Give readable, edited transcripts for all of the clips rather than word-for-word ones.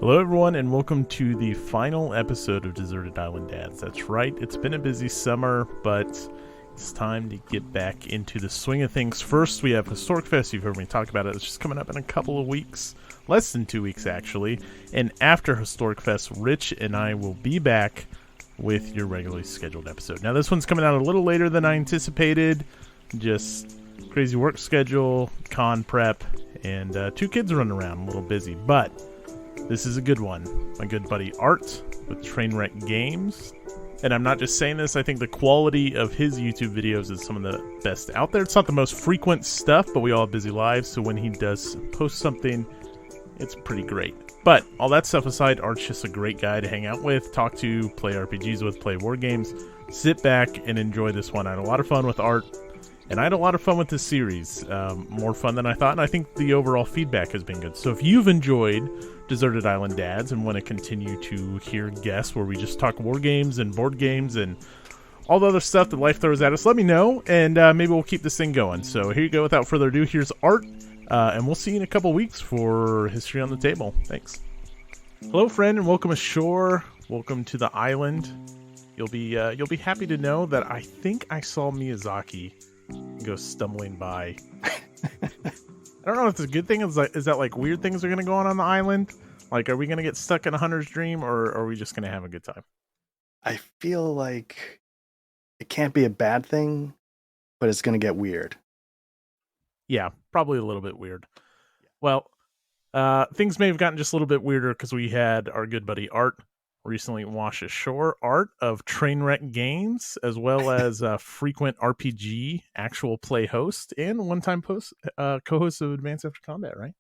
Hello, everyone, and welcome to the final episode of Deserted Island Dads. That's right, it's been a busy summer, but it's time to get back into the swing of things. First, we have Historic Fest. You've heard me talk about it. It's just coming up in a couple of weeks, less than 2 weeks, actually. And after Historic Fest, Rich and I will be back with your regularly scheduled episode. Now, this one's coming out a little later than I anticipated. Just crazy work schedule, con prep, and 2 kids running around, a little busy, but this is a good one. My good buddy Art with Trainwreck Games. And I'm not just saying this, I think the quality of his YouTube videos is some of the best out there. It's not the most frequent stuff, but we all have busy lives, so when he does post something, it's pretty great. But all that stuff aside, Art's just a great guy to hang out with, talk to, play RPGs with, play war games. Sit back and enjoy this one. I had a lot of fun with Art, and I had a lot of fun with this series. More fun than I thought, and I think the overall feedback has been good. So if you've enjoyed Deserted Island Dads and want to continue to hear guests where we just talk war games and board games and all the other stuff that life throws at us, let me know, and maybe we'll keep this thing going. So here you go. Without further ado, here's Art, and we'll see you in a couple weeks for History on the Table. Thanks. Hello, friend, and welcome ashore. Welcome to the island. You'll be happy to know that I think I saw Miyazaki go stumbling by. I don't know if it's a good thing. Is that like weird things are going to go on the island? Like, are we going to get stuck in a hunter's dream, or are we just going to have a good time? I feel like it can't be a bad thing, but it's going to get weird. Yeah, probably a little bit weird. Well, things may have gotten just a little bit weirder because we had our good buddy Art recently wash ashore. Art of Trainwreck Games, as well as frequent RPG actual play host and one-time co-host of Advanced After Combat, right?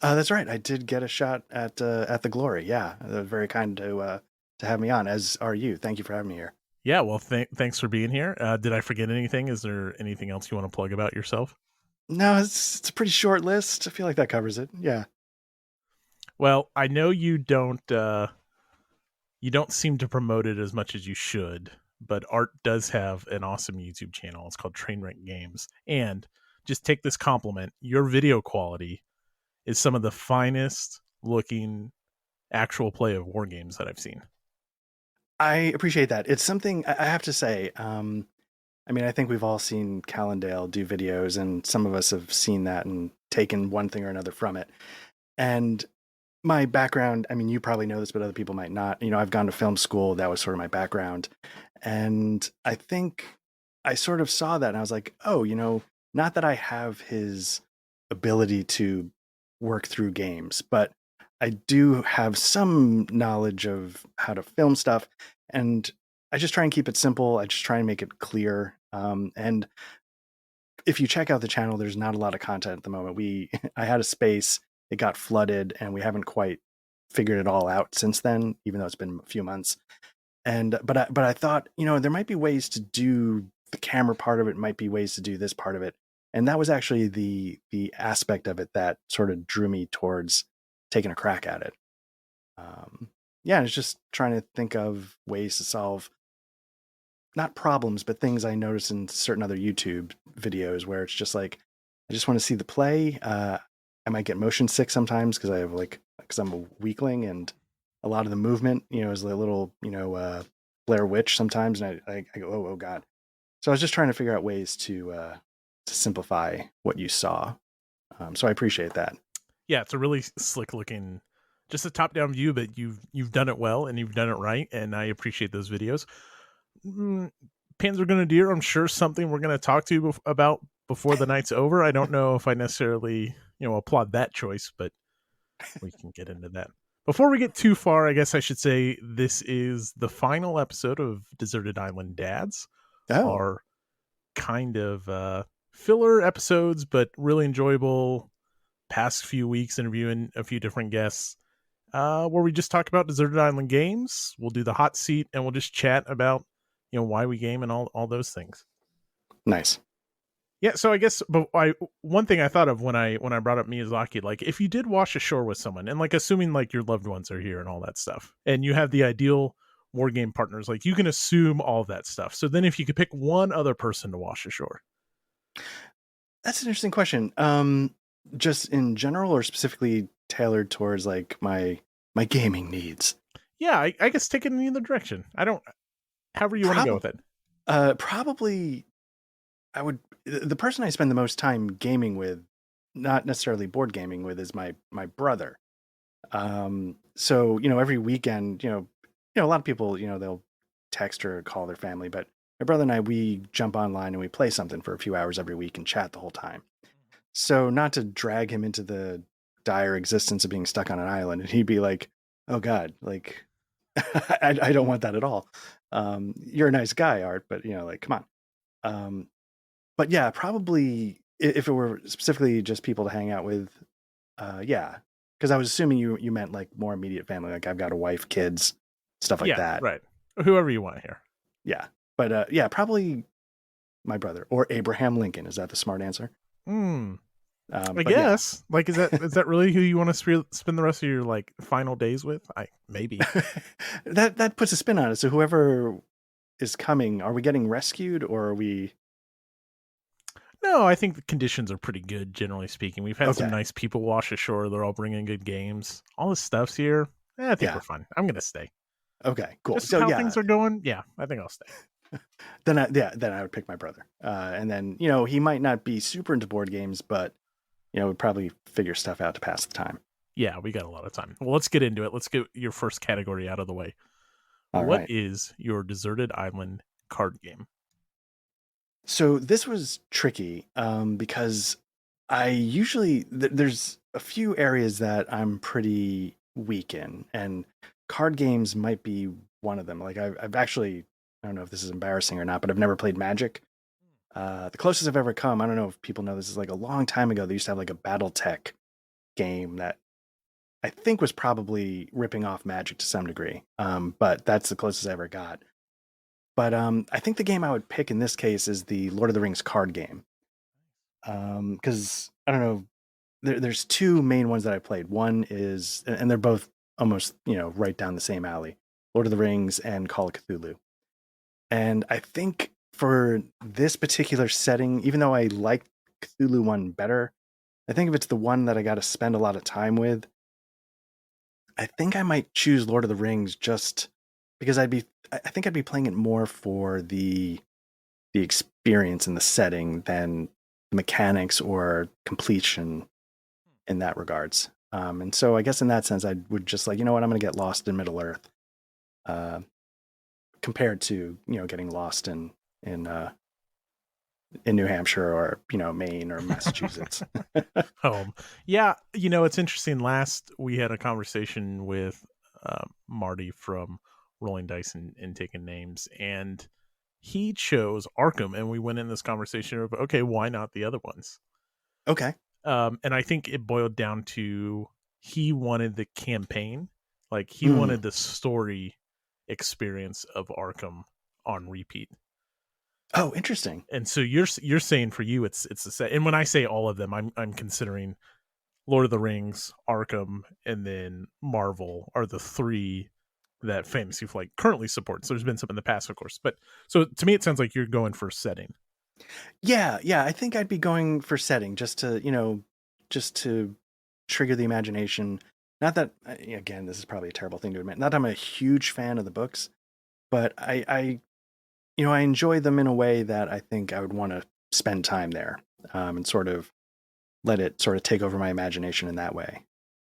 That's right. I did get a shot at the glory. Yeah, they're very kind to have me on. As are you. Thank you for having me here. Yeah, well, thanks for being here. Did I forget anything? Is there anything else you want to plug about yourself? No, it's a pretty short list. I feel like that covers it. Yeah. Well, I know you don't seem to promote it as much as you should, but Art does have an awesome YouTube channel. It's called Trainwreck Games. And just take this compliment. Your video quality is some of the finest looking actual play of war games that I've seen. I appreciate that. It's something I have to say. I mean, I think we've all seen Callendale do videos, and some of us have seen that and taken one thing or another from it. And my background, I mean, you probably know this, but other people might not. You know, I've gone to film school. That was sort of my background. And I think I sort of saw that and I was like, oh, not that I have his ability to work through games, but I do have some knowledge of how to film stuff. And I just try and keep it simple. I just try and make it clear. And if you check out the channel, there's not a lot of content at the moment. I had a space. It got flooded, and we haven't quite figured it all out since then, even though it's been a few months. But I thought, there might be ways to do the camera part of it, might be ways to do this part of it. And that was actually the aspect of it that sort of drew me towards taking a crack at it. Yeah, it's just trying to think of ways to solve not problems, but things I notice in certain other YouTube videos where it's just like, I just want to see the play. I might get motion sick sometimes because I'm a weakling, and a lot of the movement, is a little, Blair Witch sometimes. And I go, oh God. So I was just trying to figure out ways to simplify what you saw. So I appreciate that. Yeah, it's a really slick looking, just a top down view, but you've done it well and you've done it right. And I appreciate those videos. Panzer Grenadier, I'm sure something we're going to talk to you about before the night's over. I don't know if I necessarily, applaud that choice, but we can get into that. Before we get too far, I guess I should say this is the final episode of Deserted Island Dads. Oh. Our kind of filler episodes, but really enjoyable past few weeks interviewing a few different guests where we just talk about Deserted Island games. We'll do the hot seat and we'll just chat about, why we game and all those things. Nice. Yeah, so I guess one thing I thought of when I brought up Miyazaki, like if you did wash ashore with someone, and like assuming like your loved ones are here and all that stuff, and you have the ideal war game partners, like you can assume all that stuff. So then if you could pick one other person to wash ashore. That's an interesting question. Just in general or specifically tailored towards like my my gaming needs. Yeah, I guess take it in either direction. I don't, however you want to go Probably, with it. probably, I would. The person I spend the most time gaming with, not necessarily board gaming with, is my brother. So every weekend, a lot of people, they'll text or call their family, but my brother and I, we jump online and we play something for a few hours every week and chat the whole time. So not to drag him into the dire existence of being stuck on an island, and he'd be like, "Oh God, like I don't want that at all." You're a nice guy, Art, but like, come on. Um, but yeah, probably if it were specifically just people to hang out with, yeah, because I was assuming you meant like more immediate family, like I've got a wife, kids, stuff like Yeah, that. right. Whoever you want to hear. Yeah, but yeah, probably my brother or Abraham Lincoln. Is that the smart answer? Hmm. I But yeah, guess. Like, is that really who you want to spend the rest of your like final days with? I maybe. that puts a spin on it. So whoever is coming, are we getting rescued or are we? No, I think the conditions are pretty good, generally speaking. We've had some Okay, nice people wash ashore. They're all bringing good games. All this stuff's here. I think we're yeah, fine. I'm gonna stay. okay, cool. Just So how yeah, things are going. Yeah, I think I'll stay. then I would pick my brother, and then he might not be super into board games, but would probably figure stuff out to pass the time. Yeah, we got a lot of time. Well, let's get into it. Let's get your first category out of the way. All What right. is your deserted island card game? So this was tricky because I usually there's a few areas that I'm pretty weak in, and card games might be one of them. Like I've actually, I don't know if this is embarrassing or not, but I've never played Magic. The closest I've ever come, I don't know if people know this, is like a long time ago. They used to have like a BattleTech game that I think was probably ripping off Magic to some degree. But that's the closest I ever got. But I think the game I would pick in this case is the Lord of the Rings card game. Because I don't know, there's two main ones that I played. One is, and they're both almost right down the same alley: Lord of the Rings and Call of Cthulhu. And I think for this particular setting, even though I like Cthulhu one better, I think if it's the one that I got to spend a lot of time with, I think I might choose Lord of the Rings just because I think I'd be playing it more for the experience and the setting than the mechanics or completion in that regards. And so I guess in that sense, I would just like, what, I'm going to get lost in Middle Earth, uh, compared to getting lost in New Hampshire or Maine or Massachusetts. Home. Yeah, it's interesting. Last we had a conversation with Marty from Rolling Dice and Taking Names, and he chose Arkham, and we went in this conversation of okay, why not the other ones? Okay. And I think it boiled down to he wanted the campaign, like he Mm. wanted the story experience of Arkham on repeat. Oh, interesting. And so you're saying for you it's the set. And when I say all of them, I'm considering Lord of the Rings, Arkham, and then Marvel are the three that Fantasy Flight currently supports. There's been some in the past, of course, but so to me it sounds like you're going for setting. Yeah, yeah. I think I'd be going for setting just to trigger the imagination. Not that, again, this is probably a terrible thing to admit. Not that I'm a huge fan of the books, but I enjoy them in a way that I think I would want to spend time there, and sort of let it sort of take over my imagination in that way.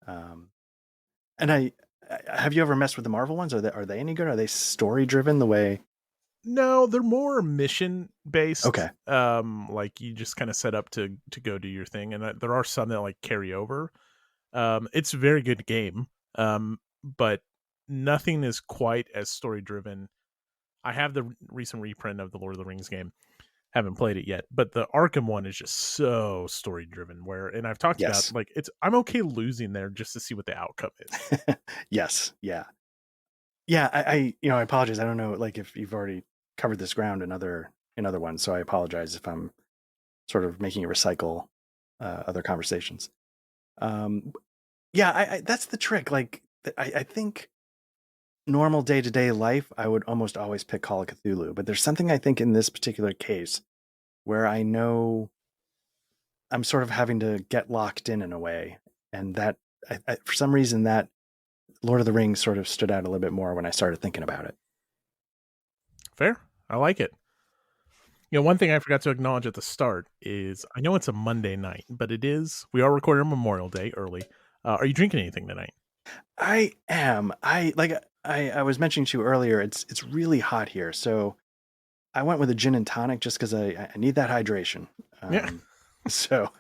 Um, and have you ever messed with the Marvel ones? Are they any good? Are they story driven the way? No, they're more mission based. Okay. Like you just kind of set up to go do your thing, and there are some that like carry over. It's a very good game, but nothing is quite as story driven. I have the recent reprint of the Lord of the Rings game. Haven't played it yet, but the Arkham one is just so story driven. And I've talked about Yes. like I'm okay losing there just to see what the outcome is. Yes. Yeah. Yeah. I apologize. I don't know, like if you've already covered this ground in other ones, so I apologize if I'm sort of making you recycle other conversations. Um, yeah, that's the trick. Like, I think normal day to day life, I would almost always pick Call of Cthulhu, but there's something I think in this particular case where I know I'm sort of having to get locked in a way, and that for some reason that Lord of the Rings sort of stood out a little bit more when I started thinking about it. Fair. I like it. One thing I forgot to acknowledge at the start is I know it's a Monday night, but we are recording on Memorial Day early. Are you drinking anything tonight? I am. I was mentioning to you earlier, it's really hot here, so I went with a gin and tonic just because I need that hydration. Yeah. So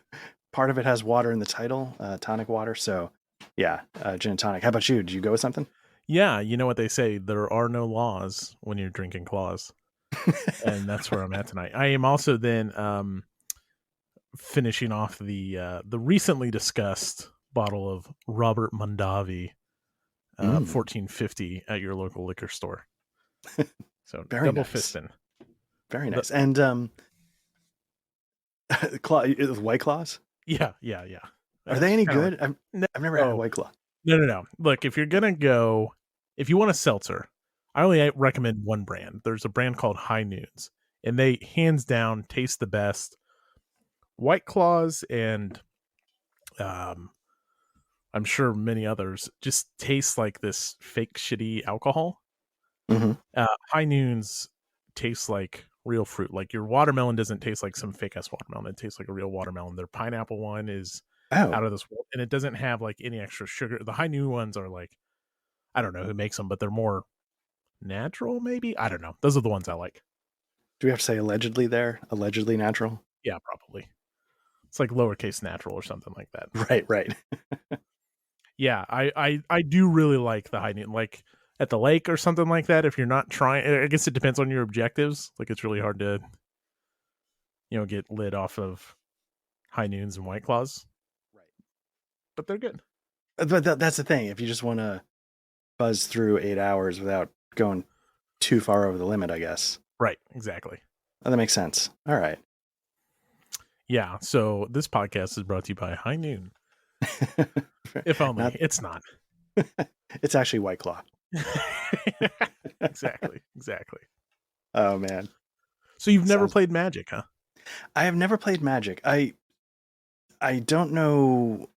part of it has water in the title, tonic water. So yeah, gin and tonic. How about you? Did you go with something? Yeah, you know what they say, there are no laws when you're drinking claws. And that's where I'm at tonight. I am also then finishing off the recently discussed bottle of Robert Mondavi 1450 at your local liquor store. So Very double nice. fisting. Very nice. And White Claws? Yeah. Are they any good? Like, I've never had a White Claw. No. Look, if you want a seltzer, I only recommend one brand. There's a brand called High Noons, and they hands down taste the best. White Claws and I'm sure many others just taste like this fake shitty alcohol. Mm-hmm. High Noons tastes like real fruit. Like your watermelon doesn't taste like some fake ass watermelon. It tastes like a real watermelon. Their pineapple one is out of this world, and it doesn't have like any extra sugar. The High Noon ones are like, I don't know who makes them, but they're more natural. Maybe, I don't know. Those are the ones I like. Do we have to say allegedly there? Allegedly natural? Yeah, probably. It's like lowercase natural or something like that. Right. Yeah, I do really like the High Noon, like at the lake or something like that. If you're not trying, I guess it depends on your objectives. Like it's really hard to, get lit off of High Noons and White Claws. Right. But they're good. But that's the thing. If you just want to buzz through 8 hours without going too far over the limit, I guess. Right. Exactly. Oh, that makes sense. All right. Yeah. So this podcast is brought to you by High Noon. If only. It's not. It's actually White Claw. Exactly. Oh man. So you've never played Magic, huh? I have never played Magic. I don't know.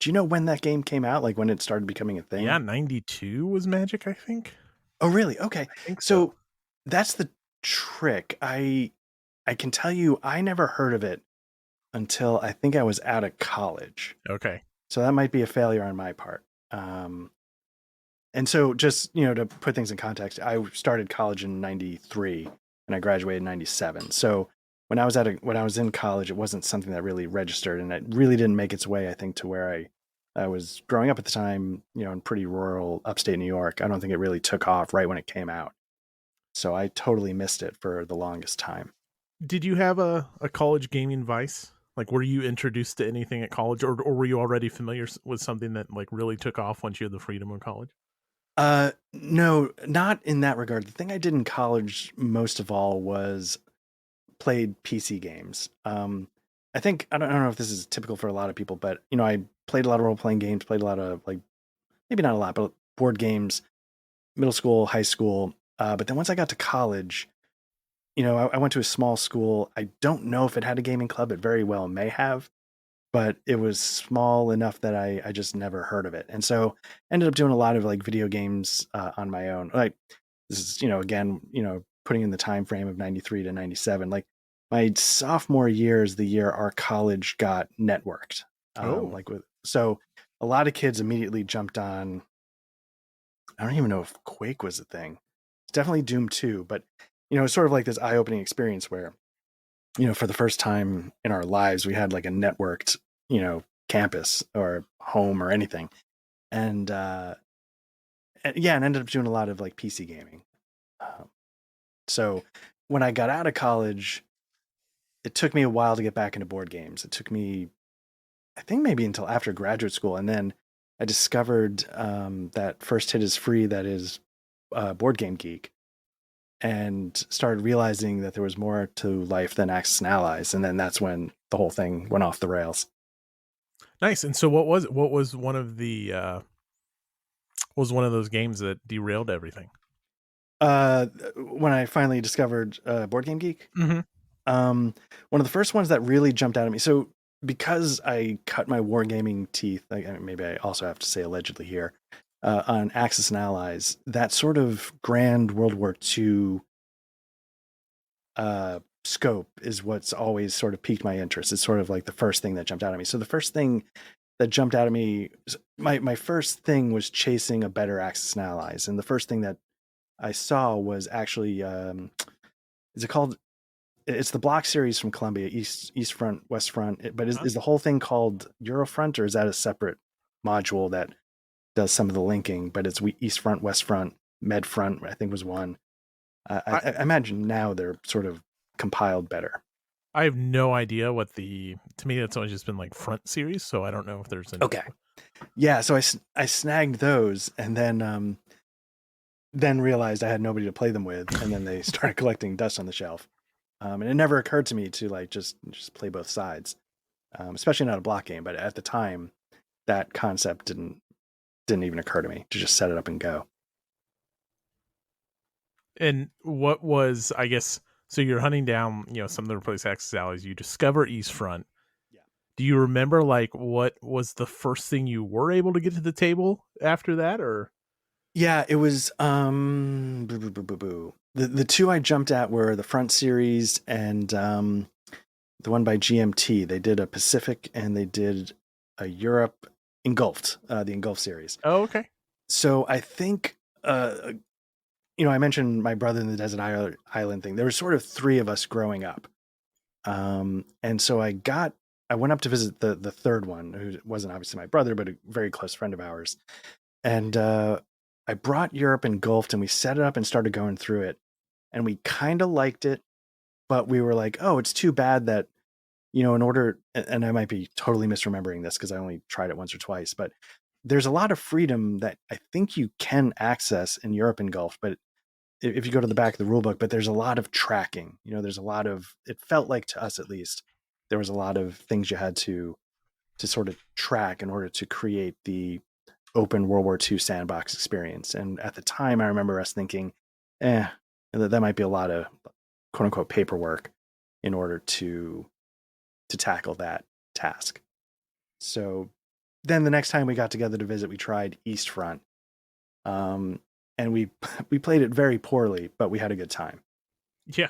Do you know when that game came out? Like when it started becoming a thing? Yeah, 92 was Magic, I think. Oh really? Okay. I think so. That's the trick. I can tell you I never heard of it until I think I was out of college. Okay. So that might be a failure on my part. And so just, to put things in context, I started college in 93 and I graduated in 97. So when I was in college, it wasn't something that really registered, and it really didn't make its way, I think, to where I was growing up at the time, in pretty rural upstate New York. I don't think it really took off right when it came out. So I totally missed it for the longest time. Did you have a college gaming vice? Like, were you introduced to anything at college, or were you already familiar with something that like really took off once you had the freedom of college? No, not in that regard. The thing I did in college most of all was played PC games. I think I don't know if this is typical for a lot of people, but I played a lot of role playing games, played a lot of like maybe not a lot, but board games, middle school, high school. But then once I got to college, I went to a small school. I don't know if it had a gaming club. It very well may have, but it was small enough that I just never heard of it. And so ended up doing a lot of like video games on my own. Like this is, again, putting in the time frame of 93 to 97, like my sophomore year is the year our college got networked. So a lot of kids immediately jumped on. I don't even know if Quake was a thing. It's definitely Doom 2, but it's sort of like this eye-opening experience where, for the first time in our lives, we had like a networked, campus or home or anything. And ended up doing a lot of like PC gaming. So when I got out of college, it took me a while to get back into board games. It took me, I think maybe until after graduate school. And then I discovered that First Hit is Free, that is Board Game Geek, and started realizing that there was more to life than Axis and Allies. And then that's when the whole thing went off the rails. Nice. And so what was one of those games that derailed everything? When I finally discovered Board Game Geek, mm-hmm. One of the first ones that really jumped out at me. So because I cut my wargaming teeth, maybe I also have to say allegedly here, on Axis and Allies, that sort of grand World War II scope is what's always sort of piqued my interest. It's sort of like the first thing that jumped out at me. So the first thing that jumped out at me, my first thing was chasing a better Axis and Allies, and the first thing that I saw was actually is it called? It's the block series from Columbia, East Front, West Front. But Huh? is the whole thing called Eurofront, or is that a separate module that does some of the linking? But it's East Front, West Front, Med Front, I think was one. I imagine now they're sort of compiled better. I have no idea what the. To me, that's always just been like front series, so I don't know if there's a new Okay, one. yeah. So I snagged those, and then realized I had nobody to play them with, and then they started collecting dust on the shelf. And it never occurred to me to like just play both sides, especially not a block game. But at the time, that concept didn't even occur to me to just set it up and go. And what was, I guess, so you're hunting down, some of the replace Axis allies. You discover East Front. Yeah. Do you remember like what was the first thing you were able to get to the table after that, or? Yeah, it was the two I jumped at were the Front series and the one by GMT. They did a Pacific and they did a Europe Engulfed, the Engulf series. Oh, okay. So I think I mentioned my brother in the Desert Island thing. There were sort of three of us growing up. And so I went up to visit the third one, who wasn't obviously my brother, but a very close friend of ours. And I brought Europe Engulfed and we set it up and started going through it. And we kind of liked it, but we were like, oh, it's too bad that, in order, and I might be totally misremembering this because I only tried it once or twice, but there's a lot of freedom that I think you can access in Europe Engulfed, but if you go to the back of the rule book, but there's a lot of tracking. There's a lot of, it felt like to us at least, there was a lot of things you had to sort of track in order to create the open World War II sandbox experience. And at the time, I remember us thinking, that might be a lot of quote unquote paperwork in order to tackle that task. So then the next time we got together to visit, we tried East Front. And we played it very poorly, but we had a good time. Yeah.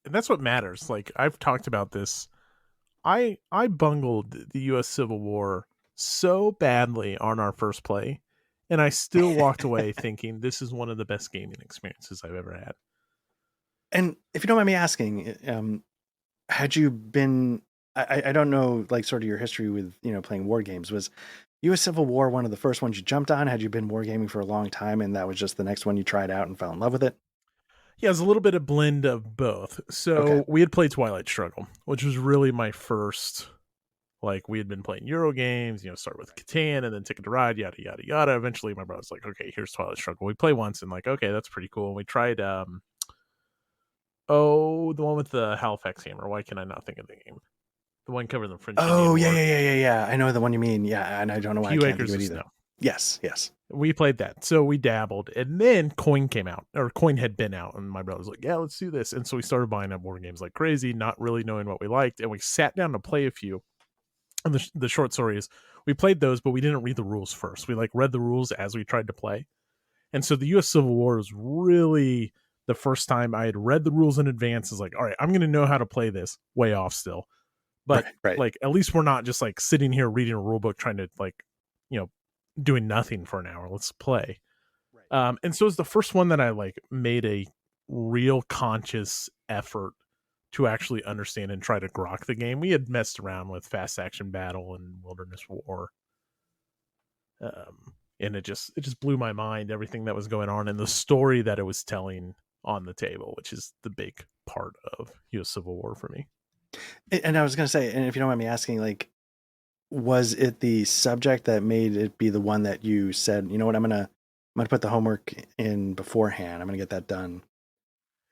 That's what matters. Like I've talked about this. I bungled the US Civil War so badly on our first play, and I still walked away thinking this is one of the best gaming experiences I've ever had. And if you don't mind me asking, had you been, I don't know, like sort of your history with, playing war games. Was US Civil War one of the first ones you jumped on? Had you been wargaming for a long time and that was just the next one you tried out and fell in love with it? Yeah, it's a little bit of blend of both. Okay. So we had played Twilight Struggle, which was really my first. Like we had been playing Euro games, start with Catan and then Ticket to Ride, yada yada yada. Eventually, my brother's like, "Okay, here's Twilight Struggle." We play once and like, okay, that's pretty cool. And we tried, the one with the Halifax hammer. Why can I not think of the game? The one covering the French Indian Oh, yeah, War. yeah, yeah, yeah, yeah. I know the one you mean. Yeah, and I don't know why I Few can't think Acres of of it either. Snow. Yes, yes. We played that. So we dabbled. And then Coin came out, or Coin had been out. And my brother was like, yeah, let's do this. And so we started buying up board games like crazy, not really knowing what we liked. And we sat down to play a few. And the short story is we played those, but we didn't read the rules first. We like read the rules as we tried to play. And so the US Civil War was really the first time I had read the rules in advance. Is like, all right, I'm going to know how to play this. Way off still. But Right. like, at least we're not just like sitting here reading a rule book trying to like, doing nothing for an hour. Let's play. Right. And so it's the first one that I like made a real conscious effort to actually understand and try to grok the game. We had messed around with fast action battle and wilderness war. And it just blew my mind, everything that was going on and the story that it was telling on the table, which is the big part of US Civil War for me. And I was going to say, and if you don't mind me asking, like, was it the subject that made it be the one that you said, you know what, I'm gonna put the homework in beforehand. I'm gonna get that done.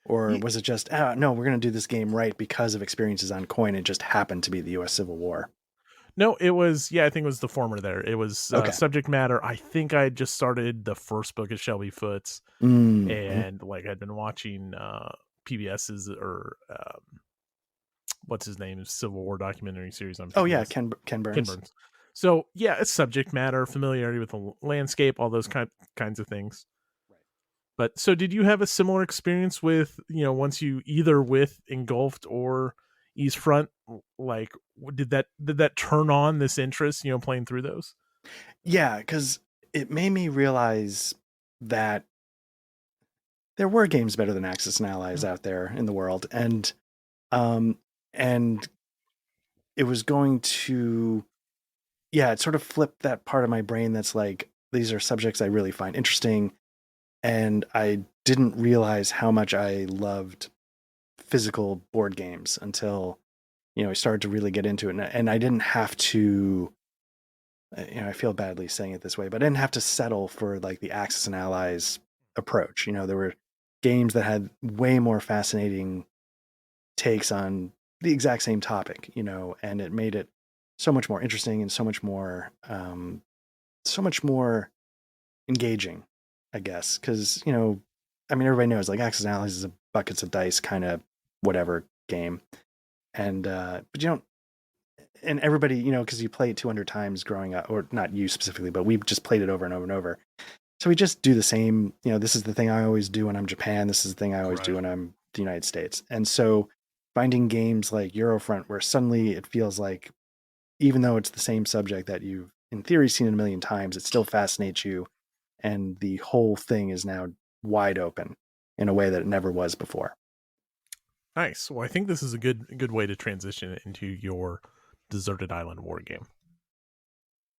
Or was it just, no, we're gonna do this game right because of experiences on Coin? It just happened to be the U.S. Civil War. No, it was, I think it was the former there. It was Okay. subject matter. I think I just started the first book of Shelby Foote's and like I'd been watching PBS's or what's his name, Civil War documentary series on PBS. Oh yeah, Ken Burns. So yeah, it's subject matter, familiarity with the landscape, all those kinds of things. Right. But so did you have a similar experience with, once you either with Engulfed or East Front, like did that turn on this interest, playing through those? Yeah, because it made me realize that there were games better than Axis and Allies out there in the world, um, and it was going to, yeah, it sort of flipped that part of my brain that's like, these are subjects I really find interesting, and I didn't realize how much I loved physical board games until I started to really get into it, and I didn't have to. I feel badly saying it this way, but I didn't have to settle for like the Axis and Allies approach. There were games that had way more fascinating takes on the exact same topic, and it made it so much more interesting and so much more engaging, I guess. Because I mean, everybody knows like Axis and Allies is a buckets of dice kind of whatever game, and but you don't. And everybody, because you play it 200 times growing up, or not you specifically, but we just played it over and over and over. So we just do the same. This is the thing I always do when I'm Japan. This is the thing I always do Right. when I'm the United States. And so finding games like Eurofront, where suddenly it feels like, even though it's the same subject that you've in theory seen it a million times, it still fascinates you. And the whole thing is now wide open in a way that it never was before. Nice. Well, I think this is a good way to transition into your Deserted Island war game.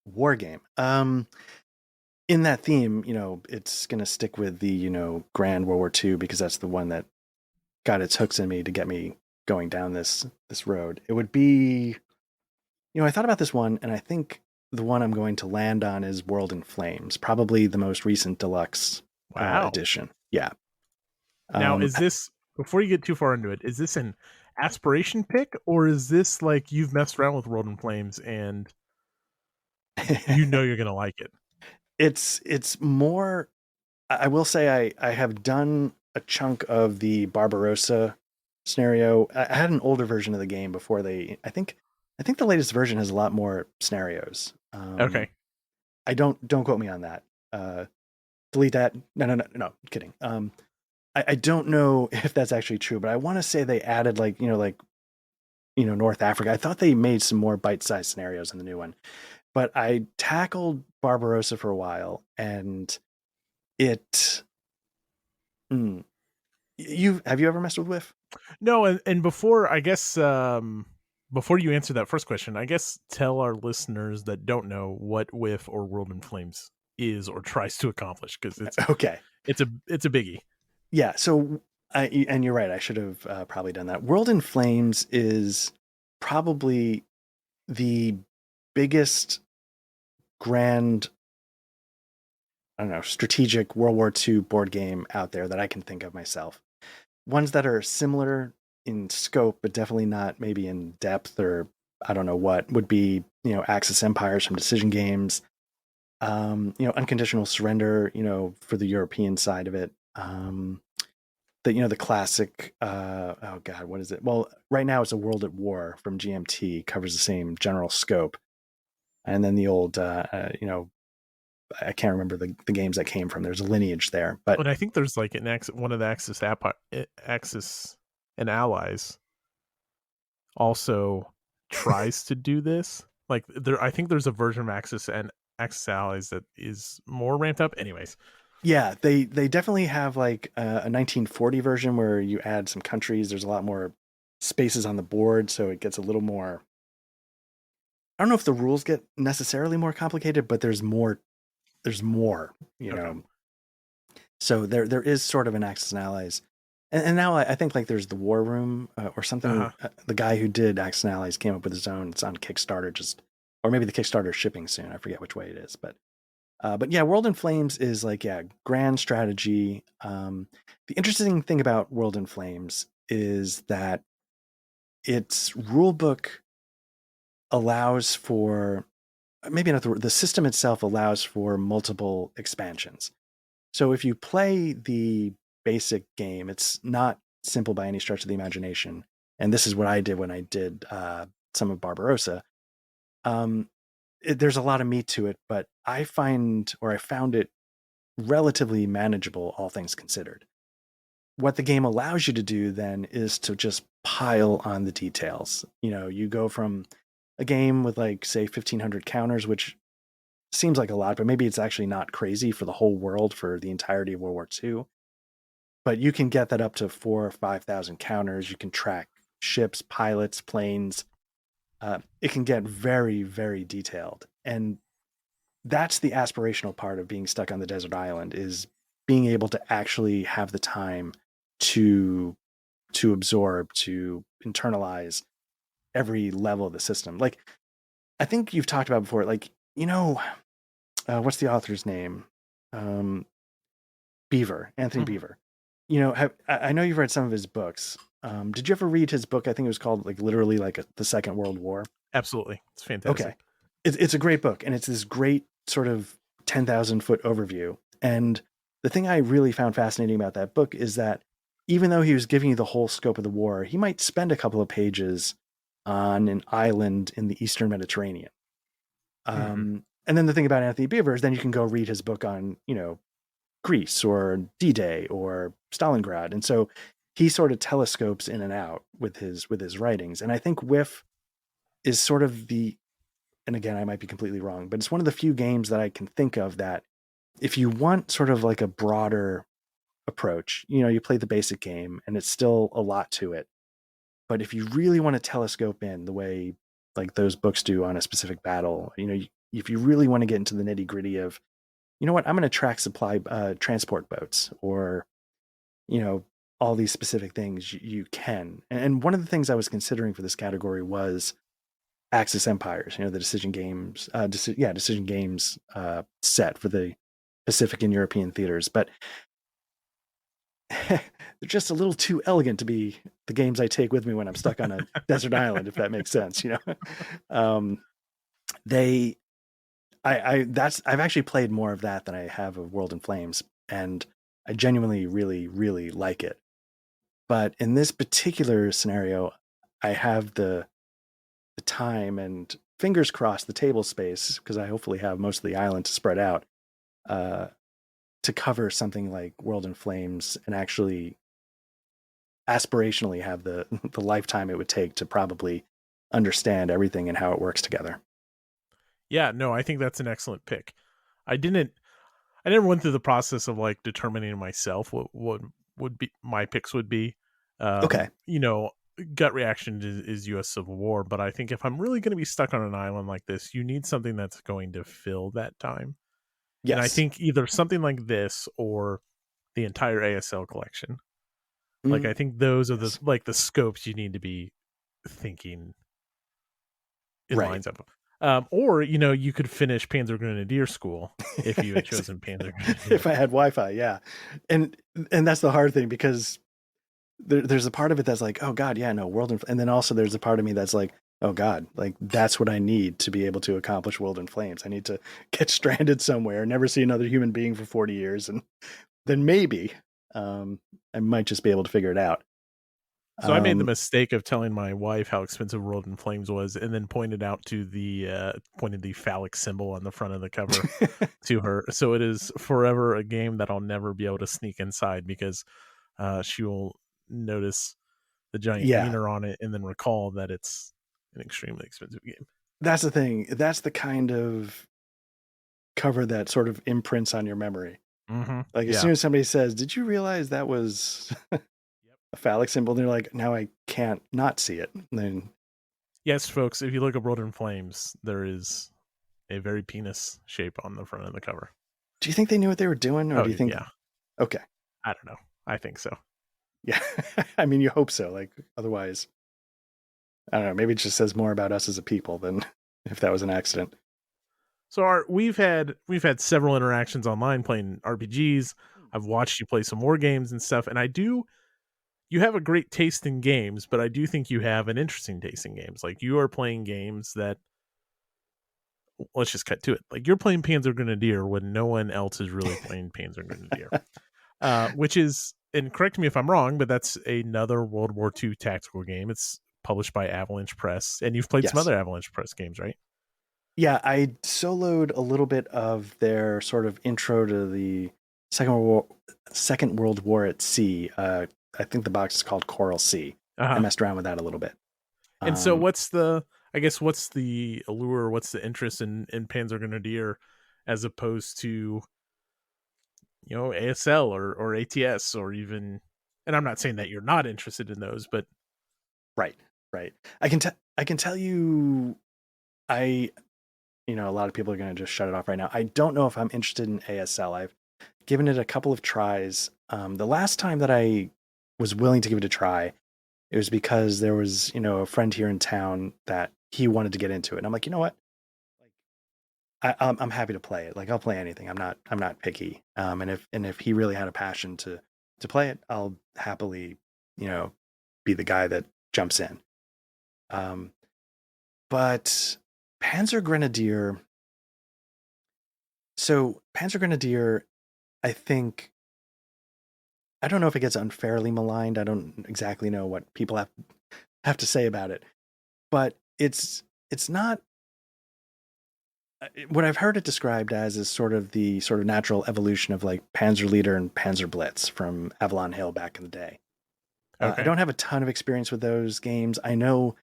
War game. In that theme, it's going to stick with the, Grand World War II because that's the one that got its hooks in me to get me going down this road. It would be, I thought about this one, and I think the one I'm going to land on is World in Flames, probably the most recent deluxe Wow. edition. Yeah. Now, Um, is this before you get too far into it? Is this an aspiration pick, or is this like you've messed around with World in Flames and you're gonna like it? it's more. I will say I have done a chunk of the Barbarossa scenario. I had an older version of the game before they. I think the latest version has a lot more scenarios. Okay. I don't quote me on that. Uh, delete that. No, kidding. I don't know if that's actually true, but I want to say they added North Africa. I thought they made some more bite-sized scenarios in the new one, but I tackled Barbarossa for a while, and it. Mm, you have you ever messed with Whiff? No, and before I guess before you answer that first question, I guess tell our listeners that don't know what Whiff or World in Flames is or tries to accomplish because it's Okay, it's a it's a biggie. yeah. So, and you're right. I should have probably done that. World in Flames is probably the biggest grand, I don't know, strategic World War II board game out there that I can think of myself. Ones that are similar in scope, but definitely not maybe in depth or I don't know what would be, Axis Empires from Decision Games, Unconditional Surrender, for the European side of it. The classic, oh God, what is it? Well, right now it's A World at War from GMT, covers the same general scope. And then the old, I can't remember the games that came from. There's a lineage there, but And I think there's like one of the Axis and Allies also tries to do this. Like I think there's a version of Axis Allies that is more ramped up. Anyways, yeah, they definitely have like a 1940 version where you add some countries. There's a lot more spaces on the board, so it gets a little more. I don't know if the rules get necessarily more complicated, but there's more. There's more, okay. So there is sort of an Axis and Allies, and now I think like there's the War Room or something. Uh-huh. The guy who did Axis and Allies came up with his own. It's on Kickstarter, or maybe the Kickstarter is shipping soon. I forget which way it is, but yeah, World in Flames is like, yeah, grand strategy. The interesting thing about World in Flames is that its rulebook allows for, maybe not the system itself allows for multiple expansions. So if you play the basic game, it's not simple by any stretch of the imagination. And this is what I did when I did some of Barbarossa. Um, there's a lot of meat to it, but I found it relatively manageable, all things considered. What the game allows you to do then is to just pile on the details. You go from a game with like say 1,500 counters, which seems like a lot, but maybe it's actually not crazy for the whole world for the entirety of World War II. But you can get that up to 4,000 or 5,000 counters. You can track ships, pilots, planes. It can get very, very detailed, and that's the aspirational part of being stuck on the desert island, is being able to actually have the time to absorb, to internalize every level of the system. Like, I think you've talked about before, like, what's the author's name? Um, Beaver, Anthony Mhm. Beaver. I know you've read some of his books. Did you ever read his book? I think it was called like literally like the Second World War. Absolutely. It's fantastic. Okay, it's a great book, and it's this great sort of 10,000 foot overview. And the thing I really found fascinating about that book is that even though he was giving you the whole scope of the war, he might spend a couple of pages on an island in the Eastern Mediterranean. Hmm. And then the thing about Anthony Beaver is then you can go read his book on, Greece or D-Day or Stalingrad. And so he sort of telescopes in and out with his writings. And I think Whiff is sort of and again, I might be completely wrong, but it's one of the few games that I can think of that if you want sort of like a broader approach, you play the basic game and it's still a lot to it. But if you really want to telescope in the way like those books do on a specific battle, if you really want to get into the nitty gritty of, what, I'm going to track supply transport boats, or, you know, all these specific things, you can. And one of the things I was considering for this category was Axis Empires, the decision games set for the Pacific and European theaters. But they're just a little too elegant to be the games I take with me when I'm stuck on a desert island, if that makes sense. um, they, I've actually played more of that than I have of World in Flames, and I genuinely really, really like it. But in this particular scenario, I have the time and fingers crossed the table space, because I hopefully have most of the island to spread out, uh, to cover something like World in Flames and actually aspirationally have the the lifetime it would take to probably understand everything and how it works together. Yeah, no, I think that's an excellent pick. I didn't I never went through the process of like determining myself what would be my picks would be. Okay. You know, gut reaction is U.S. Civil War, but I think if I'm really going to be stuck on an island like this, you need something that's going to fill that time. And I Yes. think either something like this or the entire ASL collection. Like I Mm, think those are the yes. like the scopes you need to be thinking in Right. lines of. Or you could finish Panzer Grenadier School if you had chosen Panzer If Grenadier. I had Wi-Fi, yeah. And that's the hard thing, because there's a part of it that's like, oh God, yeah, no, and then also there's a part of me that's like, oh God, like that's what I need to be able to accomplish World in Flames. I need to get stranded somewhere, never see another human being for 40 years, and then maybe I might just be able to figure it out. So I made the Um, mistake of telling my wife how expensive World in Flames was, and then pointed the phallic symbol on the front of the cover to her. So it is forever a game that I'll never be able to sneak inside because she will notice the giant yeah, wiener on it and then recall that it's an extremely expensive game. that's the thing. That's the kind of cover that sort of imprints on your memory. Mm-hmm. Like as Yeah. soon as somebody says, "Did you realize that was Yep. a phallic symbol?" They're like, "Now I can't not see it." And then, Yes, folks. If you look at World in Flames, there is a very penis shape on the front of the cover. do you think they knew what they were doing, or Oh do you think? yeah. Okay, I don't know. I think so. yeah. I mean, you hope so. Like otherwise, I don't know. Maybe it just says more about us as a people than if that was an accident. So we've had several interactions online playing RPGs. I've watched you play some war games and stuff, and you have a great taste in games, but I do think you have an interesting taste in games. Like you are playing games that let's just cut to it. Like you're playing Panzer Grenadier when no one else is really playing Panzer Grenadier. Which is, and correct me if I'm wrong, but that's another World War II tactical game. It's published by Avalanche Press, and you've played some Yes. other Avalanche Press games, right? Yeah, I soloed a little bit of their sort of intro to the Second World War, Second World War at Sea. I think the box is called Coral Sea. I Uh-huh. messed around with that a little bit. And so Um, what's the allure, what's the interest in Panzer Grenadier as opposed to, ASL or ATS or even, and I'm not saying that you're not interested in those, but right, right. I can tell you, I a lot of people are going to just shut it off right now. I don't know if I'm interested in ASL. I've given it a couple of tries. The last time that I was willing to give it a try, it was because there was, a friend here in town that he wanted to get into it. And I'm like, you know what? Like, I'm happy to play it. Like, I'll play anything. I'm not picky. And if he really had a passion to play it, I'll happily, you know, be the guy that jumps in. Um, but Panzer Grenadier. So Panzer Grenadier, I think I don't know if it gets unfairly maligned. I don't exactly know what people have to say about it, but it's not what I've heard it described as is sort of the sort of natural evolution of like Panzer Leader and Panzer Blitz from Avalon Hill back in the day. I okay. don't have a ton of experience with those games. I know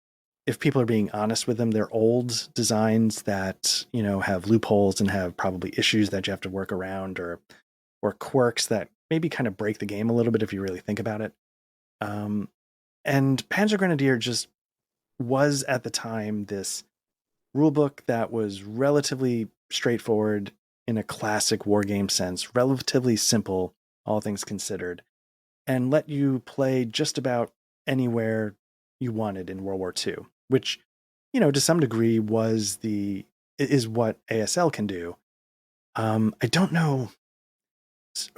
if people are being honest with them, they're old designs that have loopholes and have probably issues that you have to work around, or quirks that maybe kind of break the game a little bit if you really think about it. Um, and Panzer Grenadier just was at the time this rulebook that was relatively straightforward in a classic war game sense, relatively simple, all things considered, and let you play just about anywhere you wanted in World War II, which, to some degree is what ASL can do. I don't know.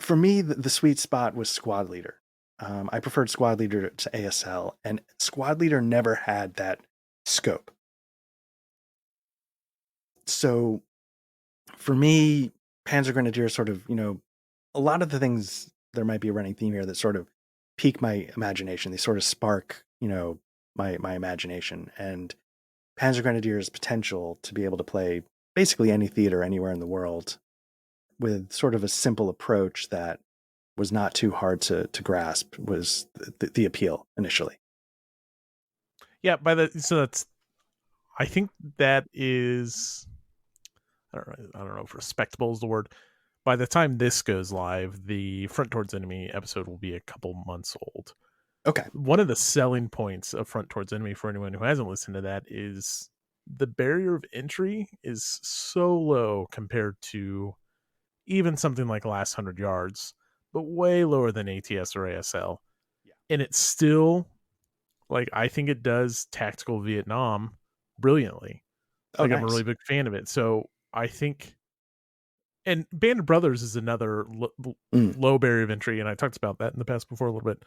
For me, the sweet spot was Squad Leader. I preferred Squad Leader to ASL, and Squad Leader never had that scope. So for me, Panzer Grenadier sort of, a lot of the things, there might be a running theme here that sort of pique my imagination. They sort of spark, my imagination. And Panzer Grenadier's potential to be able to play basically any theater anywhere in the world with sort of a simple approach that was not too hard to grasp was the appeal initially. Yeah, so that's, I think that is, I don't know if respectable is the word. By the time this goes live, the Front Towards Enemy episode will be a couple months old. Okay. One of the selling points of Front Towards Enemy for anyone who hasn't listened to that is the barrier of entry is so low compared to even something like Last 100 Yards, but way lower than ATS or ASL. Yeah. And it's still, like, I think it does tactical Vietnam brilliantly. Oh, Like, I'm a really nice. big fan of it. So I think, and Band of Brothers is another Mm. low barrier of entry, and I talked about that in the past before a little bit.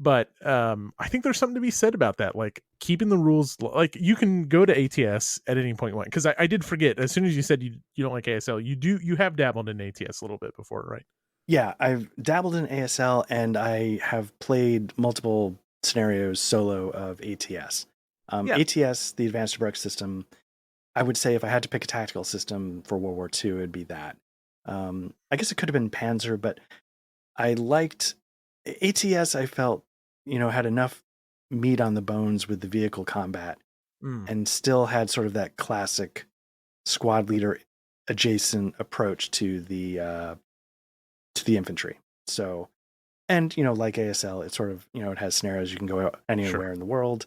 But I think there's something to be said about that, like keeping the rules. Like, you can go to ATS at any point you want. Because I did forget, as soon as you said you don't like ASL, you have dabbled in ATS a little bit before, right? Yeah, I've dabbled in ASL and I have played multiple scenarios solo of ATS. Yeah. ATS, the Advanced Heroic System, I would say if I had to pick a tactical system for World War II, it'd be that. I guess it could have been Panzer, but I liked ATS. I felt, had enough meat on the bones with the vehicle combat Mm. and still had sort of that classic squad leader adjacent approach to the infantry. So, and like ASL, it sort of it has scenarios you can go Sure. anywhere in the world.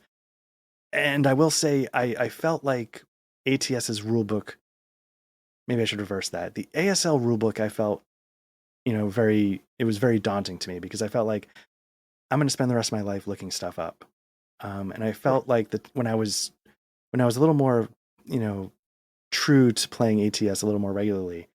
And I will say, I felt like ATS's rulebook. Maybe I should reverse that. The ASL rulebook, I felt it was very daunting to me because I felt like I'm going to spend the rest of my life looking stuff up. And I Right. felt like that when I was a little more you know true to playing ATS a little more regularly,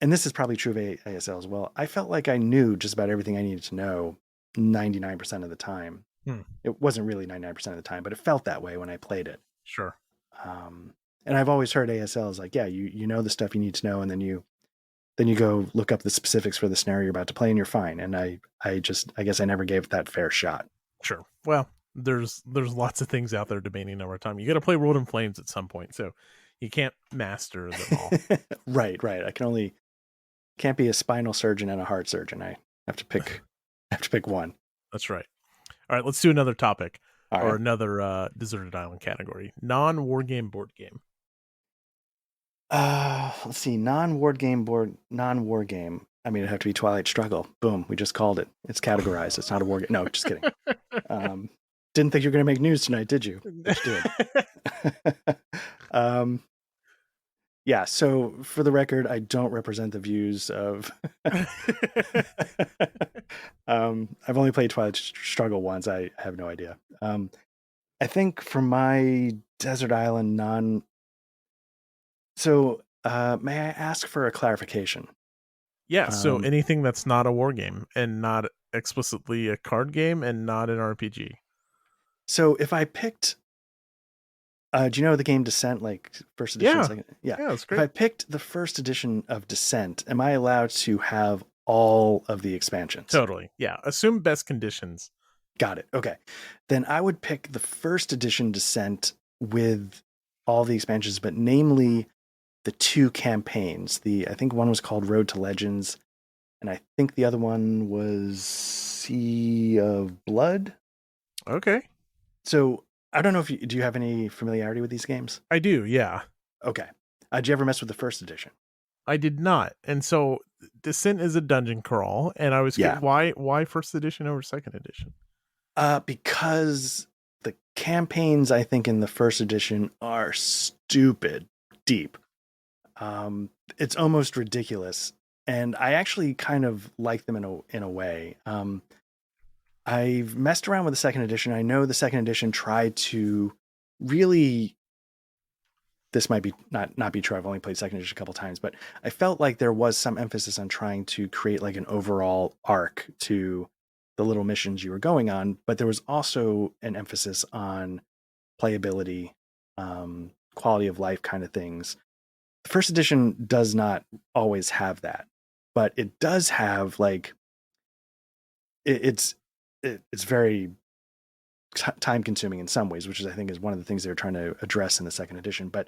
and this is probably true of ASL as well. I felt like I knew just about everything I needed to know 99% of the time. Hmm. It wasn't really 99% of the time, but it felt that way when I played it. Sure. Um, and I've always heard ASL is like, yeah, you know the stuff you need to know, and then you go look up the specifics for the scenario you're about to play, and you're fine. And I guess I never gave it that fair shot. Sure. Well, there's lots of things out there debating over time. You got to play World in Flames at some point. So You can't master them all. Right, right. I can only can't be a spinal surgeon and a heart surgeon. I have to pick have to pick one. That's right. All right, let's do another topic All or right. another deserted island category. Non-war game board game. Let's see. Non war game. I mean, it'd have to be Twilight Struggle. Boom. We just called it. It's categorized. It's not a war game. No, just kidding. Um, didn't think you were going to make news tonight, did you? But you did. um, yeah. So for the record, I don't represent the views of. I've only played Twilight Struggle once. I have no idea. I think for my desert island non. So may I ask for a clarification? Yeah, so Um, anything that's not a war game and not explicitly a card game and not an RPG. so if I picked, do you know the game Descent, like first edition, Yeah. second? Yeah. Yeah, that's If I great. picked the first edition of Descent, am I allowed to have all of the expansions? Totally. Yeah. Assume best conditions. Got it. Okay. Then I would pick the first edition Descent with all the expansions, but namely the two campaigns. I think one was called Road to Legends, and I think the other one was Sea of Blood. Okay. So I don't know if do you have any familiarity with these games? I do, yeah. Okay. Did you ever mess with the first edition? I did not. And so Descent is a dungeon crawl, and I was Yeah. why first edition over second edition? Because the campaigns I think in the first edition are stupid deep. It's almost ridiculous, and I actually kind of like them in a way. I've messed around with the second edition. I know the second edition tried to really. This might be not be true. I've only played second edition a couple times, but I felt like there was some emphasis on trying to create like an overall arc to the little missions you were going on, but there was also an emphasis on playability, quality of life kind of things. The first edition does not always have that, but it does have like it's very time consuming in some ways, which is I think is one of the things they were trying to address in the second edition. But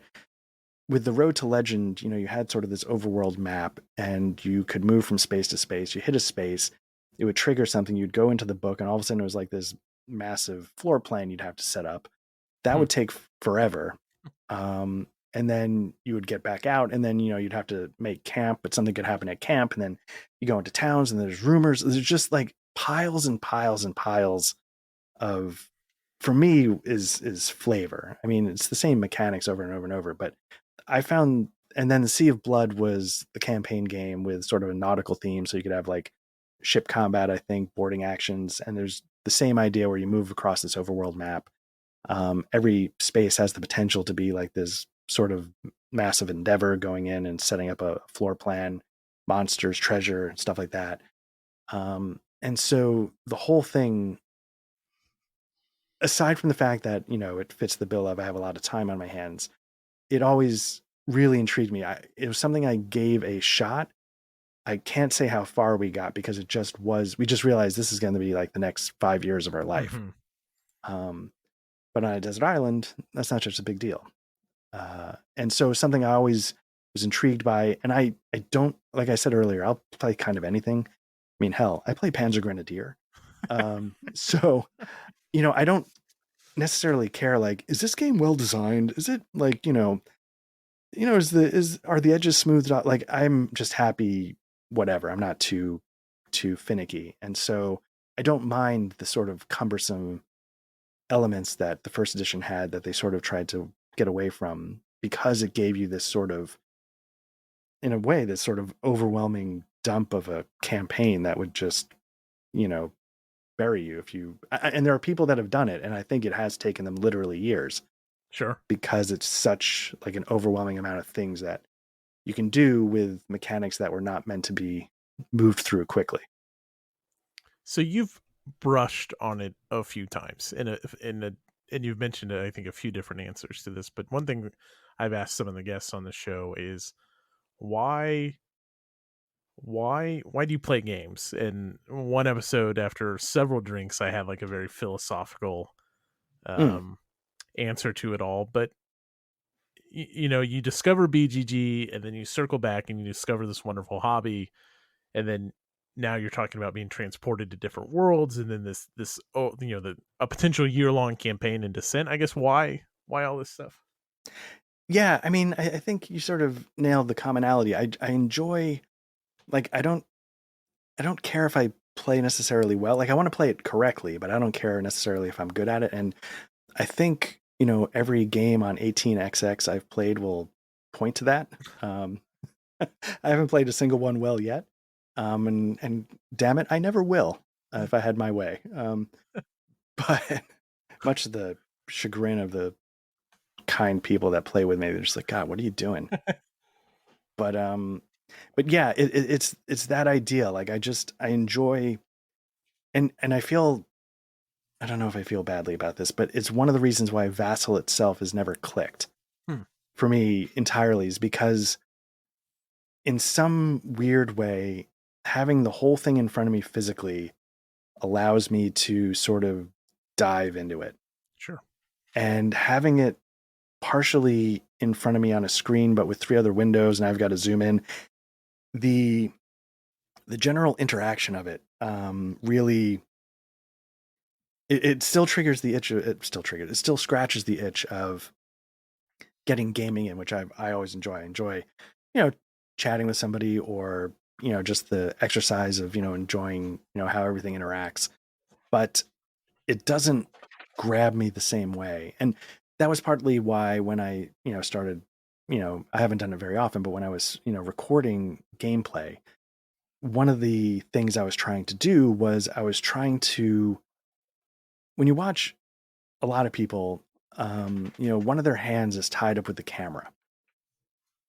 with the Road to Legend, you had sort of this overworld map, and you could move from space to space. You hit a space, it would trigger something. You'd go into the book, and all of a sudden it was like this massive floor plan you'd have to set up. That Hmm. would take forever. And then you would get back out, and then you'd have to make camp, but something could happen at camp, and then you go into towns, and there's rumors. There's just like piles and piles and piles of, for me, is flavor. I mean, it's the same mechanics over and over and over, but I found, and then the Sea of Blood was the campaign game with sort of a nautical theme, so you could have like ship combat, I think, boarding actions, and there's the same idea where you move across this overworld map. Every space has the potential to be like this sort of massive endeavor, going in and setting up a floor plan, monsters, treasure, stuff like that. And so the whole thing, aside from the fact that it fits the bill of I have a lot of time on my hands, it always really intrigued me. It was something I gave a shot. I can't say how far we got because it just was. We just realized this is going to be like the next 5 years of our life. Mm-hmm. But on a desert island, that's not such a big deal. And so something I always was intrigued by, and I don't, like I said earlier, I'll play kind of anything. I mean, hell, I play Panzer Grenadier. So, I don't necessarily care, like, is this game well designed? Is it like, are the edges smoothed out? Like, I'm just happy, whatever. I'm not too finicky. And so I don't mind the sort of cumbersome elements that the first edition had that they sort of tried to get away from, because it gave you this sort of, in a way, this sort of overwhelming dump of a campaign that would just, bury you if you, and there are people that have done it, and I think it has taken them literally years, Sure. because it's such like an overwhelming amount of things that you can do with mechanics that were not meant to be moved through quickly. So you've brushed on it a few times and you've mentioned I think a few different answers to this, but one thing I've asked some of the guests on the show is why do you play games? And one episode after several drinks I had like a very philosophical Mm. answer to it all, but you know, you discover BGG and then you circle back and you discover this wonderful hobby, and then now you're talking about being transported to different worlds, and then this oh, you know, the a potential year-long campaign in Descent. I guess why all this stuff? Yeah, I mean, I think you sort of nailed the commonality. I enjoy, like, I don't care if I play necessarily well. Like, I want to play it correctly, but I don't care necessarily if I'm good at it. And I think, you know, every game on 18xx I've played will point to that. Um, I haven't played a single one well yet. And damn it, I never will if I had my way. But much to the chagrin of the kind people that play with me, they're just like, God, what are you doing? But but yeah, it's that idea. Like I enjoy, and I feel, I don't know if I feel badly about this, but it's one of the reasons why Vassal itself has never clicked Hmm. for me entirely, is because in some weird way, having the whole thing in front of me physically allows me to sort of dive into it. Sure. And having it partially in front of me on a screen, but with three other windows, and I've got to zoom in, the the general interaction of it really, it still triggers the itch. It still scratches the itch of getting gaming in, which I always enjoy. I enjoy, you know, chatting with somebody, or you know, just the exercise of, you know, enjoying, you know, how everything interacts. But it doesn't grab me the same way, and that was partly why when I, you know, started, you know, I haven't done it very often, but when I was, you know, recording gameplay, one of the things I was trying to do was I was trying to, when you watch a lot of people, you know, one of their hands is tied up with the camera.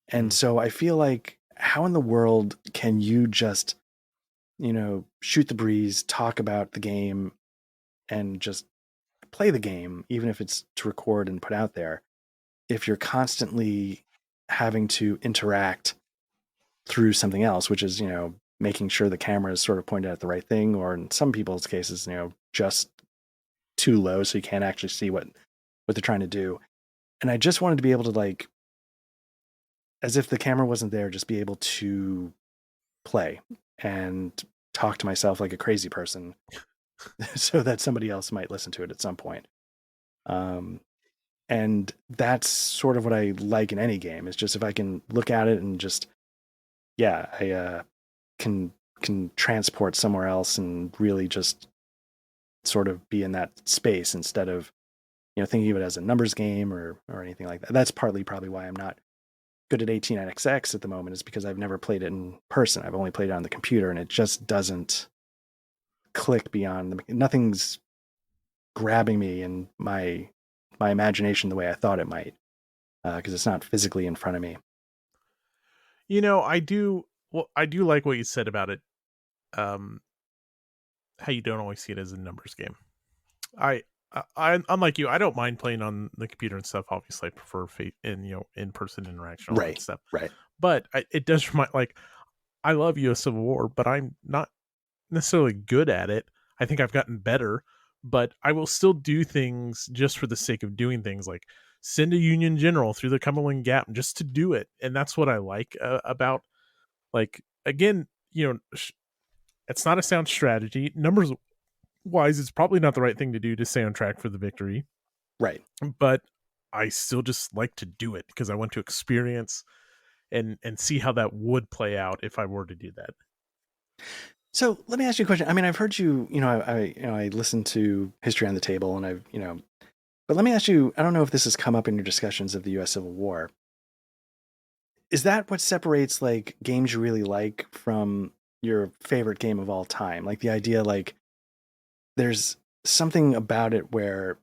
And Mm. so I feel like, how in the world can you just, you know, shoot the breeze, talk about the game, and just play the game, even if it's to record and put out there, if you're constantly having to interact through something else, which is, you know, making sure the camera is sort of pointed at the right thing, or in some people's cases, you know, just too low so you can't actually see what they're trying to do. And I just wanted to be able to, like, as if the camera wasn't there, just be able to play and talk to myself like a crazy person so that somebody else might listen to it at some point. Um, and that's sort of what I like in any game, is just if I can look at it and just, yeah, I can transport somewhere else and really just sort of be in that space, instead of, you know, thinking of it as a numbers game or anything like that. That's partly probably why I'm not good at 18xx at the moment, is because I've never played it in person. I've only played it on the computer, and it just doesn't click beyond nothing's grabbing me in my imagination the way I thought it might, because it's not physically in front of me. You know, I do. Well, I do like what you said about it. Um, how you don't always see it as a numbers game. Unlike you, I don't mind playing on the computer and stuff. Obviously, I prefer in, you know, in person interaction, all that Right, stuff. right. But it does remind, like, I love U.S. Civil War, but I'm not necessarily good at it. I think I've gotten better, but I will still do things just for the sake of doing things, like send a Union general through the Cumberland Gap just to do it. And that's what I like about, like, again, you know, it's not a sound strategy. Numbers wise, it's probably not the right thing to do to stay on track for the victory, Right. but I still just like to do it because I want to experience and see how that would play out if I were to do that. So let me ask you a question. I mean, I've heard you, you know, you know, I listened to History on the Table, and I've, you know, but let me ask you, I don't know if this has come up in your discussions of the US Civil War. Is that what separates, like, games you really like from your favorite game of all time? Like, the idea, like, there's something about it where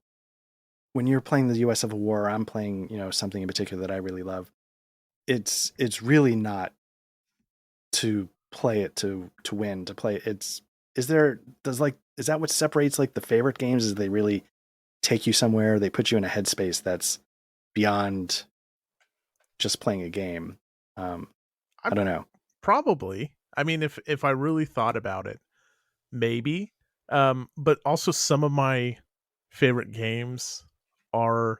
when you're playing the US Civil War, or I'm playing, you know, something in particular that I really love, it's really not to play it to win, to play it's, is there, does, like, is that what separates, like, the favorite games, is they really take you somewhere, they put you in a headspace that's beyond just playing a game? um I I don't know. probably, I mean, if I really thought about it, maybe. But also some of my favorite games are,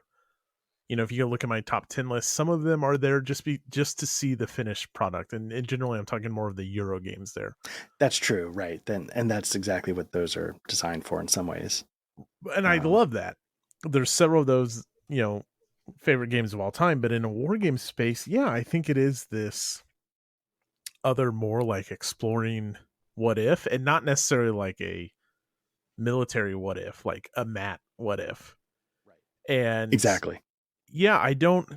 If you go look at my top 10 list, some of them are there just to see the finished product, and generally I'm talking more of the Euro games there. That's true, right? And that's exactly what those are designed for in some ways. And I Um, love that. There's several of those, favorite games of all time, but in a war game space, yeah, I think it is this other more like exploring what if, and not necessarily like a military what if, like a mat what if. And exactly. yeah, I don't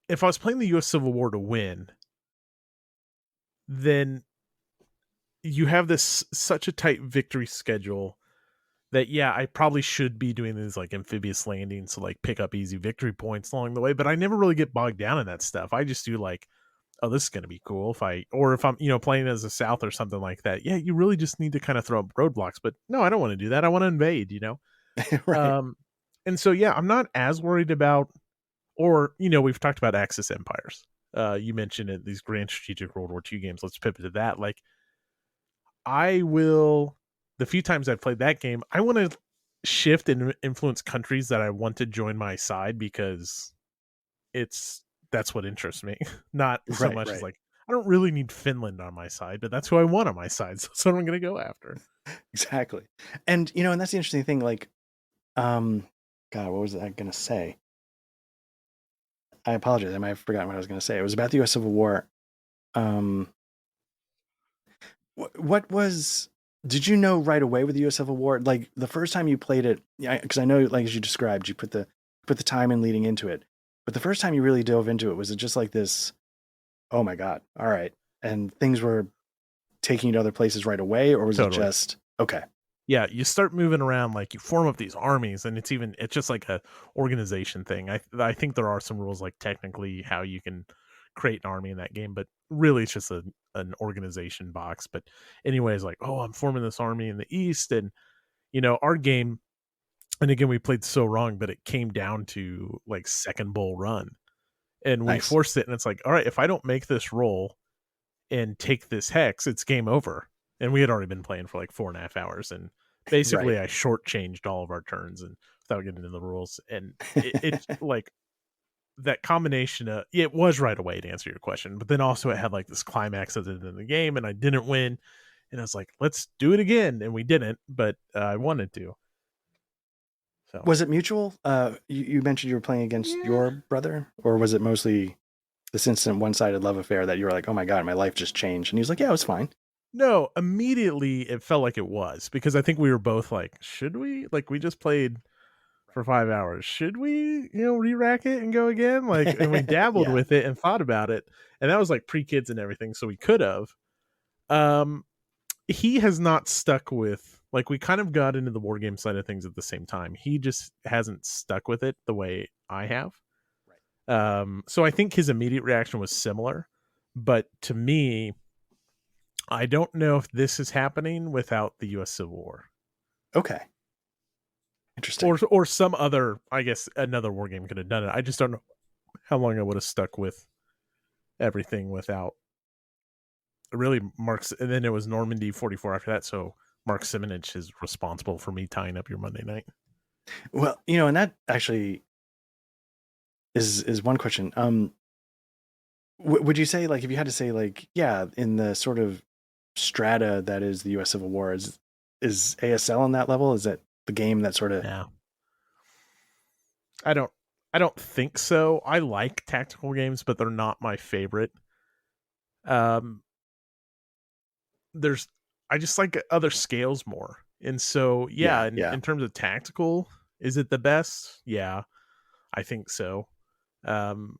if I was playing the US Civil War to win, then you have this such a tight victory schedule that yeah, I probably should be doing these like amphibious landings to like pick up easy victory points along the way, but I never really get bogged down in that stuff. I just do like, oh, this is going to be cool if I'm, playing as a South or something like that. Yeah, you really just need to kind of throw up roadblocks, but no, I don't want to do that. I want to invade. Right. Um, and so, yeah, I'm not as worried about, or, we've talked about Axis empires. You mentioned it, these grand strategic World War II games. Let's pivot to that. Like, I will, the few times I've played that game, I want to shift and influence countries that I want to join my side because that's what interests me. Not so Right, much as right. like, I don't really need Finland on my side, but that's who I want on my side. So that's what I'm going to go after. Exactly. And and that's the interesting thing, like, um God, what was I gonna say? I apologize. I might have forgotten what I was gonna say. It was about the US Civil War. Um what was did you know right away with the US Civil War? Like the first time you played it, yeah, because I know, like as you described, you put the time in leading into it. But the first time you really dove into it, was it just like this, oh my God, all right. And things were taking you to other places right away, or was it Totally. just okay? Yeah, you start moving around, like you form up these armies, and it's just like a organization thing. I think there are some rules, like technically how you can create an army in that game, but really it's just an organization box. But anyways, like, oh, I'm forming this army in the east, and our game, and again we played so wrong, but it came down to like second bull run, and we Nice. forced it, and it's like, all right, if I don't make this roll and take this hex, it's game over. And we had already been playing for like 4.5 hours, and Right. basically I shortchanged all of our turns and without getting into the rules. And it's like that combination of it was right away to answer your question, but then also it had like this climax at the end of the game, and I didn't win. And I was like, let's do it again, and we didn't, but I wanted to. So Was it mutual? You mentioned you were playing against yeah, your brother, or was it mostly this instant one-sided love affair that you were like, "Oh my God, my life just changed," and he was like, "Yeah, it was fine." no, immediately it felt like it was because I think we were both like, should we? Like, we just played for 5 hours. Should we, re-rack it and go again? Like, and we dabbled Yeah, with it and thought about it, and that was like pre-kids and everything, so we could have. Um, he has not stuck with, like, we kind of got into the war game side of things at the same time. He just hasn't stuck with it the way I have. So I think his immediate reaction was similar, but to me, I don't know if this is happening without the U.S. Civil War. okay, interesting. Or some other, I guess another war game could have done it. I just don't know how long I would have stuck with everything without really Mark's. And then it was Normandy 44 after that. So Mark Simonich is responsible for me tying up your Monday night. Well, and that actually is one question. Would you say, like, if you had to say, like, yeah, in the sort of strata that is the U.S. Civil War, is ASL on that level? Is that the game that sort of Yeah. I don't I don't think so. I like tactical games, but they're not my favorite. Um there's I just like other scales more. And so yeah, yeah, in yeah. terms of tactical, is it the best? Yeah, I think so. Um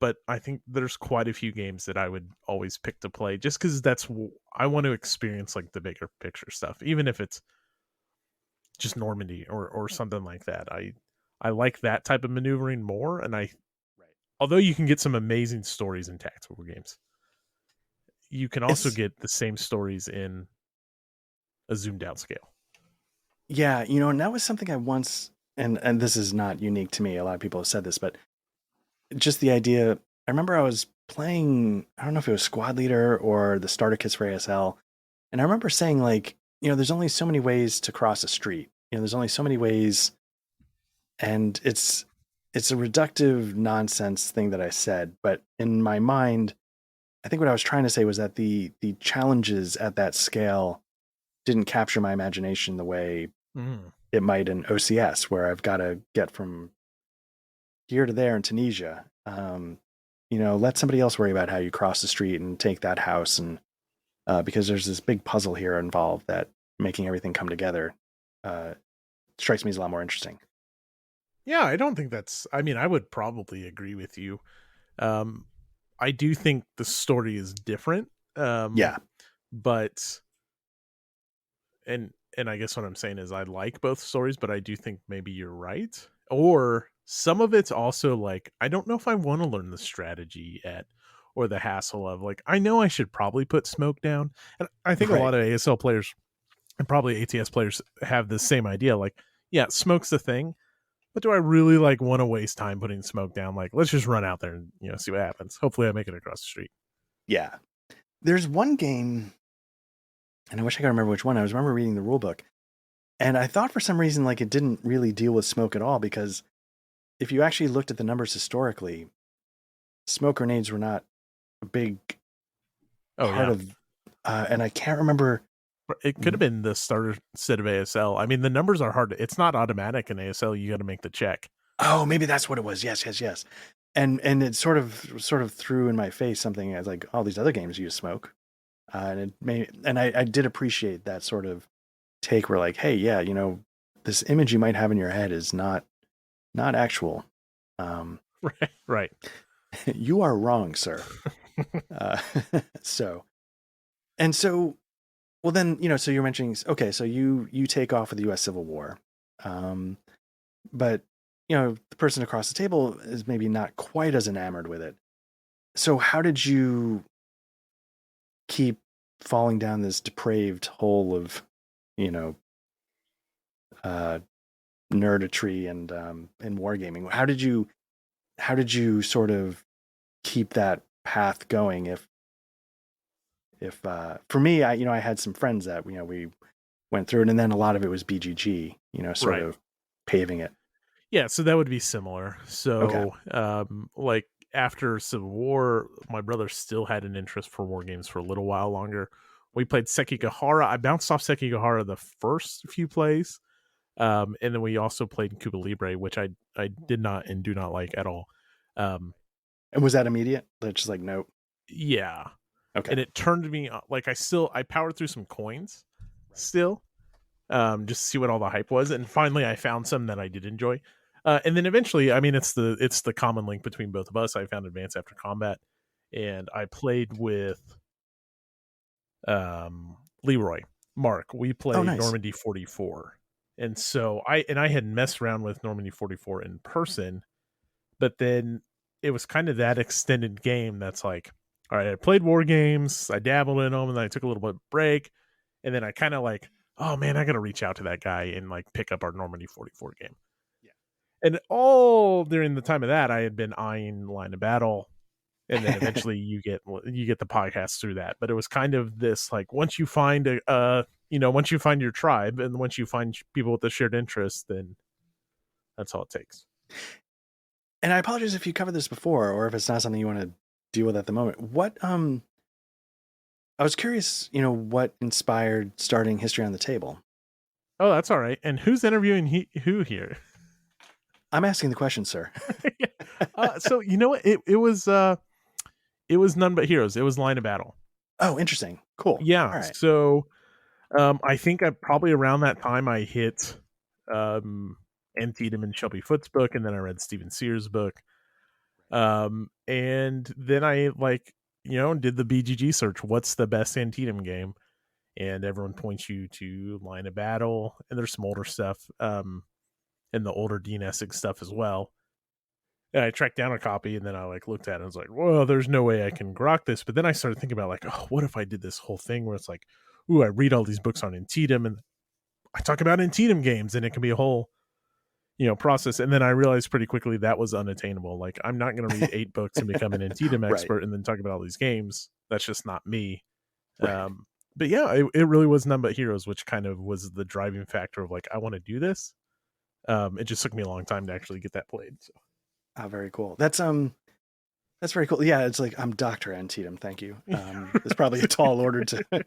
but I think there's quite a few games that I would always pick to play just because I want to experience like the bigger picture stuff, even if it's just Normandy or something like that. I like that type of maneuvering more, and Right. although you can get some amazing stories in tactical games, you can also It's get the same stories in a zoomed out scale. Yeah, and that was something I once, and this is not unique to me. A lot of people have said this, but just the idea. I remember I was playing. I don't know if it was Squad Leader or the starter kits for ASL, and I remember saying, like, there's only so many ways to cross a street. There's only so many ways, and it's a reductive nonsense thing that I said, but in my mind, I think what I was trying to say was that the challenges at that scale didn't capture my imagination the way Mm. it might in OCS, where I've got to get from here to there in Tunisia. Let somebody else worry about how you cross the street and take that house, and because there's this big puzzle here involved that making everything come together uh, strikes me as a lot more interesting. Yeah, I don't think that's. I mean, I would probably agree with you. Um, I do think the story is different. Yeah, But and I guess what I'm saying is I like both stories, but I do think maybe you're right. Or some of it's also like I don't know if I want to learn the strategy yet or the hassle of like I know I should probably put smoke down. And I think a right. lot of ASL players and probably ATS players have the same idea. Like, yeah, smoke's the thing, but do I really like want to waste time putting smoke down? Like, let's just run out there and see what happens. Hopefully, I make it across the street. Yeah, there's one game, and I wish I could remember which one. I was remember reading the rule book, and I thought for some reason like it didn't really deal with smoke at all because if you actually looked at the numbers historically, smoke grenades were not a big Oh part yeah, of, and I can't remember. it could have been the starter set of ASL. I mean, the numbers are hard. It's not automatic in ASL. You got to make the check. Oh, maybe that's what it was. Yes, yes, yes. And it sort of threw in my face something as like all these other games use smoke, and it made and I did appreciate that sort of take where like, hey, yeah, this image you might have in your head is not actual. Um, Right, right. you are wrong, sir. Uh, so and so, well, then so you're mentioning okay, so you take off with the U.S. Civil War, um, but the person across the table is maybe not quite as enamored with it. So how did you keep falling down this depraved hole of you know uh, nerditry and wargaming? How did you sort of keep that path going if for me I had some friends that we went through it and then a lot of it was BGG sort Right. of paving it. Yeah, so that would be similar. Okay. So, like after Civil War, my brother still had an interest for war games for a little while longer. We played Sekigahara. I bounced off Sekigahara the first few plays, and then we also played Cuba Libre, which I did not and do not like at all. Um, And was that immediate? That's just like nope. yeah, Okay. and it turned me like I powered through some coins still, just to see what all the hype was, and finally I found some that I did enjoy. And then eventually, I mean, it's the common link between both of us. I found Advance After Combat, and I played with Leroy Mark. We Oh, played nice. Normandy 44, and so I had messed around with Normandy 44 in person, but then it was kind of that extended game that's like, all right, I played war games, I dabbled in them, and then I took a little bit break, and then I kind of like, oh man, I got to reach out to that guy and like pick up our Normandy 44 game. Yeah. And all during the time of that, I had been eyeing Line of Battle, and then eventually you get the podcast through that. But it was kind of this like once you find once you find your tribe and once you find people with the shared interest, then that's all it takes. And I apologize if you covered this before or if it's not something you want to deal with at the moment. What I was curious, what inspired starting History on the Table? Oh, that's all right. And who's interviewing who here? I'm asking the question, sir. Yeah. So you know what? It was none but heroes. It was Line of Battle. Oh, interesting. Cool. Yeah. All right. So I think I probably around that time I hit Antietam and Shelby Foote's book, and then I read Stephen Sears' book. And then I did the BGG search. What's the best Antietam game? And everyone points you to Line of Battle, and there's some older stuff, and the older Dean Essex stuff as well. And I tracked down a copy, and then I looked at it and was like, well, there's no way I can grok this. But then I started thinking about oh, what if I did this whole thing where it's like, ooh, I read all these books on Antietam and I talk about Antietam games, and it can be a whole process. And then I realized pretty quickly that was unattainable. Like, I'm not going to read 8 books and become an Antietam Right. expert and then talk about all these games. That's just not me. Right. But yeah, it really was None But Heroes, which kind of was the driving factor of I want to do this. It just took me a long time to actually get that played. So. Oh, very cool. That's very cool. Yeah, it's like I'm Dr. Antietam, thank you. It's probably a tall order to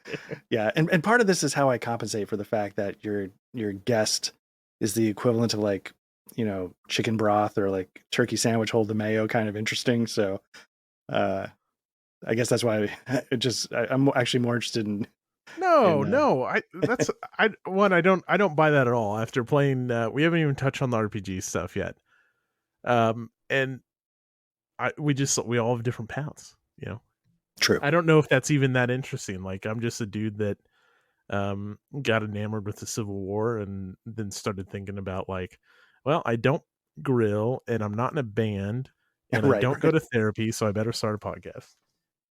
yeah, and part of this is how I compensate for the fact that your guest is the equivalent of like, chicken broth or like turkey sandwich hold the mayo kind of interesting. So uh I guess that's why I'm actually more interested No, in no, I don't buy that at all. After playing, we haven't even touched on the RPG stuff yet. And we all have different paths. true. I don't know if that's even that interesting. Like, I'm just a dude that got enamored with the Civil War and then started thinking about like, well, I don't grill and I'm not in a band and I Right, don't go right. to therapy, so I better start a podcast.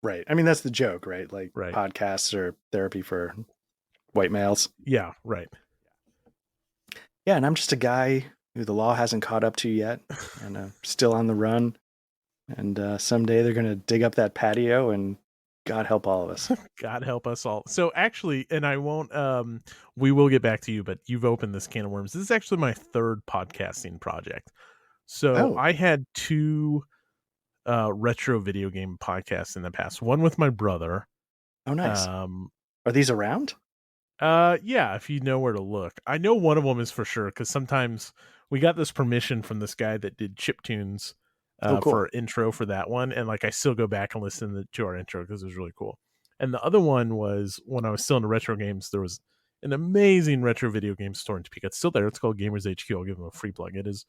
Right. I mean, that's the joke, right? Like Right. podcasts are therapy for white males. Yeah, right. Yeah, and I'm just a guy who the law hasn't caught up to yet and still on the run. And someday they're going to dig up that patio and God help all of us. God help us all. So actually, and I won't we will get back to you, but you've opened this can of worms. This is actually my third podcasting project. So Oh, I had two retro video game podcasts in the past. One with my brother. oh, nice. Um Are these around? yeah, if you know where to look. I know one of them is for sure because sometimes we got this permission from this guy that did chip tunes Oh, cool. for intro for that one, and like I still go back and listen to our intro because it was really cool. And the other one was when I was still into retro games. There was an amazing retro video game store in Topeka. It's still there. It's called Gamers HQ. I'll give them a free plug. It is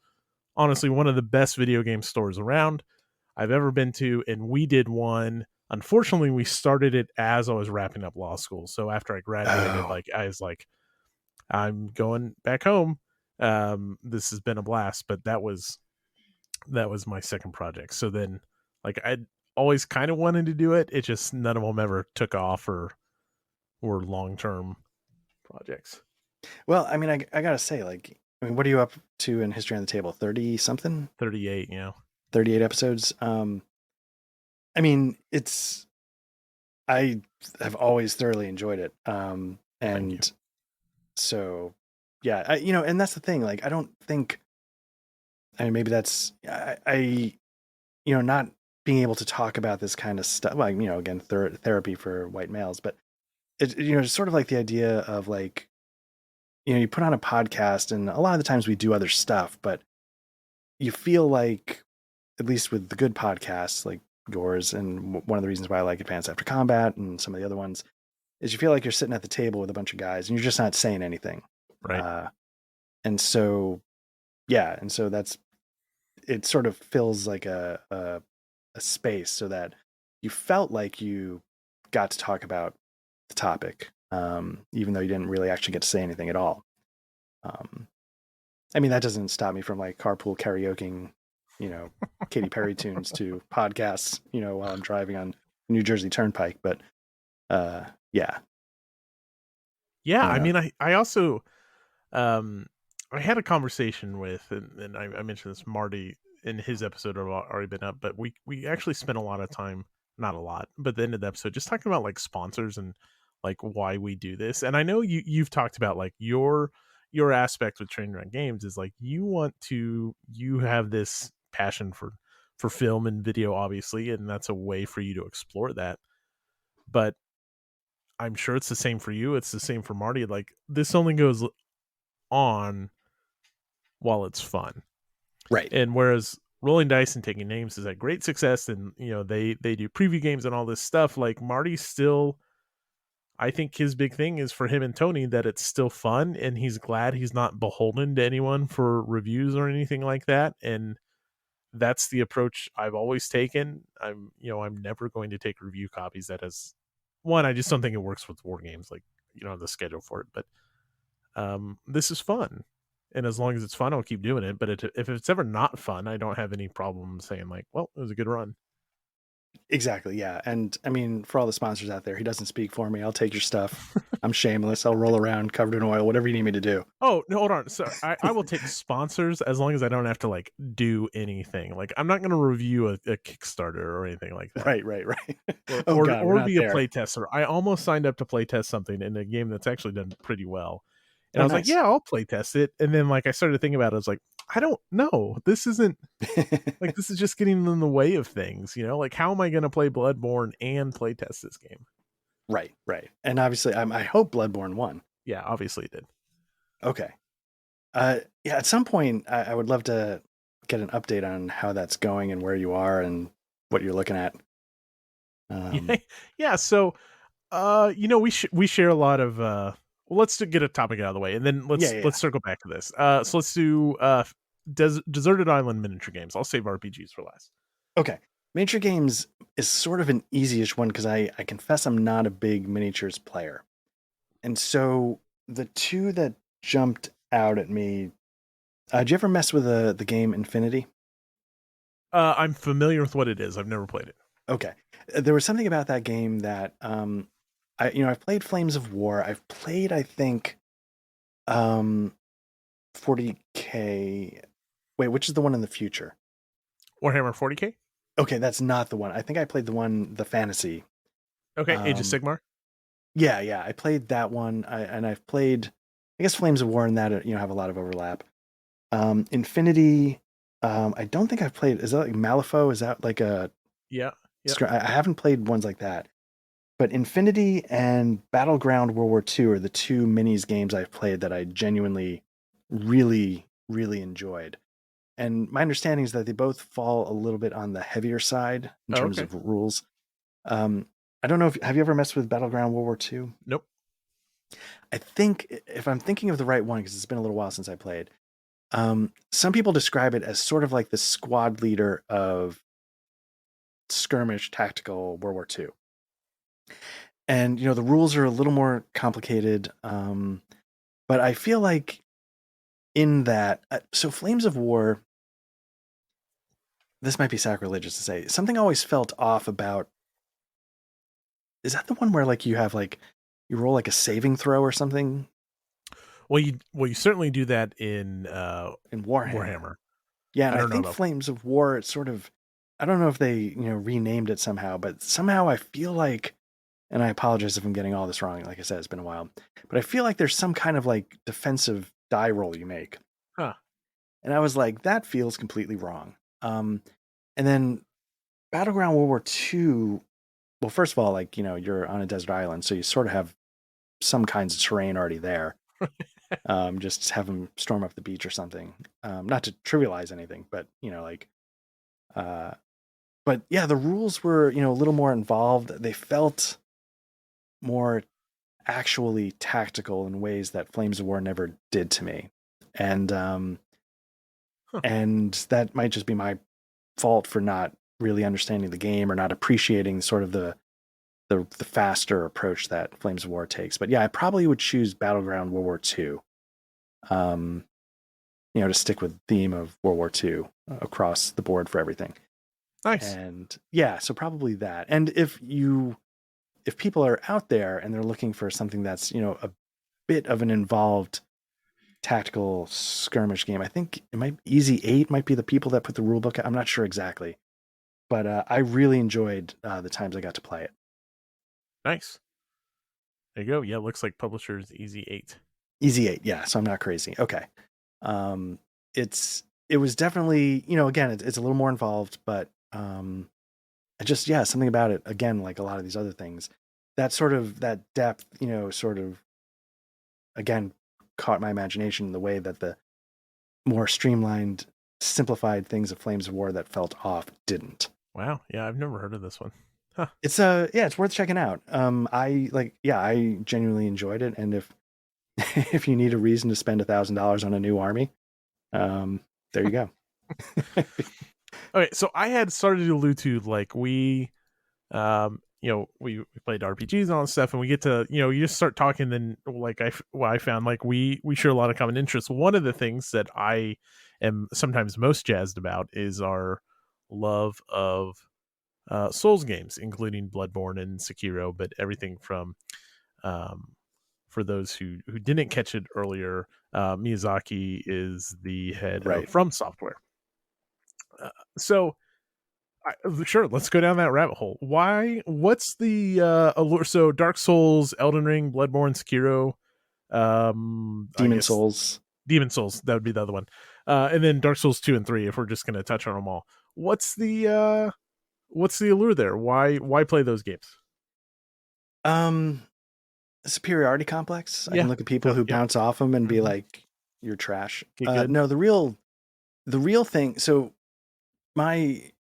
honestly one of the best video game stores around I've ever been to, and we did one. Unfortunately, we started it as I was wrapping up law school. So after I graduated, Oh, like I was like, I'm going back home. This has been a blast, but that was my second project. So then, like I'd always kind of wanted to do it. It just none of them ever took off or were long term projects. well, I mean, I got to say, like, I mean, what are you up to in History on the Table? 30 something? 38, 38 episodes? I mean, I have always thoroughly enjoyed it. Thank you. And so, yeah, and that's the thing. Like, I don't think, I mean, maybe that's, not being able to talk about this kind of stuff, like, again, therapy for white males, but it's sort of like the idea of like, you put on a podcast and a lot of the times we do other stuff, but you feel like, at least with the good podcasts like yours, and one of the reasons why I like Advanced After Combat and some of the other ones, is you feel like you're sitting at the table with a bunch of guys and you're just not saying anything. Right. And so, yeah. And so it sort of fills like a space so that you felt like you got to talk about the topic, even though you didn't really actually get to say anything at all. I mean, that doesn't stop me from like carpool karaokeing, Katy Perry tunes to podcasts, while I'm driving on New Jersey Turnpike. But yeah, Yeah, I don't I know. mean, I also I had a conversation with, and I mentioned this Marty in his episode have already been up, but we actually spent a lot of time, not a lot, but the end of the episode just talking about like sponsors and like why we do this. And I know you've talked about like your aspect with Training Run Games is like you have this passion for film and video, obviously, and that's a way for you to explore that. But I'm sure it's the same for you. It's the same for Marty. Like this only goes on while it's fun. Right. And whereas rolling dice and taking names is a great success, and they do preview games and all this stuff. Like Marty still, I think his big thing is for him and Tony that it's still fun, and he's glad he's not beholden to anyone for reviews or anything like that. And that's the approach I've always taken. I'm never going to take review copies. That has one, I just don't think it works with war games. Like you don't have the schedule for it, but this is fun, and as long as it's fun, I'll keep doing it. But if it's ever not fun, I don't have any problem saying like, well, it was a good run. Exactly. Yeah. And I mean, for all the sponsors out there, he doesn't speak for me. I'll take your stuff. I'm shameless. I'll roll around covered in oil, whatever you need me to do. Oh no, hold on. So I will take sponsors as long as I don't have to like do anything. Like I'm not going to review a Kickstarter or anything like that, Right. Right. Right. or Oh or, God, we're or not be a there. play tester. I almost signed up to play test something in a game that's actually done pretty well, and Oh, I was like, nice. yeah, I'll play test it. And then like I started thinking about it, I was like, I don't know. This isn't like this is just getting in the way of things, you know? Like how am I going to play Bloodborne and play test this game? Right, right. And obviously, I hope Bloodborne won. Yeah, obviously it did. Okay. Yeah, at some point, I would love to get an update on how that's going and where you are and what you're looking at. Yeah. Yeah, so you know, we share a lot of well, let's get a topic out of the way and then Yeah, let's circle back to this. So let's do deserted island miniature games. I'll save RPGs for last. okay. Miniature games is sort of an easyish one because I confess I'm not a big miniatures player. And so the two that jumped out at me, did you ever mess with the game Infinity? I'm familiar with what it is. I've never played it. Okay. There was something about that game that I've played Flames of War. I've played, I think, 40K. Wait, which is the one in the future? Warhammer 40K? Okay, that's not the one. I think I played the fantasy. Okay, Age of Sigmar? Yeah. I played that one. I've played, I guess, Flames of War and that, have a lot of overlap. Infinity, I don't think I've played. Is that like Malifaux? Is that like a. Yeah. I haven't played ones like that. But Infinity and Battleground World War II are the two minis games I've played that I genuinely really, really enjoyed. And my understanding is that they both fall a little bit on the heavier side in terms of rules. I don't know have you ever messed with Battleground World War II? Nope. I think if I'm thinking of the right one, because it's been a little while since I played, some people describe it as sort of like the squad leader of skirmish tactical World War II. And the rules are a little more complicated, but I feel like in that, so Flames of War, this might be sacrilegious to say, something always felt off about. Is that the one where like you have like you roll like a saving throw or something? Well, you certainly do that in Warhammer. Yeah, and I think Flames of War, it's sort of, I don't know if they renamed it somehow, but somehow I feel like, and I apologize if I'm getting all this wrong. Like I said, it's been a while, but I feel like there's some kind of like defensive die roll you make. Huh. And I was like, that feels completely wrong. And then Battleground World War II. Well, first of all, like, you're on a desert island, so you sort of have some kinds of terrain already there. Just have them storm up the beach or something. Not to trivialize anything, but but yeah, the rules were, a little more involved. They felt more actually tactical in ways that Flames of War never did to me. And and that might just be my fault for not really understanding the game or not appreciating sort of the faster approach that Flames of War takes. But yeah, I probably would choose Battleground World War II. To stick with the theme of World War II across the board for everything. Nice. And yeah, so probably that. And if people are out there and they're looking for something that's, a bit of an involved tactical skirmish game, I think it might Easy 8 might be the people that put the rule book. I'm not sure exactly, but I really enjoyed the times I got to play it. Nice. There you go. Yeah, looks like publisher's Easy 8. Easy 8, yeah. So I'm not crazy. Okay. It was definitely, again, it's a little more involved, but something about it, again, like a lot of these other things, that sort of that depth, sort of again caught my imagination in the way that the more streamlined, simplified things of Flames of War that felt off didn't. Wow. Yeah, I've never heard of this one. Huh. It's worth checking out. I genuinely enjoyed it, and if you need a reason to spend $1,000 on a new army, there you go. Okay, so I had started to allude to like we played RPGs and all this stuff, and we get to you just start talking. Then like I found like we share a lot of common interests. One of the things that I am sometimes most jazzed about is our love of Souls games, including Bloodborne and Sekiro, but everything from for those who didn't catch it earlier, Miyazaki is the head of From Software. So sure, let's go down that rabbit hole. What's the allure? So Dark Souls, Elden Ring, Bloodborne, Sekiro, Demon Souls. Demon Souls, that would be the other one. And then Dark Souls 2 and 3, if we're just going to touch on them all. What's the allure there? Why play those games? Um, Superiority complex. I can Yeah. look at people who Yep. bounce off them and be Hmm. like, "You're trash." Get good. No, the real thing. My,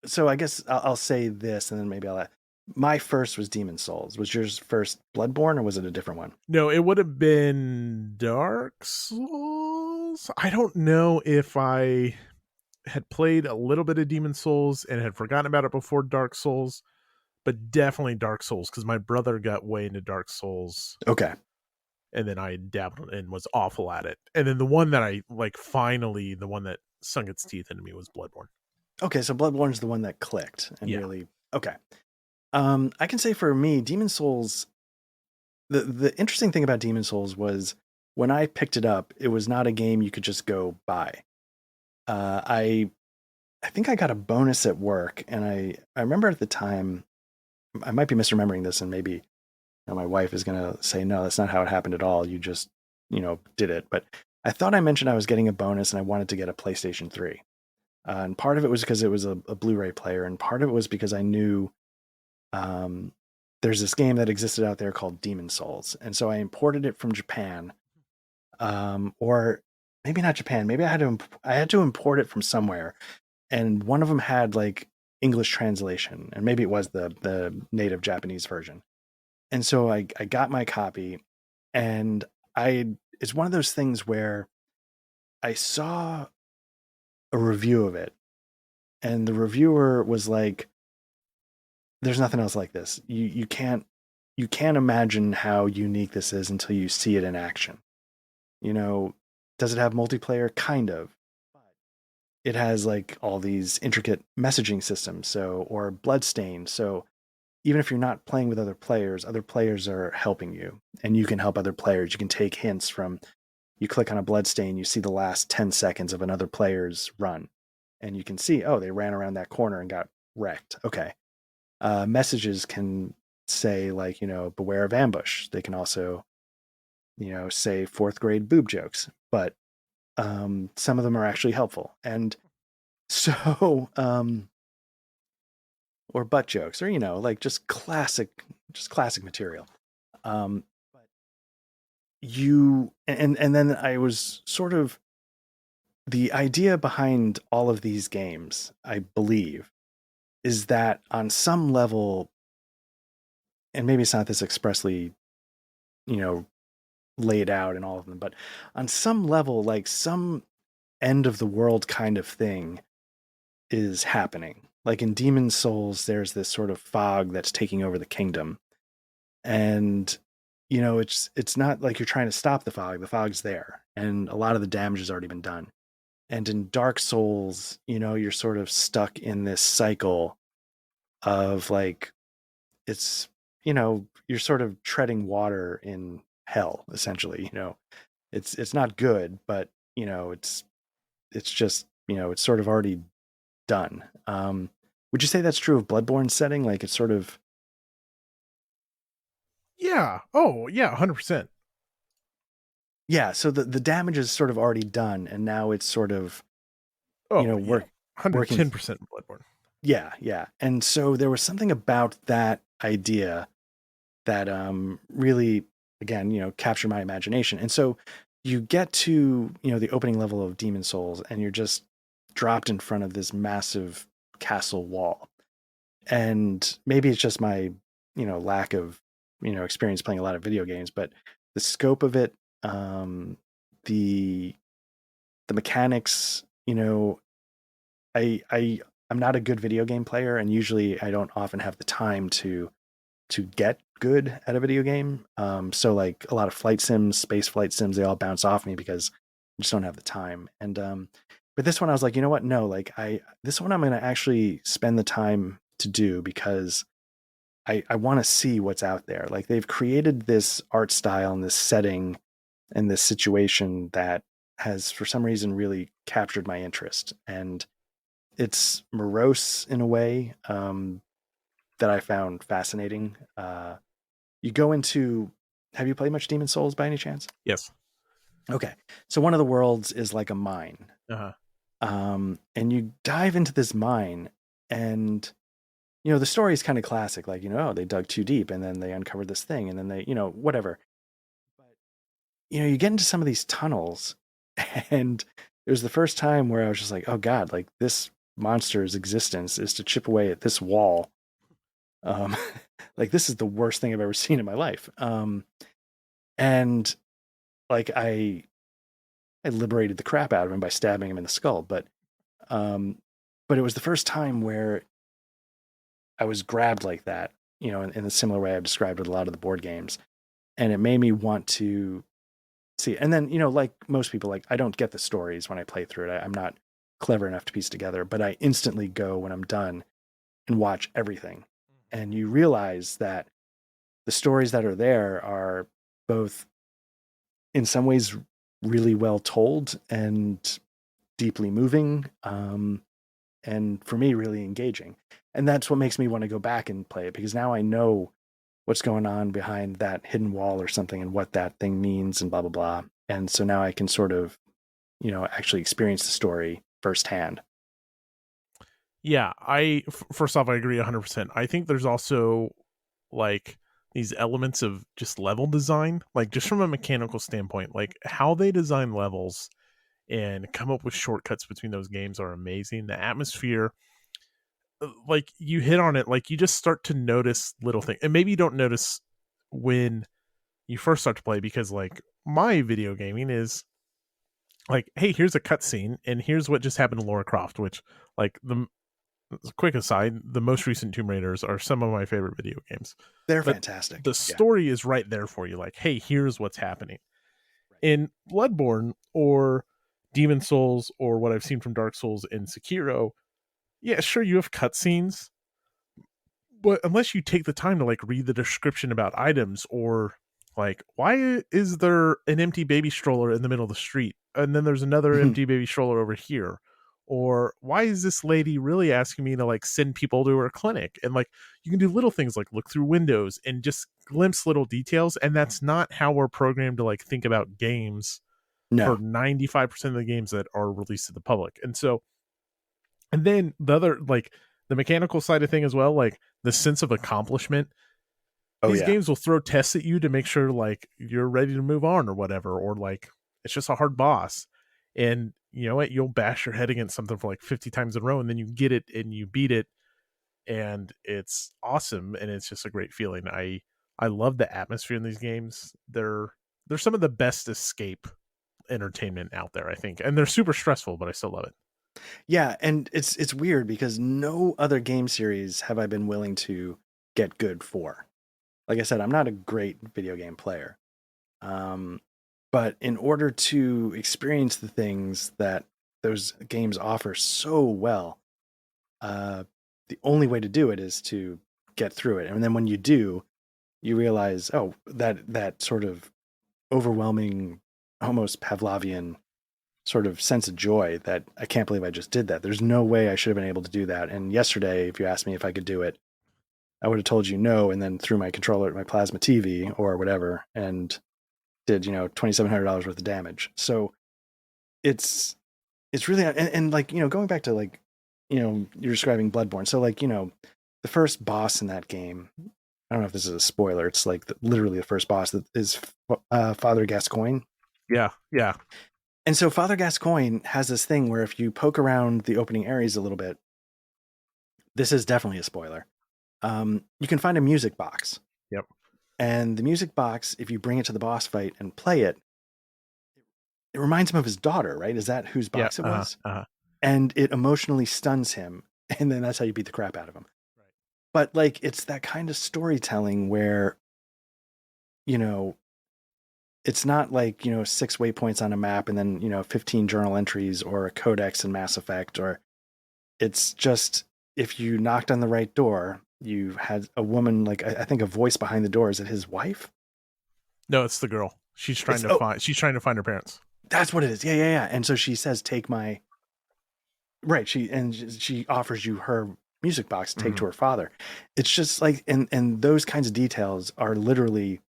so I guess I'll say this, and then maybe I'll. My first was Demon Souls. Was yours first Bloodborne, or was it a different one? No, it would have been Dark Souls. I don't know if I had played a little bit of Demon Souls and had forgotten about it before Dark Souls, but definitely Dark Souls because my brother got way into Dark Souls Okay. and then I dabbled and was awful at it. And then the one that I like finally, the one that sunk its teeth into me was Bloodborne. Okay, so Bloodborne's the one that clicked and Yeah. really okay. I can say for me, Demon Souls. The interesting thing about Demon Souls was when I picked it up, it was not a game you could just go buy. I think I got a bonus at work, and I remember at the time, I might be misremembering this, and maybe my wife is gonna say no, that's not how it happened at all. You just did it, but I thought I mentioned I was getting a bonus and I wanted to get a PlayStation 3. And part of it was because it was a Blu-ray player, and part of it was because I knew um, there's this game that existed out there called Demon Souls, and so I imported it from Japan, or maybe not Japan. Maybe I had to import it from somewhere, and one of them had like English translation, and maybe it was the native Japanese version. And so I got my copy, and I it's one of those things where I saw a review of it, and the reviewer was like, there's nothing else like this. You can't imagine how unique this is until you see it in action. You know, does it have multiplayer? Kind of. It has like all these intricate messaging systems, so or bloodstain. So even if you're not playing with other players are helping you, and you can help other players. You can take hints from you click on a bloodstain, you see the last 10 seconds of another player's run, and you can see, oh, they ran around that corner and got wrecked. Okay. Messages can say like, beware of ambush. They can also, say fourth grade boob jokes, but some of them are actually helpful. And so, or butt jokes, or like just classic material. But and then I was sort of the idea behind all of these games, I believe, is that on some level, and maybe it's not this expressly, you know, laid out in all of them, but on some level, like some end of the world kind of thing is happening. Like in Demon Souls, there's this sort of fog that's taking over the kingdom. And it's not like you're trying to stop the fog. The fog's there, and a lot of the damage has already been done. And in Dark Souls, you're sort of stuck in this cycle of like it's you're sort of treading water in hell essentially. It's not good, but it's just it's sort of already done. Would you say that's true of Bloodborne setting? Like it's sort of Yeah. Oh, yeah, 100%. yeah. So the damage is sort of already done, and now it's sort of Oh, yeah. work working. 110% Bloodborne. Yeah, yeah. And so there was something about that idea that really again captured my imagination. And so you get to the opening level of Demon Souls, and you're just dropped in front of this massive castle wall. And maybe it's just my lack of experience playing a lot of video games, but the scope of it, the mechanics, I'm not a good video game player, and usually I don't often have the time to get good at a video game. So like a lot of flight sims, space flight sims, they all bounce off me because I just don't have the time. And but this one I was like, you know what? No, like this one I'm gonna actually spend the time to do because I want to see what's out there. Like they've created this art style and this setting and this situation that has for some reason really captured my interest. And it's morose in a way that I found fascinating. You go into. Have you played much Demon Souls by any chance? Yes. Okay. So one of the worlds is like a mine. Uh-huh. And you dive into this mine, and the story is kind of classic, like, oh, they dug too deep and then they uncovered this thing and then they, whatever. But you get into some of these tunnels, and it was the first time where I was just like, oh God, like this monster's existence is to chip away at this wall. Um, like this is the worst thing I've ever seen in my life. And like I liberated the crap out of him by stabbing him in the skull, um, but it was the first time where I was grabbed like that, in a similar way I've described with a lot of the board games, and it made me want to see. And then, like most people, like I don't get the stories when I play through it. I'm not clever enough to piece together, but I instantly go when I'm done and watch everything. And you realize that the stories that are there are both in some ways really well told and deeply moving, and for me really engaging. And that's what makes me want to go back and play it, because now I know what's going on behind that hidden wall or something and what that thing means and blah blah blah. And so now I can sort of actually experience the story firsthand. Yeah, first off, I agree 100%. I think there's also like these elements of just level design, like just from a mechanical standpoint, like how they design levels and come up with shortcuts between those games are amazing. The atmosphere, like you hit on it, like you just start to notice little things, and maybe you don't notice when you first start to play, because like my video gaming is like, hey, here's a cutscene and here's what just happened to Laura Croft, which like the quick aside, the most recent Tomb Raiders are some of my favorite video games. They're But fantastic. the Yeah. story is right there for you. Like, hey, here's what's happening. Right. In Bloodborne or Demon Souls or what I've seen from Dark Souls and Sekiro, yeah, sure, you have cutscenes, but unless you take the time to like read the description about items, or like why is there an empty baby stroller in the middle of the street and then there's another empty baby stroller over here, or why is this lady really asking me to like send people to her clinic, and like you can do little things like look through windows and just glimpse little details, and that's not how we're programmed to like think about games for No. 95% of the games that are released to the public. And so, and then the other, like the mechanical side of thing as well, like the sense of accomplishment. Oh These yeah. games will throw tests at you to make sure like you're ready to move on or whatever, or like it's just a hard boss. And you know what? You'll bash your head against something for like 50 times in a row, and then you get it and you beat it, and it's awesome, and it's just a great feeling. I love the atmosphere in these games. They're some of the best escape entertainment out there, I think. And they're super stressful, but I still love it. Yeah, and it's weird because no other game series have I been willing to get good for. Like I said, I'm not a great video game player. Um, but in order to experience the things that those games offer so well, uh, the only way to do it is to get through it. And then when you do, you realize, oh, that sort of overwhelming, almost Pavlovian sort of sense of joy that I can't believe I just did that. There's no way I should have been able to do that. And yesterday, if you asked me if I could do it, I would have told you no, and then threw my controller at my plasma TV or whatever, and did $2,700 worth of damage. So it's really, and like going back to like you're describing Bloodborne. So like the first boss in that game. I don't know if this is a spoiler. It's like literally the first boss that is Father Gascoigne. Yeah, yeah. And so Father Gascoigne has this thing where if you poke around the opening areas a little bit, this is definitely a spoiler. You can find a music box. Yep. And the music box, if you bring it to the boss fight and play it, it reminds him of his daughter, right? Is that whose Yeah. box it was? Uh-huh. And it emotionally stuns him. And then that's how you beat the crap out of him. Right. But like, it's that kind of storytelling where, you know, it's not like, 6 waypoints on a map and then, 15 journal entries or a codex in Mass Effect, or it's just if you knocked on the right door, you had a woman, like I think a voice behind the door. Is it his wife? No, it's the girl. It's oh, She's trying to find her parents. that's what it is. Yeah. And so she says, "Take my," right. She offers you her music box to take to her father. It's just like, and those kinds of details are literally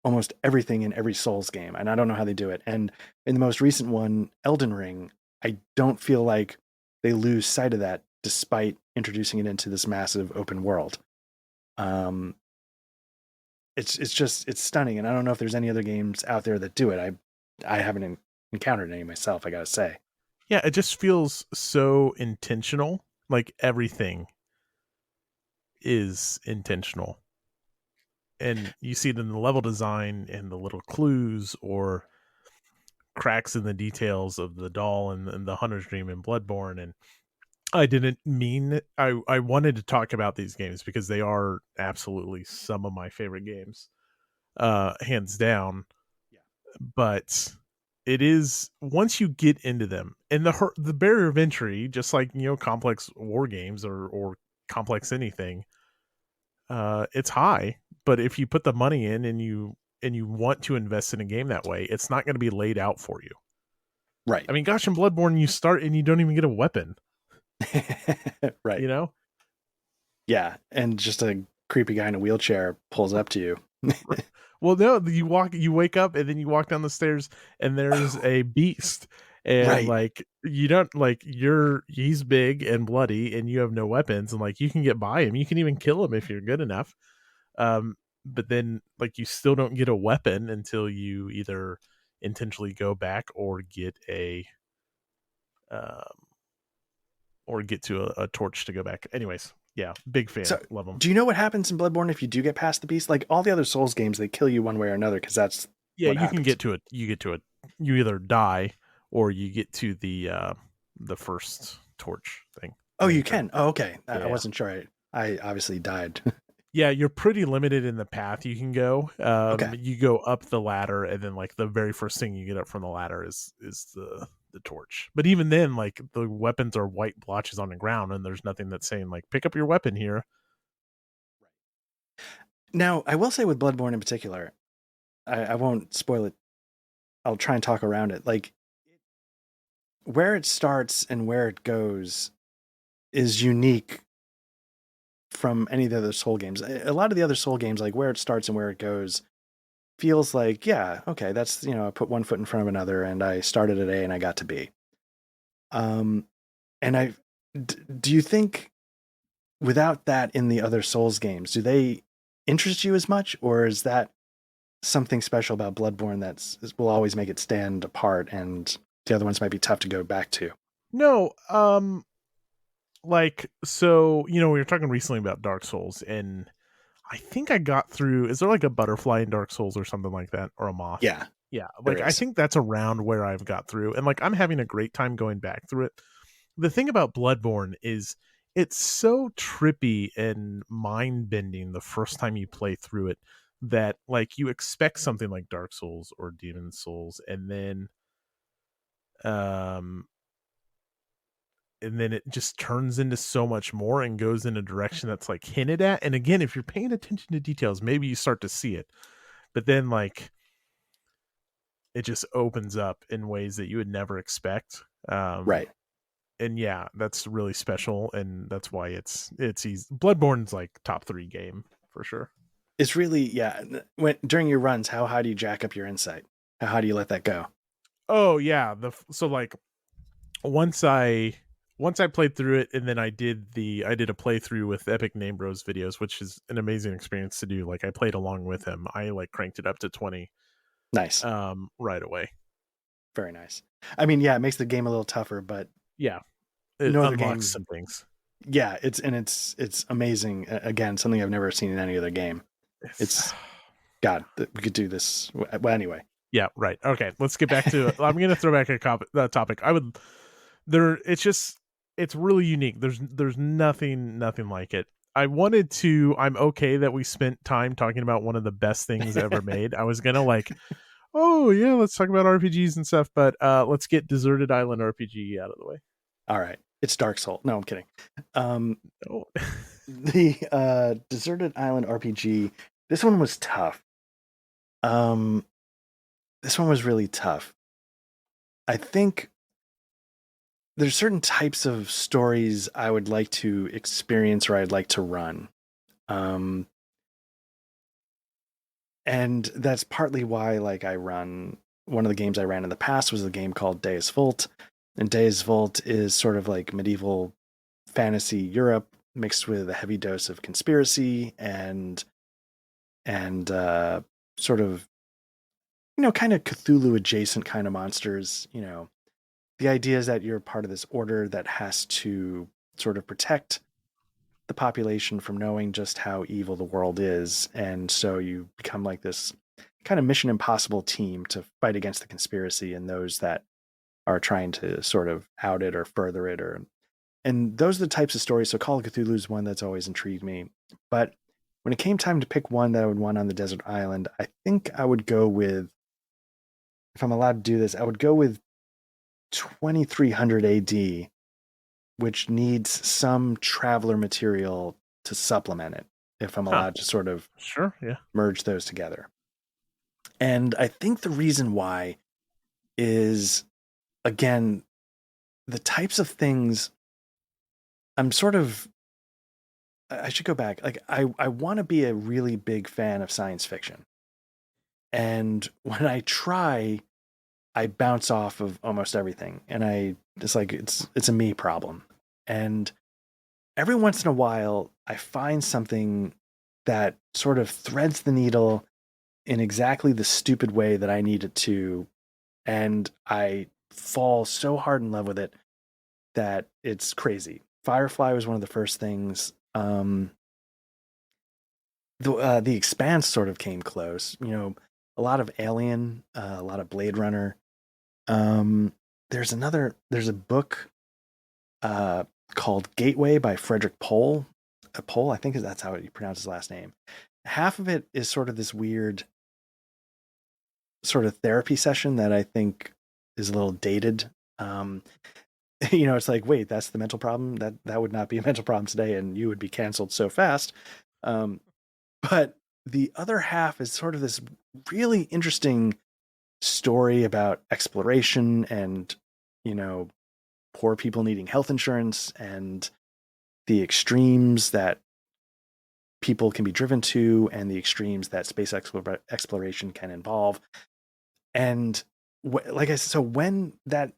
almost everything in every Souls game, and I don't know how they do it. And in the most recent one, Elden Ring, I don't feel like they lose sight of that despite introducing it into this massive open world. Um, it's stunning, and I don't know if there's any other games out there that do it. I haven't encountered any myself, I gotta say. Yeah, it just feels so intentional. Like everything is intentional. And you see it in the level design and the little clues or cracks in the details of the doll and the Hunter's Dream and Bloodborne. And I didn't mean I wanted to talk about these games because they are absolutely some of my favorite games, hands down. Yeah. But it is once you get into them and the barrier of entry, just like complex war games or complex anything, it's high. But if you put the money in and you want to invest in a game that way, it's not going to be laid out for you. Right. I mean, gosh, in Bloodborne, you start and you don't even get a weapon. Right. You know, Yeah, and just a creepy guy in a wheelchair pulls up to you. well, no, you wake up, and then you walk down the stairs, and there's Oh, a beast, and right. like you don't like he's big and bloody, and you have no weapons, and like you can get by him, you can even kill him if you're good enough. Um, but then like you still don't get a weapon until you either intentionally go back um, or get to a torch to go back. Anyways, yeah, big fan, So, love them. do you know what happens in Bloodborne if you do get past the beast? Like all the other Souls games, they kill you one way or another because that's Yeah, what you can happens. get to it. You get to it. You either die or you get to the first torch thing. Oh, you Later. can. Oh, okay. I Yeah. wasn't sure. I obviously died. Yeah, you're pretty limited in the path you can go. Okay. You go up the ladder, and then like the very first thing you get up from the ladder is the torch. But even then, like the weapons are white blotches on the ground, and there's nothing that's saying like pick up your weapon here. Now, I will say with Bloodborne in particular, I won't spoil it. I'll try and talk around it. Like where it starts and where it goes is unique from any of the other Soul games. A lot of the other Soul games, like where it starts and where it goes, feels like, yeah, okay, that's, I put one foot in front of another and I started at A and I got to B. Um, and do you think without that in the other Souls games, do they interest you as much, or is that something special about Bloodborne will always make it stand apart, and the other ones might be tough to go back to? No, like so we were talking recently about Dark Souls, and I think I got through. Is there like a butterfly in Dark Souls or something like that, or a moth? Yeah, Yeah, there like I is. think that's around where I've got through, and like I'm having a great time going back through it. The thing about Bloodborne is it's so trippy and mind bending the first time you play through it that like you expect something like Dark Souls or Demon Souls, um and then it just turns into so much more and goes in a direction that's like hinted at. And again, if you're paying attention to details, maybe you start to see it. But then like it just opens up in ways that you would never expect. Right. And yeah, that's really special, and that's why it's easy. Bloodborne's like top 3 game for sure. It's really, yeah. When during your runs, how high do you jack up your insight? How high do you let that go? Oh yeah, so like once I played through it, and then I did a playthrough with Epic Name Bros videos, which is an amazing experience to do. Like I played along with him. I like cranked it up to 20 Nice. right away. Very nice. I mean, yeah, it makes the game a little tougher, but Yeah, it no other unlocks game. some things. Yeah, it's amazing. Again, something I've never seen in any other game. It's It's God. We could do this. Well, anyway. Yeah, right. Okay, let's get back to. I'm going to throw back a topic. I would there. It's really unique. There's nothing like it. I wanted to. I'm okay that we spent time talking about one of the best things ever made. I was gonna like, oh yeah, let's talk about RPGs and stuff, but let's get Deserted Island RPG out of the way. All right. It's Dark Soul. No, I'm kidding. Um, Oh. the Deserted Island RPG. This one was tough. Um, this one was really tough. I think there's certain types of stories I would like to experience or I'd like to run. Um, and that's partly why like I run one of the games I ran in the past was a game called Deus Vult, and Deus Vult is sort of like medieval fantasy Europe mixed with a heavy dose of conspiracy and sort of kind of Cthulhu adjacent kind of monsters. The idea is that you're part of this order that has to sort of protect the population from knowing just how evil the world is, and so you become like this kind of Mission Impossible team to fight against the conspiracy and those that are trying to sort of out it or further it, or and those are the types of stories. So Call of Cthulhu is one that's always intrigued me. But when it came time to pick one that I would want on the desert island, I think I would go with, if I'm allowed to do this, I would go with 2300 AD, which needs some traveler material to supplement it, if I'm Huh. allowed to sort of Sure. Yeah. merge those together. And I think the reason why is, again, the types of things I'm sort of, I should go back. Like, I want to be a really big fan of science fiction. And when I try, I bounce off of almost everything. And it's like, it's a me problem. And every once in a while, I find something that sort of threads the needle in exactly the stupid way that I need it to. And I fall so hard in love with it that it's crazy. Firefly was one of the first things. The Expanse sort of came close. A lot of Alien, a lot of Blade Runner. Um, there's a book uh, called Gateway by Frederick Pohl. Pohl, I think that's how you pronounce his last name. Half of it is sort of this weird sort of therapy session that I think is a little dated. Um, it's like, wait, that's the mental problem. That would not be a mental problem today, and you would be canceled so fast. Um, but the other half is sort of this really interesting story about exploration and you know poor people needing health insurance and the extremes that people can be driven to and the extremes that space exploration can involve. And like I said, so when that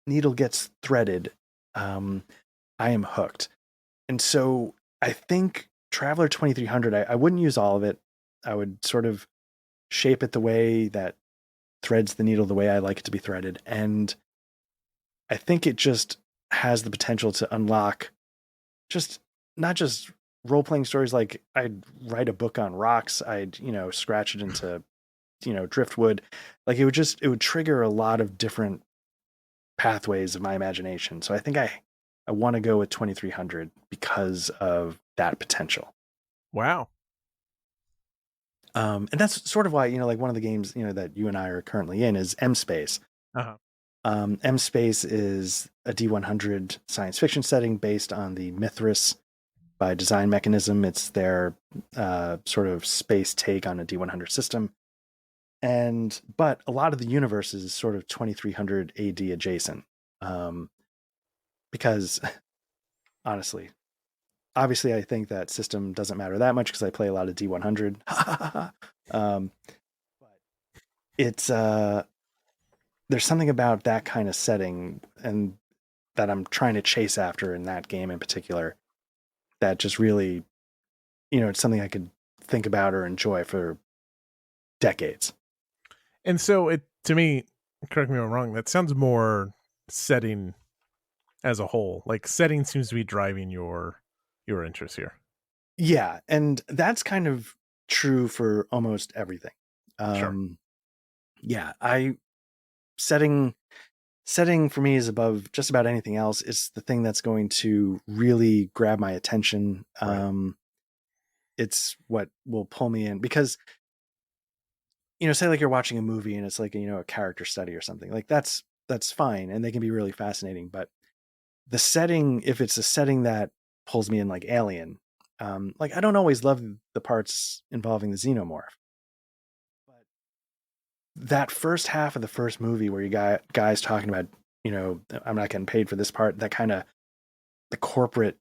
needle gets threaded, um, I am hooked. And so I think Traveler 2300, I wouldn't use all of it. I would sort of shape it the way that threads the needle the way I like it to be threaded. And I think it just has the potential to unlock just not just role playing stories. Like I'd write a book on rocks, I'd, scratch it into, driftwood. Like it would trigger a lot of different pathways of my imagination. So I think I want to go with 2300 because of that potential. Wow. And that's sort of why, like one of the games, that you and I are currently in is M Space. Uh-huh. M Space is a D100 science fiction setting based on the Mithras by Design Mechanism. It's their sort of space take on a D100 system. But a lot of the universe is sort of 2300 AD adjacent. Because honestly, obviously, I think that system doesn't matter that much because I play a lot of D100. But it's there's something about that kind of setting and that I'm trying to chase after in that game in particular that just really, it's something I could think about or enjoy for decades. And so it to me, correct me if I'm wrong, that sounds more setting as a whole. Like setting seems to be driving your interest here. Yeah, and that's kind of true for almost everything. Sure. Yeah, I setting for me is above just about anything else. It's the thing that's going to really grab my attention. Right. It's what will pull me in because say like you're watching a movie and it's like a character study or something like that's fine and they can be really fascinating. But the setting, if it's a setting that pulls me in, like Alien, like I don't always love the parts involving the xenomorph, but that first half of the first movie where you got guys talking about, I'm not getting paid for this part, that kind of the corporate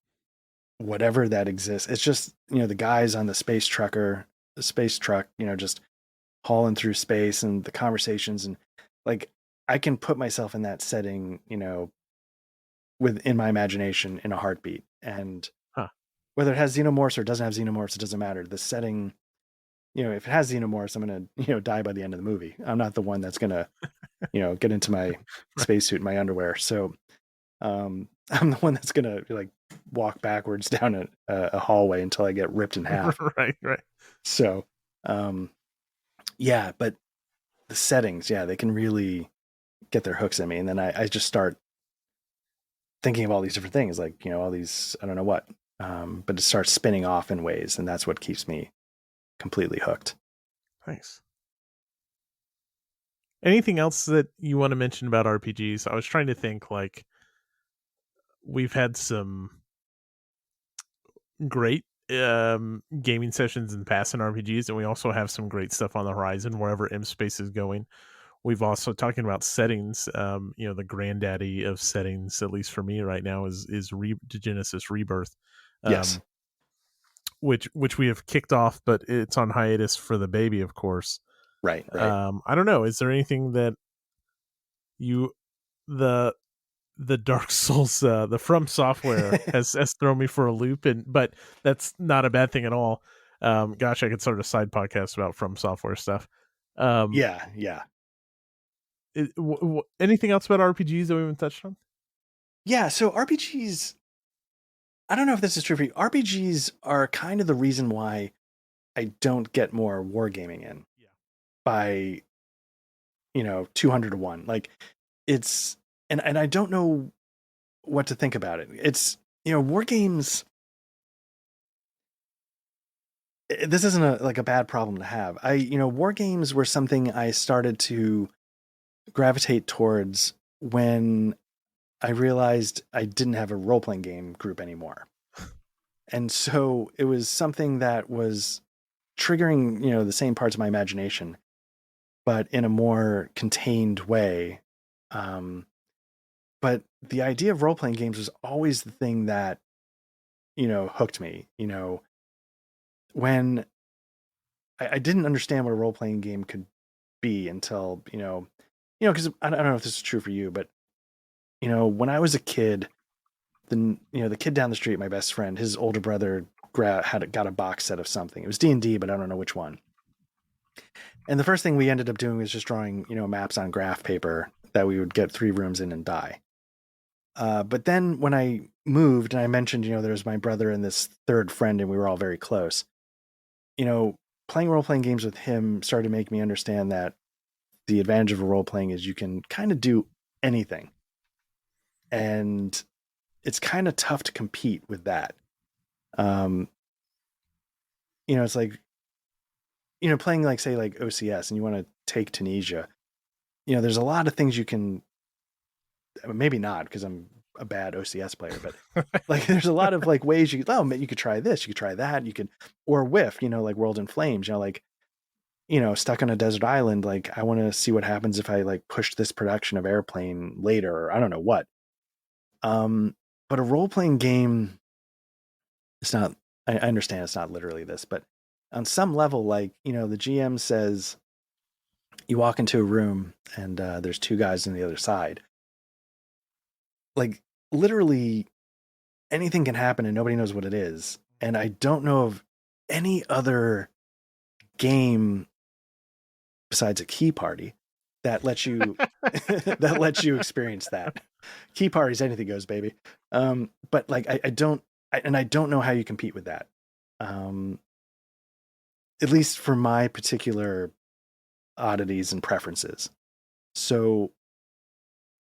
whatever that exists. It's just, the guys on the space truck, just hauling through space and the conversations, and like I can put myself in that setting, within my imagination in a heartbeat. And Huh. whether it has xenomorphs or doesn't have xenomorphs, it doesn't matter. The setting, if it has xenomorphs, I'm gonna, die by the end of the movie. I'm not the one that's gonna, get into my Right. spacesuit and my underwear. So I'm the one that's gonna like walk backwards down a hallway until I get ripped in half. Right. Right. So um, yeah, but the settings, yeah, they can really get their hooks in me, and then I just start thinking of all these different things, like all these I don't know what, but it starts spinning off in ways, and that's what keeps me completely hooked. Nice. Anything else that you want to mention about RPGs? I was trying to think, like, we've had some great gaming sessions in the past in RPGs, and we also have some great stuff on the horizon wherever M Space is going. We've also talking about settings. The granddaddy of settings, at least for me right now, is Genesis Rebirth, Yes, um, which we have kicked off, but it's on hiatus for the baby, of course. right, right. I don't know. Is there anything that you the Dark Souls, the From Software has thrown me for a loop, but that's not a bad thing at all. Gosh, I could start a side podcast about From Software stuff. Um, Yeah, yeah, anything else about RPGs that we haven't touched on? yeah. So RPGs, I don't know if this is true for you. RPGs are kind of the reason why I don't get more wargaming in Yeah. by 200 to 1. Like it's and I don't know what to think about it. It's war games. This isn't a bad problem to have. War games were something I started to gravitate towards when I realized I didn't have a role playing game group anymore, and so it was something that was triggering the same parts of my imagination, but in a more contained way. Um, but the idea of role playing games was always the thing that hooked me. When I didn't understand what a role playing game could be until because I don't know if this is true for you, but when I was a kid, the kid down the street, my best friend, his older brother got a box set of something. It was D&D, but I don't know which one. And the first thing we ended up doing was just drawing maps on graph paper that we would get 3 rooms in and die. But then when I moved and I mentioned, there was my brother and this third friend, and we were all very close. Playing role playing games with him started to make me understand that the advantage of a role playing is you can kind of do anything, and it's kind of tough to compete with that. Um, it's like playing like say like OCS, and you want to take Tunisia. There's a lot of things you can. Maybe not because I'm a bad OCS player, but like there's a lot of like ways you could try this, you could try that, you could or whiff, like World in Flames, like stuck on a desert island, like I want to see what happens if I like push this production of Airplane later, or I don't know what. Um, but a role playing game, it's not. I understand it's not literally this, but on some level, like the GM says, you walk into a room and there's 2 guys on the other side. Like literally anything can happen and nobody knows what it is. And I don't know of any other game besides a key party that lets you that lets you experience that. Key parties, anything goes, baby. But like I don't I don't know how you compete with that. Um, at least for my particular oddities and preferences. So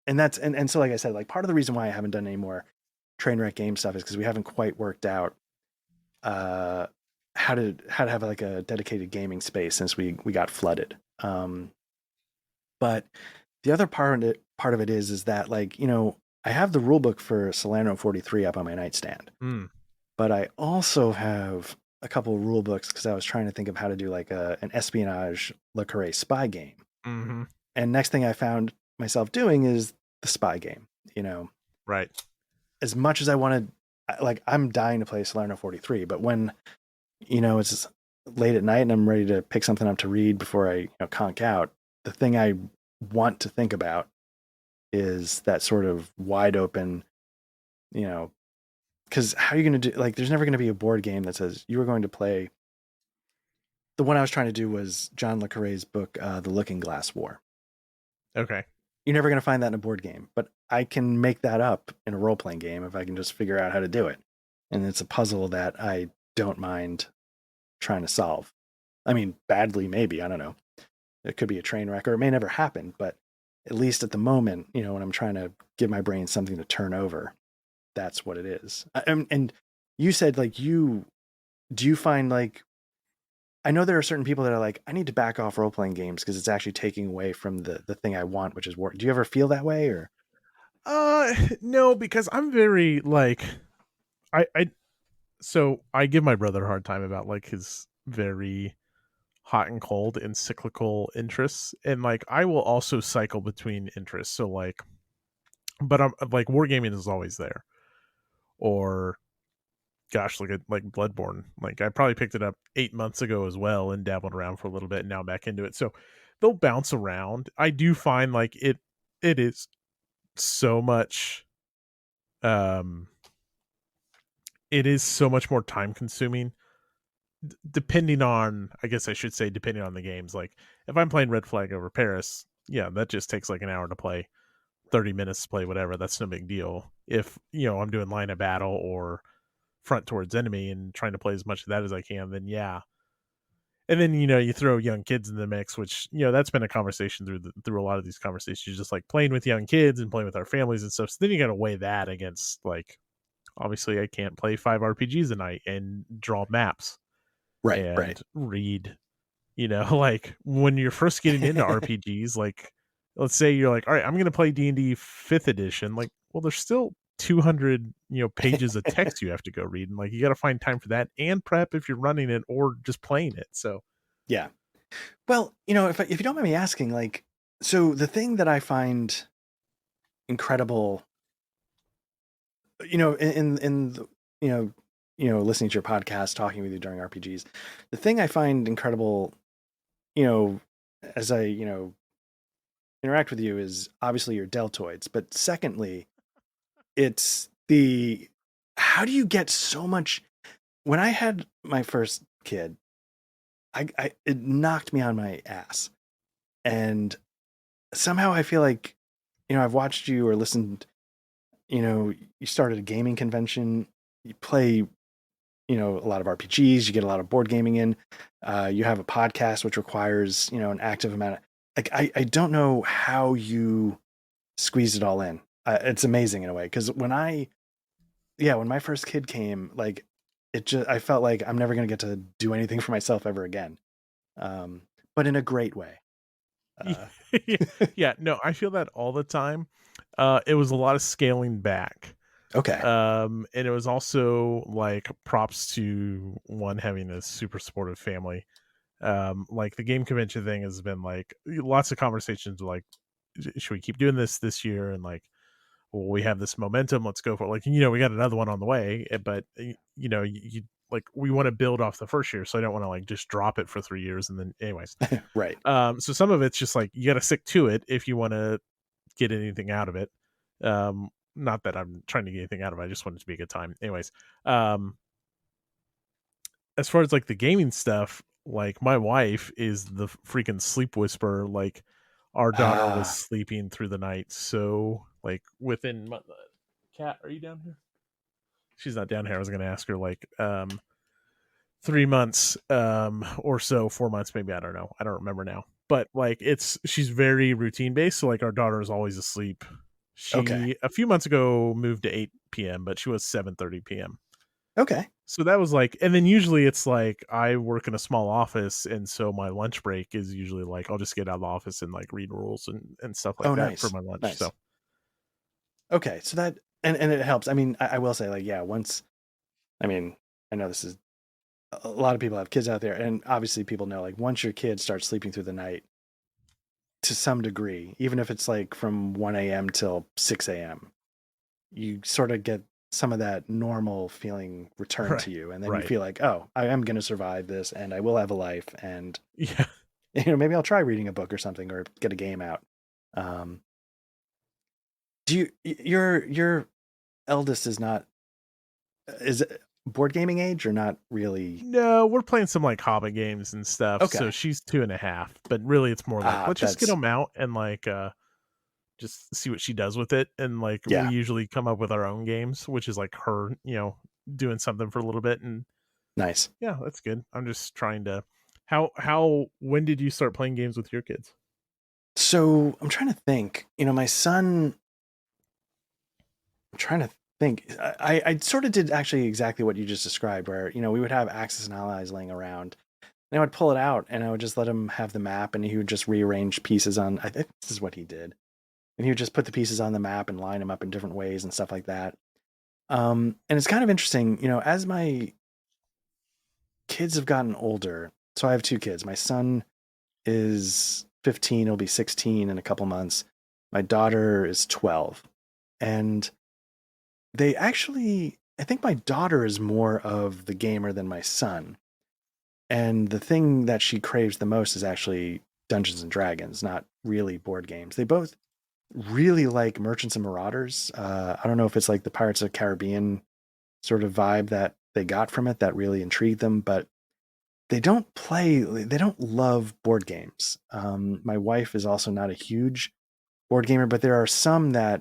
and so like I said, like part of the reason why I haven't done any more train wreck game stuff is because we haven't quite worked out uh how to have like a dedicated gaming space since we got flooded. But the other part of it is that like I have the rule book for Salerno 43 up on my nightstand, Mm. but I also have a couple of rule books because I was trying to think of how to do like an espionage Le Carre spy game. Mm-hmm. And next thing I found myself doing is the spy game. Right. As much as I wanted, like I'm dying to play Salerno 43, but when it's late at night and I'm ready to pick something up to read before I conk out, the thing I want to think about is that sort of wide open, you know, because how are you going to do, like, there's never going to be a board game that says you were going to play. The one I was trying to do was John Le Carre's book, The Looking Glass War. Okay. You're never going to find that in a board game, but I can make that up in a role playing game if I can just figure out how to do it. And it's a puzzle that I don't mind trying to solve. I mean, badly, maybe. I don't know. It could be a train wreck or it may never happen, but at least at the moment, when I'm trying to give my brain something to turn over, that's what it is. And you said, like, do you find, like, I know there are certain people that are like, I need to back off role playing games because it's actually taking away from the thing I want, which is work. Do you ever feel that way, or? Uh, no, because I'm very like, I so I give my brother a hard time about like his very hot and cold and cyclical interests, and like I will also cycle between interests. So like, but I'm like wargaming is always there, or gosh, like Bloodborne. Like I probably picked it up 8 months ago as well and dabbled around for a little bit, and now I'm back into it. So they'll bounce around. I do find like it is so much um it is so much more time consuming depending on, I guess I should say, depending on the games. Like if I'm playing Red Flag over Paris, yeah, that just takes like an hour to play, 30 minutes to play, whatever. That's no big deal. If I'm doing line of battle or front towards enemy and trying to play as much of that as I can, then yeah. And then you throw young kids in the mix, which that's been a conversation through a lot of these conversations, just like playing with young kids and playing with our families and stuff. So then you got to weigh that against, like, obviously I can't play 5 RPGs a night and draw maps Right, and right. read. Like when you're first getting into RPGs, like let's say you're like, all right, I'm going to play D&D 5th edition. Like, well, there's still 200 pages of text you have to go read, and like you got to find time for that and prep if you're running it or just playing it. So Yeah. Well, if you don't mind me asking, like, so the thing that I find incredible, in the, listening to your podcast, talking with you during RPGs, the thing I find incredible, you know, as I, interact with you is obviously your deltoids, but secondly, it's the how do you get so much? When I had my first kid, I it knocked me on my ass, and somehow I feel like I've watched you or listened. You started a gaming convention. You play a lot of RPGs. You get a lot of board gaming in. You have a podcast which requires an active amount of, like, I don't know how you squeezed it all in. It's amazing in a way, because when my first kid came, like, I felt like I'm never gonna get to do anything for myself ever again, um, but in a great way. Uh, yeah, no, I feel that all the time. It was a lot of scaling back. okay, And it was also like props to one having a super supportive family. Like the game convention thing has been like lots of conversations like, should we keep doing this year? And like, well, we have this momentum, let's go for it. Like, we got another one on the way, but you like, we want to build off the first year. So I don't want to like just drop it for 3 years. And then anyways, right. so some of it's just like, you got to stick to it if you want to get anything out of it. Not that I'm trying to get anything out of it. I just want it to be a good time. Anyways, um, as far as like the gaming stuff, like my wife is the freaking sleep whisperer. Like our daughter was Ah, sleeping through the night. So like within cat, are you down here? She's not down here. I was going to ask her like, 3 months, or so, 4 months, maybe. I don't know. I don't remember now, but like she's very routine based. So like our daughter is always asleep. okay, She a few months ago moved to 8 p.m., but she was 7:30 p.m. okay. So that was like, and then usually it's like I work in a small office, and so my lunch break is usually like I'll just get out of the office and like read rules and stuff like Oh, that for nice, my lunch. nice. So Okay, so that, and it helps. I mean, I will say, like, yeah, once. I mean, I know this is a lot of people have kids out there, and obviously people know, like, once your kid starts sleeping through the night to some degree, even if it's like from 1 a.m. till 6 a.m., you sort of get some of that normal feeling return Right. to you, and then you Right. feel like, oh, I am going to survive this, and I will have a life, and Yeah. maybe I'll try reading a book or something, or get a game out. Um, do your eldest is not is it board gaming age or not really? No, we're playing some like Hobbit games and stuff. So Okay, she's 2.5, but really it's more like let's just get that's them out and like just see what she does with it. And like we yeah, usually come up with our own games, which is like her, doing something for a little bit. And nice. yeah, that's good. I'm just trying to how when did you start playing games with your kids? So I'm trying to think. My son. I'm trying to think. I sort of did actually exactly what you just described, where we would have Axis and Allies laying around, and I would pull it out, and I would just let him have the map, and he would just rearrange pieces on. I think this is what he did, and he would just put the pieces on the map and line them up in different ways and stuff like that. And it's kind of interesting, as my kids have gotten older. So I have two kids. My son is 15; he'll be 16 in a couple months. My daughter is 12, and they actually, I think my daughter is more of the gamer than my son. And the thing that she craves the most is actually Dungeons and Dragons, not really board games. They both really like Merchants and Marauders. I don't know if it's like the Pirates of the Caribbean sort of vibe that they got from it that really intrigued them, but they don't love board games. My wife is also not a huge board gamer, but there are some that,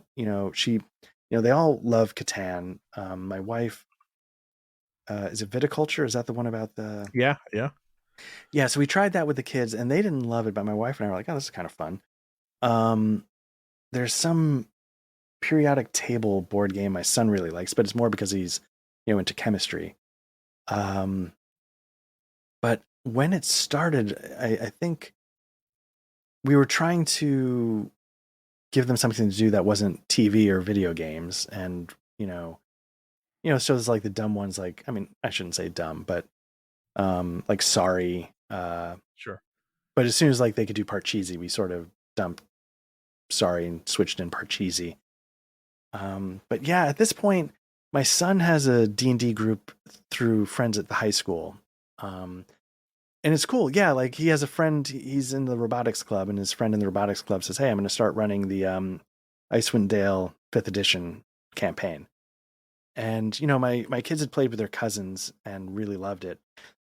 they all love Catan. My wife, is it Viticulture? Is that the one about the, Yeah, yeah. yeah. So we tried that with the kids and they didn't love it, but my wife and I were like, oh, this is kind of fun. Um, there's some periodic table board game my son really likes, but it's more because he's, into chemistry. Um, but when it started, I think we were trying to give them something to do that wasn't TV or video games. And, so it's like the dumb ones, like, I mean, I shouldn't say dumb, but like Sorry. Sure. But as soon as like they could do Parcheesi, we sort of dumped Sorry and switched in Parcheesi. But yeah, at this point, my son has a D&D group through friends at the high school. Um, and it's cool. Yeah, like he has a friend, he's in the robotics club, and his friend in the robotics club says, hey, I'm going to start running the Icewind Dale 5th edition campaign. And, my kids had played with their cousins and really loved it.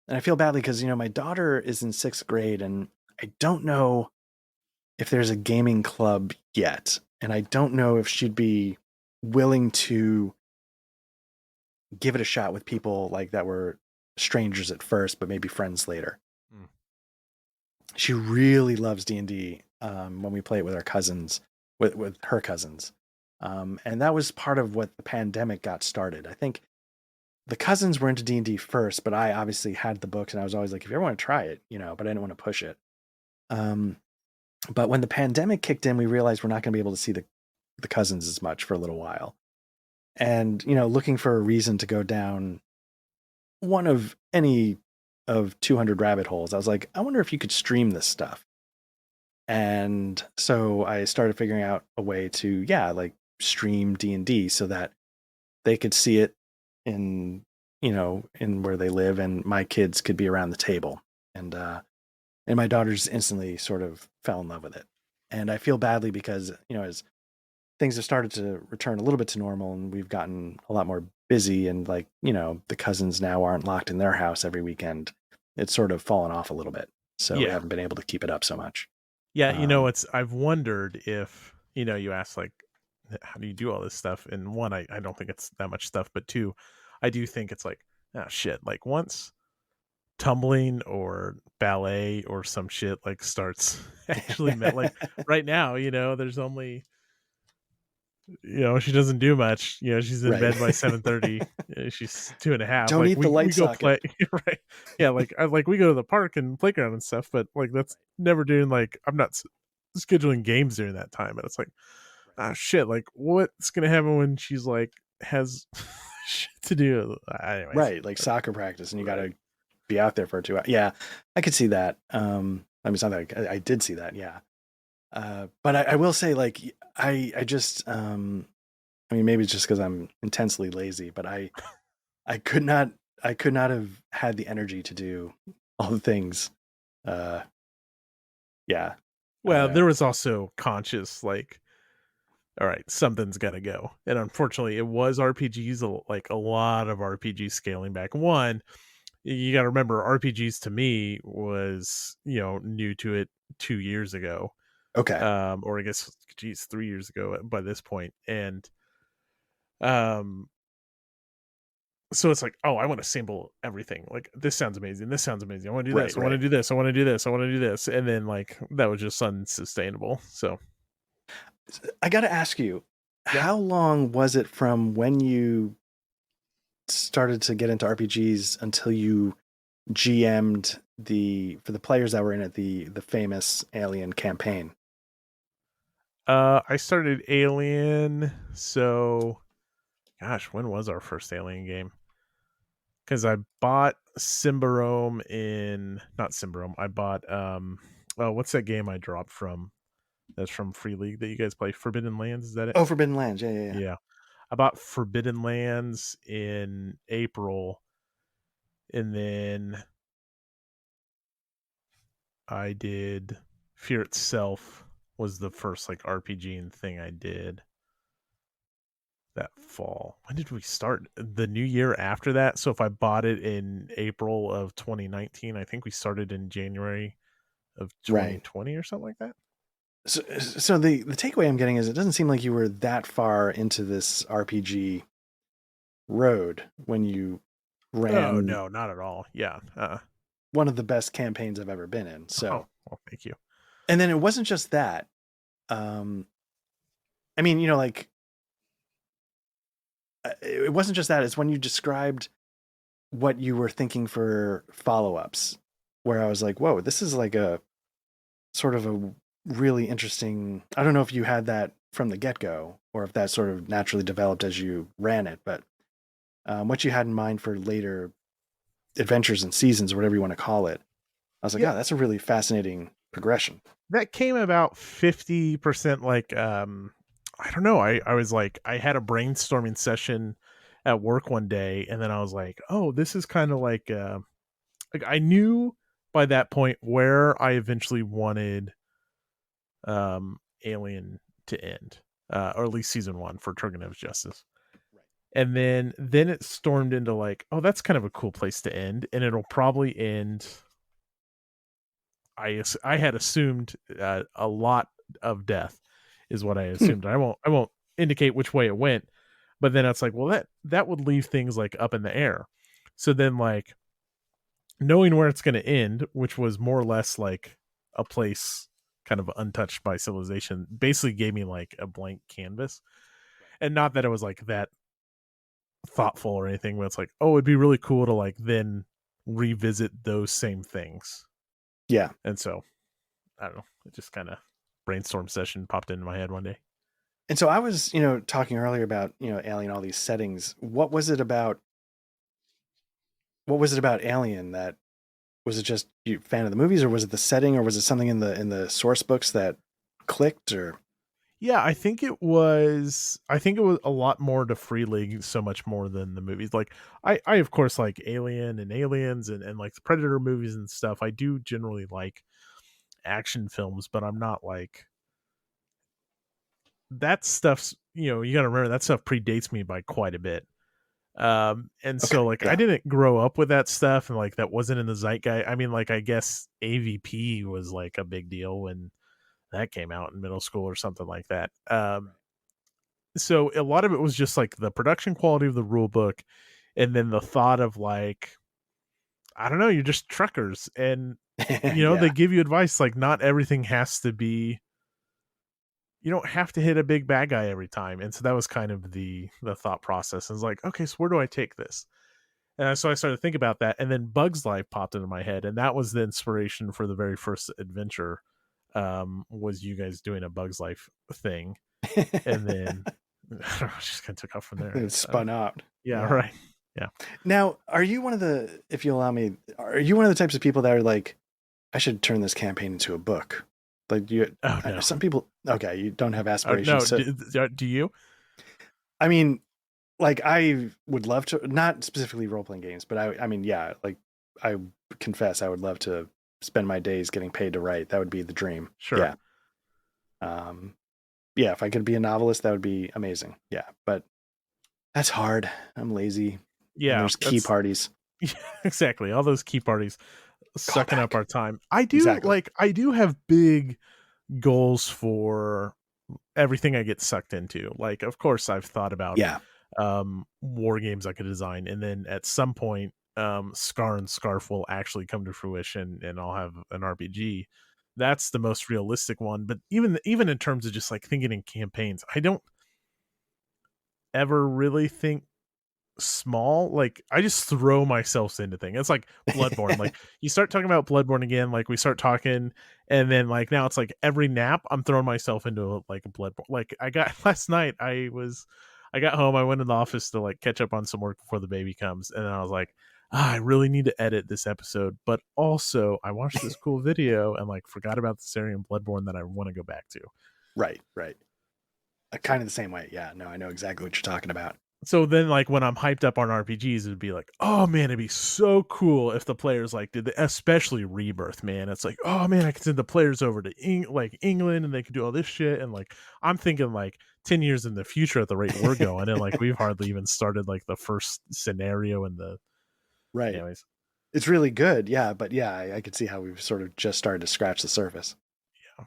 And I feel badly because, my daughter is in 6th grade, and I don't know if there's a gaming club yet. And I don't know if she'd be willing to give it a shot with people like that were strangers at first, but maybe friends later. Mm. She really loves D&D when we play it with our cousins, with her cousins. And that was part of what the pandemic got started. I think the cousins were into D&D first, but I obviously had the books and I was always like, if you ever want to try it, but I didn't want to push it. Um, but when the pandemic kicked in, we realized we're not going to be able to see the cousins as much for a little while. And, looking for a reason to go down one of any of 200 rabbit holes, I was like, I wonder if you could stream this stuff. And so I started figuring out a way to, yeah, like stream D&D so that they could see it in, in where they live, and my kids could be around the table. And my daughters instantly sort of fell in love with it. And I feel badly because, as things have started to return a little bit to normal and we've gotten a lot more busy, and like, the cousins now aren't locked in their house every weekend, it's sort of fallen off a little bit. So we Yeah. haven't been able to keep it up so much. Yeah, Um, it's I've wondered if, you ask like how do you do all this stuff? And one, I don't think it's that much stuff, but two, I do think it's like, oh shit, like once tumbling or ballet or some shit like starts actually met like right now, there's only she doesn't do much. She's in right. bed by 7:30. She's 2.5. Don't Like eat the we light go play socket. right. Yeah, like we go to the park and playground and stuff, but like that's never doing like I'm not scheduling games during that time. And it's like, ah shit, like what's gonna happen when she's like has shit to do? Anyways, Right, like soccer practice, and you got right. to be out there for 2 hours. Yeah, I could see that. I mean, it's not that I did see that. Yeah, but I will say, like, I just I mean, maybe it's just because I'm intensely lazy, but I could not I could not have had the energy to do all the things. Uh, yeah, I don't Well, know. there was also conscious like, all right, something's got to go. And unfortunately, it was RPGs, like a lot of RPG scaling back. One, you got to remember RPGs to me was, new to it 2 years ago. Okay, Or I guess, geez, 3 years ago by this point. And um so it's like, oh, I want to sample everything. Like, this sounds amazing. This sounds amazing. I want to do right, this. I want to right. do this. I want to do this. I want to do this. And then like that was just unsustainable. So I got to ask you, yeah. how long was it from when you started to get into RPGs until you GM'd the for the players that were in it the famous Alien campaign? I started Alien. So gosh, when was our first Alien game? Because I bought Symbarome in not Symbarome. I bought oh, what's that game I dropped from? That's from Free League that you guys play. Forbidden Lands, is that it? Oh, Forbidden Lands. Yeah, yeah, yeah. Yeah. I bought Forbidden Lands in April, and then I did Fear Itself was the first like RPG and thing I did that fall. When did we start? The new year after that. So if I bought it in April of 2019, I think we started in January of Right. 2020 or something like that. So the takeaway I'm getting is it doesn't seem like you were that far into this RPG road when you Oh ran no, not at all. Yeah. one of the best campaigns I've ever been in. Oh, So, well, thank you. and then it wasn't just that. Um, I mean, like it wasn't just that. It's when you described what you were thinking for follow-ups, where I was like, "Whoa, this is like a sort of a really interesting." I don't know if you had that from the get-go or if that sort of naturally developed as you ran it, but what you had in mind for later adventures and seasons, or whatever you want to call it, I was like, Yeah, "Oh, that's a really fascinating progression." that came about 50% like I don't know. I was like I had a brainstorming session at work one day and then I was like, "Oh, this is kind of like I knew by that point where I eventually wanted Alien to end. Or at least season 1 for Turgenev's Justice. Right. And then it stormed into like, oh, that's kind of a cool place to end and it'll probably end. I had assumed a lot of death is what I assumed. I won't indicate which way it went, but then it's like, well, that would leave things like up in the air. So then like knowing where it's going to end, which was more or less like a place kind of untouched by civilization, basically gave me like a blank canvas. And not that it was like that thoughtful or anything, but it's like, oh, it'd be really cool to like then revisit those same things. Yeah. And so I don't know. It just kind of brainstorm session popped into my head one day. And so I was, talking earlier about, Alien, all these settings. What was it about Alien that was it just you fan of the movies, or was it the setting, or was it something in the source books that clicked, or Yeah, I think it was a lot more to Free League, so much more than the movies. Like I of course like Alien and Aliens and like the Predator movies and stuff. I do generally like action films, but I'm not like that stuff's you gotta remember that stuff predates me by quite a bit. And okay, so like I yeah. didn't grow up with that stuff and like that wasn't in the zeitgeist. I mean, like I guess AVP was like a big deal when that came out in middle school or something like that. So a lot of it was just like the production quality of the rule book and then the thought of like, I don't know, you're just truckers and they Yeah. give you advice like not everything has to be, you don't have to hit a big bad guy every time. And so that was kind of the thought process. And it's like, okay, so where do I take this? And so I started to think about that, and then Bugs Life popped into my head, and that was the inspiration for the very first adventure. Was you guys doing a Bugs Life thing, and then I don't know, it just kind of took off from there. It spun out. Yeah, Yeah. right. Yeah. Now, are you one of the, if you allow me, are you one of the types of people that are like, I should turn this campaign into a book? Like you, Oh no. some people. Okay, you don't have Oh no. aspirations. So Do you? I mean, like I would love to, not specifically role playing games, but I mean, yeah, like I confess I would love to spend my days getting paid to write. That would be the dream. Sure. Yeah. Um, yeah, if I could be a novelist, that would be amazing. Yeah, but that's hard. I'm lazy, and Yeah, there's key that's parties. exactly all those key parties Call sucking up back. our time. Exactly. I do have big goals for everything I get sucked into. Like, of course, I've thought about Yeah. war games I could design, and then at some point, Scar and Scarf will actually come to fruition, and I'll have an RPG. That's the most realistic one. But even in terms of just like thinking in campaigns, I don't ever really think small. Like, I just throw myself into things. It's like Bloodborne. Like, you start talking about Bloodborne again, like we start talking, and then like now it's like every nap I'm throwing myself into like a Bloodborne. Like, I got last night, I got home, I went in the office to like catch up on some work before the baby comes, and then I was like, I really need to edit this episode, but also I watched this cool video and like forgot about this area in Bloodborne that I want to go back to. Right. Right. Kind of the same way. Yeah. No, I know exactly what you're talking about. So then like when I'm hyped up on RPGs, it'd be like, oh man, it'd be so cool if the players like did especially Rebirth, man. It's like, oh man, I could send the players over to England and they could do all this shit. And like I'm thinking like 10 years in the future at the rate we're going, and like we've hardly even started like the first scenario and the Right. anyways. It's really good. Yeah. But yeah, I could see how we've sort of just started to scratch the surface. Yeah.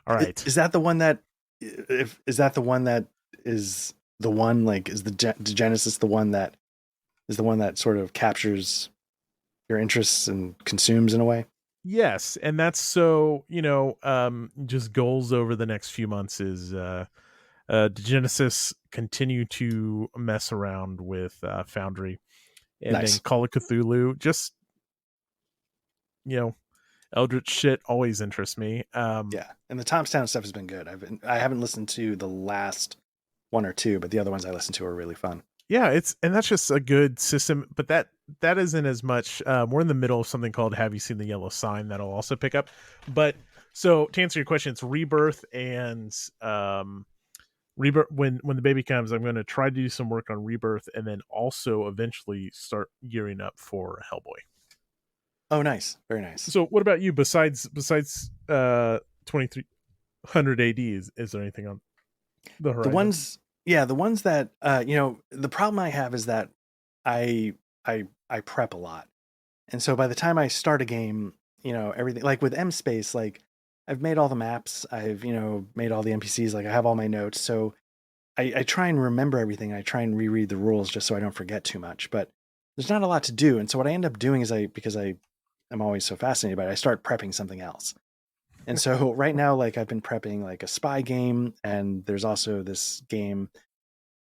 All right. Is that the one that, if is that the one that is the one, like, is the Genesis the one that is the one that sort of captures your interests and consumes in a way? Yes, and that's so, just goals over the next few months is Genesis continue to mess around with Foundry, and then Nice. Call of Cthulhu. Just you know, Eldritch shit always interests me. Yeah. And the Thompstown stuff has been good. I haven't listened to the last one or two, but the other ones I listened to are really fun. Yeah, and that's just a good system, but that isn't as much. We're in the middle of something called Have You Seen the Yellow Sign that'll also pick up. But so to answer your question, it's Rebirth and Rebirth. When the baby comes, I'm going to try to do some work on Rebirth, and then also eventually start gearing up for Hellboy. Oh, nice. Very nice. So what about you? Besides 2300 AD, is there anything on the The horizon? ones, yeah, the ones that, the problem I have is that I prep a lot. And so by the time I start a game, everything, like with M Space, like I've made all the maps, I've, made all the NPCs, like I have all my notes. So I try and remember everything. I try and reread the rules just so I don't forget too much. But there's not a lot to do. And so what I end up doing is because I am always so fascinated by it, I start prepping something else. And so right now, like I've been prepping like a spy game, and there's also this game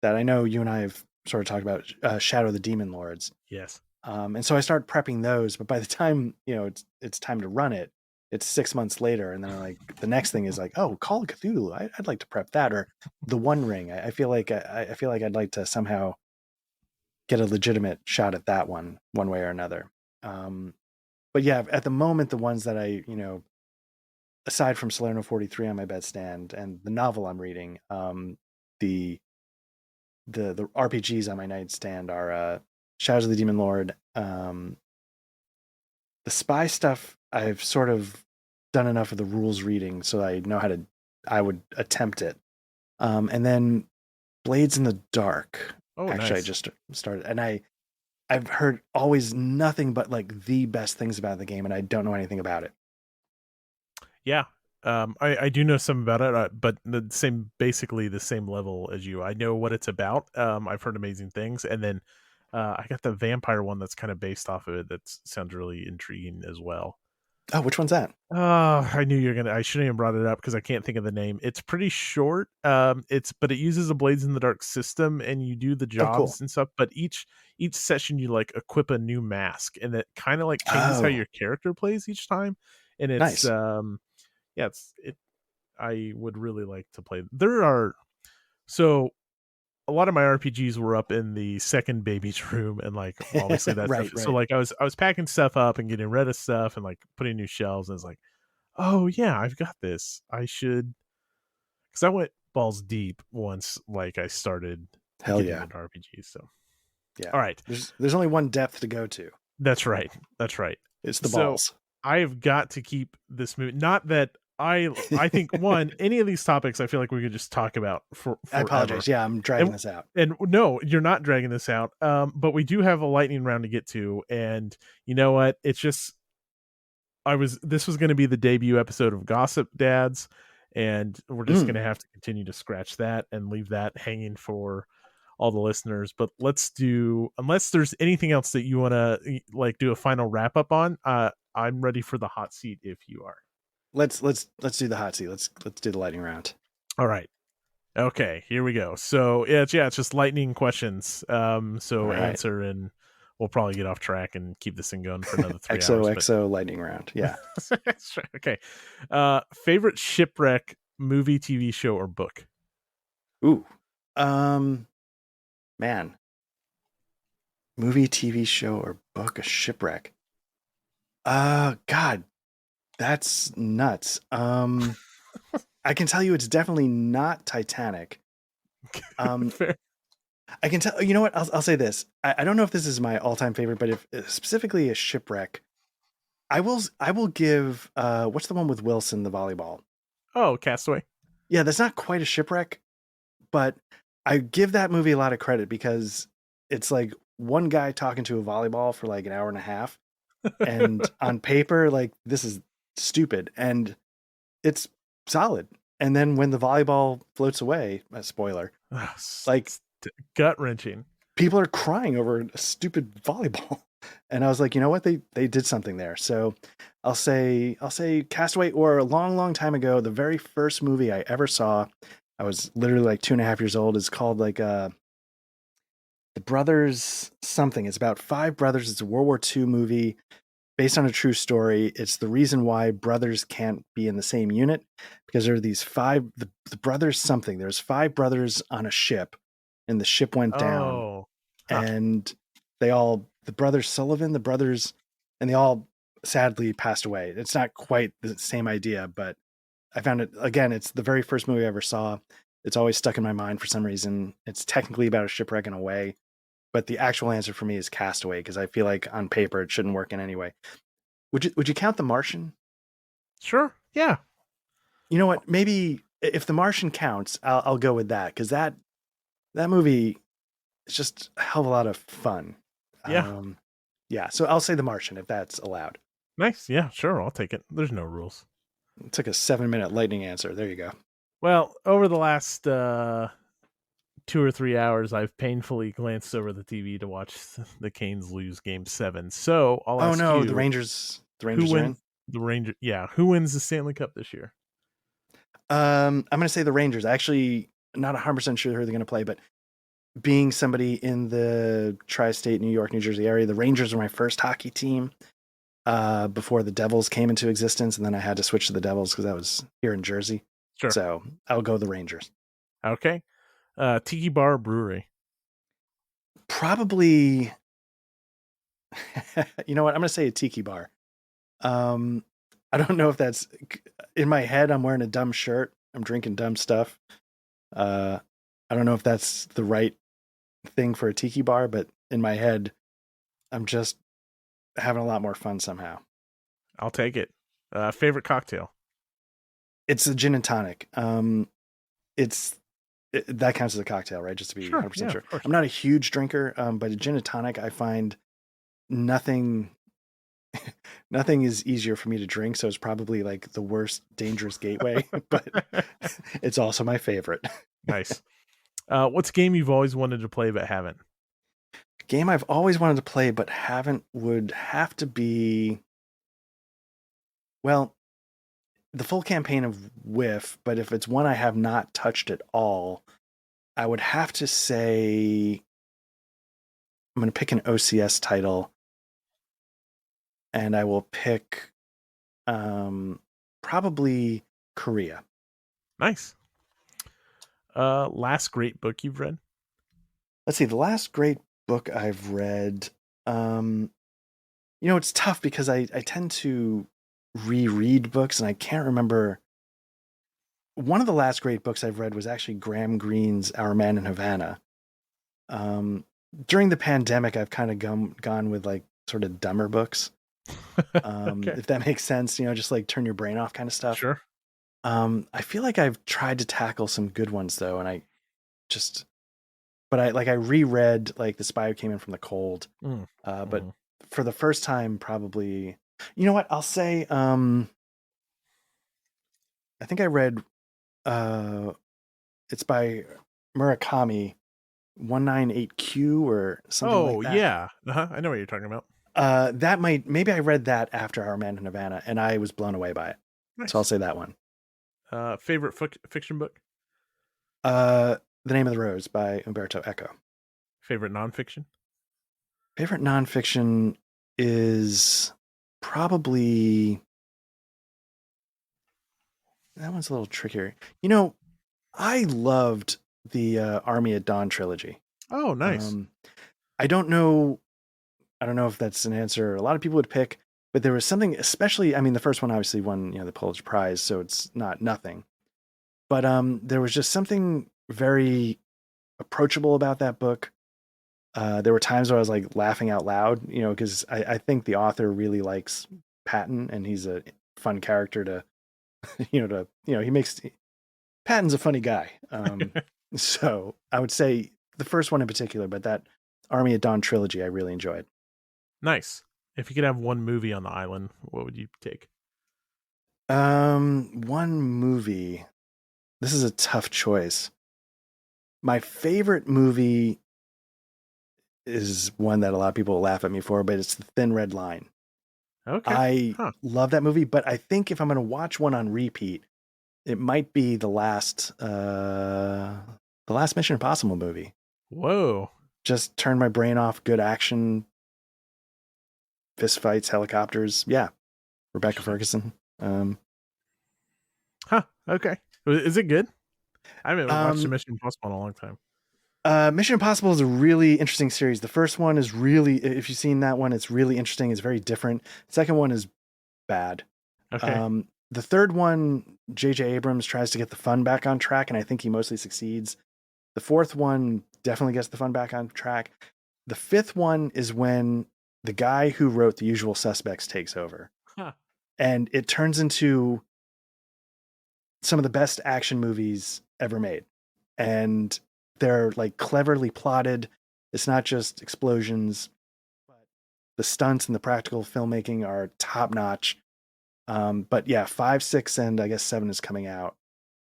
that I know you and I have sort of talked about, Shadow of the Demon Lords. Yes. And so I start prepping those, but by the time it's time to run it, it's 6 months later, and then the next thing is like, oh, Call of Cthulhu, I'd like to prep that, or the One Ring. I feel like I feel like I'd like to somehow get a legitimate shot at that one way or another. Um, but yeah, at the moment, the ones that I aside from Salerno 43 on my bedstand and the novel I'm reading, the the RPGs on my nightstand are Shadows of the Demon Lord. The spy stuff, I've sort of done enough of the rules reading so I know how to. I would attempt it. And then Blades in the Dark. Oh, Actually, I nice. just started, and I've heard always nothing but like the best things about the game, and I don't know anything about it. Yeah. I do know some about it, but basically the same level as you. I know what it's about. I've heard amazing things, and then I got the vampire one that's kind of based off of it. That sounds really intriguing as well. Oh, which one's that? I knew you're gonna. I shouldn't have brought it up because I can't think of the name. It's pretty short. But it uses a Blades in the Dark system, and you do the Oh, cool. jobs and stuff. But each session you like equip a new mask, and it kind of like changes how Oh, your character plays each time. And it's nice. yeah, I would really like to play. There are so a lot of my RPGs were up in the second baby's room, and like obviously that stuff. Right, So right. like I was packing stuff up and getting rid of stuff and like putting new shelves, and it's like, oh yeah, I've got this. I should, because I went balls deep once. Like I started. Hell getting yeah. into RPGs. So, Yeah. all right, There's only one depth to go to. that's right. That's right. It's the So balls. I have got to keep this movie. Not that I think one any of these topics I feel like we could just talk about for I forever. apologize. Yeah, I'm dragging And this out. no, you're not dragging this out. But we do have a lightning round to get to, and you know what? It's just this was going to be the debut episode of Gossip Dads, and we're just going to have to continue to scratch that and leave that hanging for all the listeners. But let's do, unless there's anything else that you want to like do a final wrap up on. I'm ready for the hot seat if you are. Let's do the hot seat. Let's do the lightning round. All right. Okay, here we go. So it's just lightning questions. So All right. answer, and we'll probably get off track and keep this thing going for another 3 hours. XOXO lightning round. Yeah. Okay. Favorite shipwreck movie, TV show, or book? Ooh. Man. Movie, TV show, or book, a shipwreck. God, that's nuts. I can tell you it's definitely not Titanic. Fair. I can tell, you know what? I'll say this. I don't know if this is my all-time favorite, but if specifically a shipwreck, I will give, what's the one with Wilson, the volleyball? Oh, Castaway. Yeah, that's not quite a shipwreck, but I give that movie a lot of credit because it's like one guy talking to a volleyball for like an hour and a half. And on paper, like, this is stupid. And it's solid. And then when the volleyball floats away, a spoiler, like, gut wrenching. People are crying over a stupid volleyball. And I was like, you know what? They did something there. So I'll say Castaway, or a long, long time ago, the very first movie I ever saw, I was literally like 2.5 years old. It's called like The Brothers something. It's about 5 brothers. It's a World War II movie based on a true story. It's the reason why brothers can't be in the same unit, because there are these 5, the brothers something. There's 5 brothers on a ship, and the ship went down. And the brothers Sullivan, and they all sadly passed away. It's not quite the same idea, but I found it, again, it's the very first movie I ever saw. It's always stuck in my mind for some reason. It's technically about a shipwreck in a way, but the actual answer for me is Castaway, because I feel like on paper it shouldn't work in any way. Would you count The Martian? Sure. Yeah. You know what? Maybe if The Martian counts, I'll go with that, because that movie is just a hell of a lot of fun. Yeah. Yeah. So I'll say The Martian if that's allowed. Nice. Yeah. Sure. I'll take it. There's no rules. It took a 7-minute lightning answer. There you go. Well, over the last 2 or 3 hours, I've painfully glanced over the TV to watch the Canes lose Game 7. So I'll ask you, the Rangers are in. Who wins the Stanley Cup this year? I'm going to say the Rangers. Actually, not 100% sure who they're going to play, but being somebody in the tri-state New York, New Jersey area, the Rangers were my first hockey team before the Devils came into existence, and then I had to switch to the Devils because I was here in Jersey. Sure. So I'll go the Rangers. Okay. Tiki Bar Brewery. Probably. You know what? I'm going to say a Tiki Bar. I don't know if that's in my head. I'm wearing a dumb shirt. I'm drinking dumb stuff. I don't know if that's the right thing for a Tiki Bar, but in my head, I'm just having a lot more fun somehow. I'll take it. Favorite cocktail? It's a gin and tonic. That counts as a cocktail, right? Just to be 100% sure. I'm not a huge drinker, but a gin and tonic, I find nothing is easier for me to drink. So it's probably like the worst dangerous gateway, but it's also my favorite. Nice. What's a game you've always wanted to play but haven't? Game I've always wanted to play but haven't would have to be, well, the full campaign of Whiff, but if it's one I have not touched at all, I would have to say I'm going to pick an OCS title, and I will pick probably Korea. Nice. Last great book you've read? Let's see. The last great book I've read, it's tough because I tend to reread books, and I can't remember. One of the last great books I've read was actually Graham Greene's Our Man in Havana. During the pandemic, I've kind of gone with like sort of dumber books, Okay. if that makes sense. Just like turn your brain off kind of stuff. Sure. I feel like I've tried to tackle some good ones though, and just, I reread like The Spy Who Came in from the Cold, Mm. but Mhm. for the first time, probably, you know what? I'll say, I think I read, uh, it's by Murakami, 198Q or something like Oh, that. yeah. I know what you're talking about. Maybe I read that after Our Man in Havana, and I was blown away by it. So I'll Nice. say that one. Favorite fiction book? The Name of the Rose by Umberto Eco. Favorite nonfiction? Favorite nonfiction is probably, that one's a little trickier. I loved the Army at Dawn trilogy. Oh, nice. Um, I don't know. I don't know if that's an answer a lot of people would pick, but there was something, especially. I mean, the first one obviously won, the Pulitzer Prize, so it's not nothing. But there was just something very approachable about that book. There were times where I was like laughing out loud, because I think the author really likes Patton, and he's a fun character to, he makes Patton's a funny guy. So I would say the first one in particular, but that Army at Dawn trilogy I really enjoyed. Nice. If you could have one movie on the island, what would you take? One movie. This is a tough choice. My favorite movie is one that a lot of people laugh at me for, but it's The Thin Red Line. Okay. I Huh. love that movie, but I think if I'm going to watch one on repeat, it might be the last Mission Impossible movie. Whoa. Just turn my brain off. Good action, fist fights, helicopters. Yeah, Rebecca Interesting. Ferguson. Huh. Okay. Is it good? I haven't watched a Um, Mission Impossible in a long time. Mission Impossible is a really interesting series. The first one is really, if you've seen that one, it's really interesting. It's very different. The second one is bad. Okay. The third one, J.J. Abrams tries to get the fun back on track, and I think he mostly succeeds. The fourth one definitely gets the fun back on track. The fifth one is when the guy who wrote The Usual Suspects takes over, Huh. and it turns into some of the best action movies ever made. And they're like cleverly plotted. It's not just explosions, but the stunts and the practical filmmaking are top notch. But yeah, 5, 6, and I guess 7 is coming out.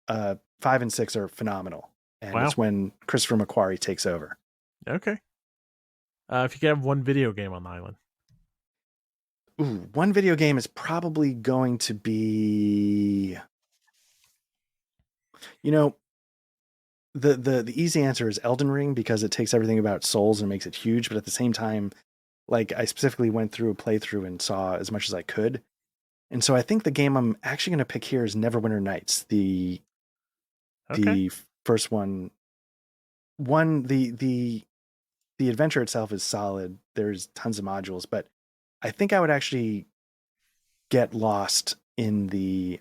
5 and 6 are phenomenal, and Wow. it's when Christopher McQuarrie takes over. Okay. If you could have one video game on the island. Ooh, one video game is probably going to be, you know, the easy answer is Elden Ring, because it takes everything about Souls and makes it huge, but at the same time, like I specifically went through a playthrough and saw as much as I could. And so I think the game I'm actually going to pick here is Neverwinter Nights, the Okay. the first one. The adventure itself is solid. There's tons of modules, but I think I would actually get lost in the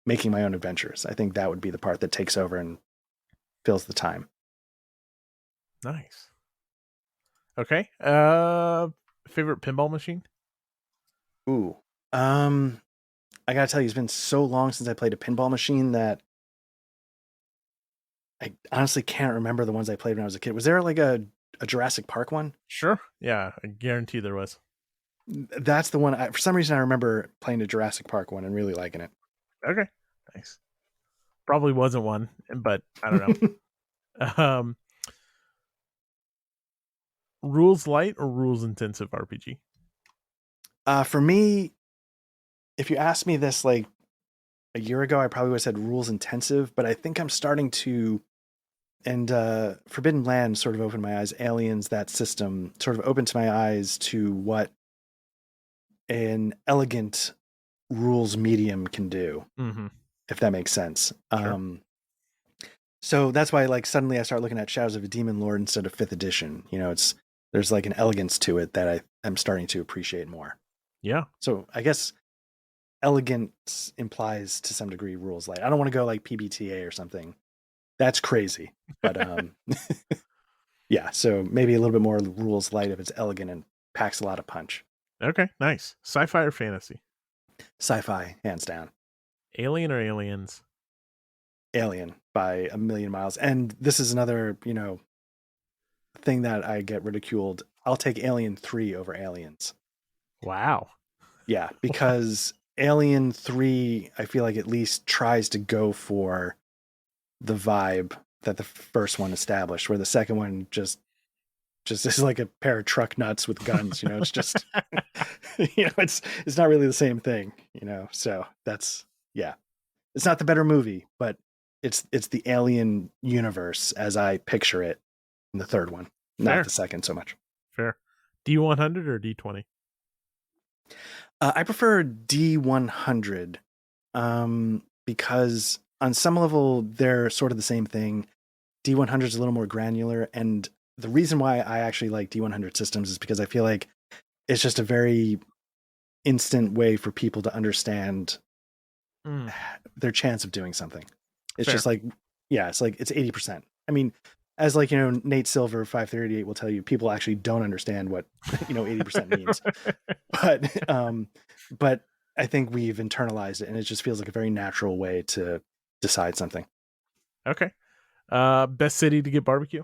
making my own adventures. I think that would be the part that takes over and fills the time. Nice. Okay. Favorite pinball machine? Ooh. Um I gotta tell you, it's been so long since I played a pinball machine that I honestly can't remember the ones I played when I was a kid. Was there like a Jurassic Park one? Sure. Yeah, I guarantee there was. That's the one. For some reason, I remember playing the Jurassic Park one and really liking Okay. Nice. Probably wasn't one, but I don't it. know. Rules light or rules intensive RPG? For me, if you asked me this like a year ago, I probably would have said rules intensive, but I think I'm starting to, and Forbidden Land sort of opened my eyes. Aliens, that system sort of opened my eyes to what an elegant rules medium can do, Mm-hmm. if that makes sense. Sure. So that's why like suddenly I start looking at Shadows of a Demon Lord instead of 5th edition. There's like an elegance to it that I'm starting to appreciate more. Yeah. So I guess elegance implies to some degree rules light. I don't want to go like PBTA or something. That's crazy. But Yeah, so maybe a little bit more rules light if it's elegant and packs a lot of punch. Okay, nice. Sci-fi or fantasy? Sci-fi, hands down. Alien or Aliens? Alien by a million miles. And this is another, thing that I get ridiculed. I'll take Alien 3 over Aliens. Wow. Yeah, because Alien 3, I feel like at least tries to go for the vibe that the first one established, where the second one just is like a pair of truck nuts with guns. It's just it's not really the same thing. So that's yeah, it's not the better movie, but it's the Alien universe as I picture it in the third one, not Fair, the second so much. fair. D100 or D20? I prefer D100 because on some level they're sort of the same thing. D100 is a little more granular, and the reason why I actually like D100 systems is because I feel like it's just a very instant way for people to understand Mm, their chance of doing something. It's fair. just like, yeah, it's like it's 80%. I mean, as like, Nate Silver 538 will tell you, people actually don't understand what, 80% means. But I think we've internalized it and it just feels like a very natural way to decide something. Okay. Best city to get barbecue?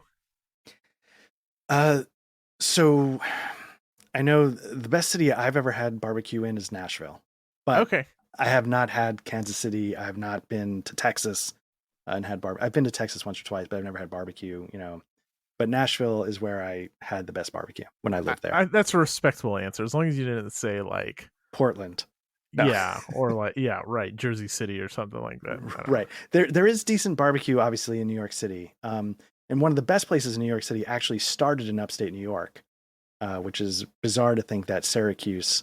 Uh so I know the best city I've ever had barbecue in is Nashville, but Okay. I have not had Kansas City. I have not been to Texas and had I've been to Texas once or twice, but I've never had barbecue. But Nashville is where I had the best barbecue when I lived there. That's a respectable answer, as long as you didn't say like, Portland. No. yeah, or like, yeah, right, Jersey City or something like that. I don't know. Right. There is decent barbecue obviously in New York City. And one of the best places in New York City actually started in upstate New York, which is bizarre to think that Syracuse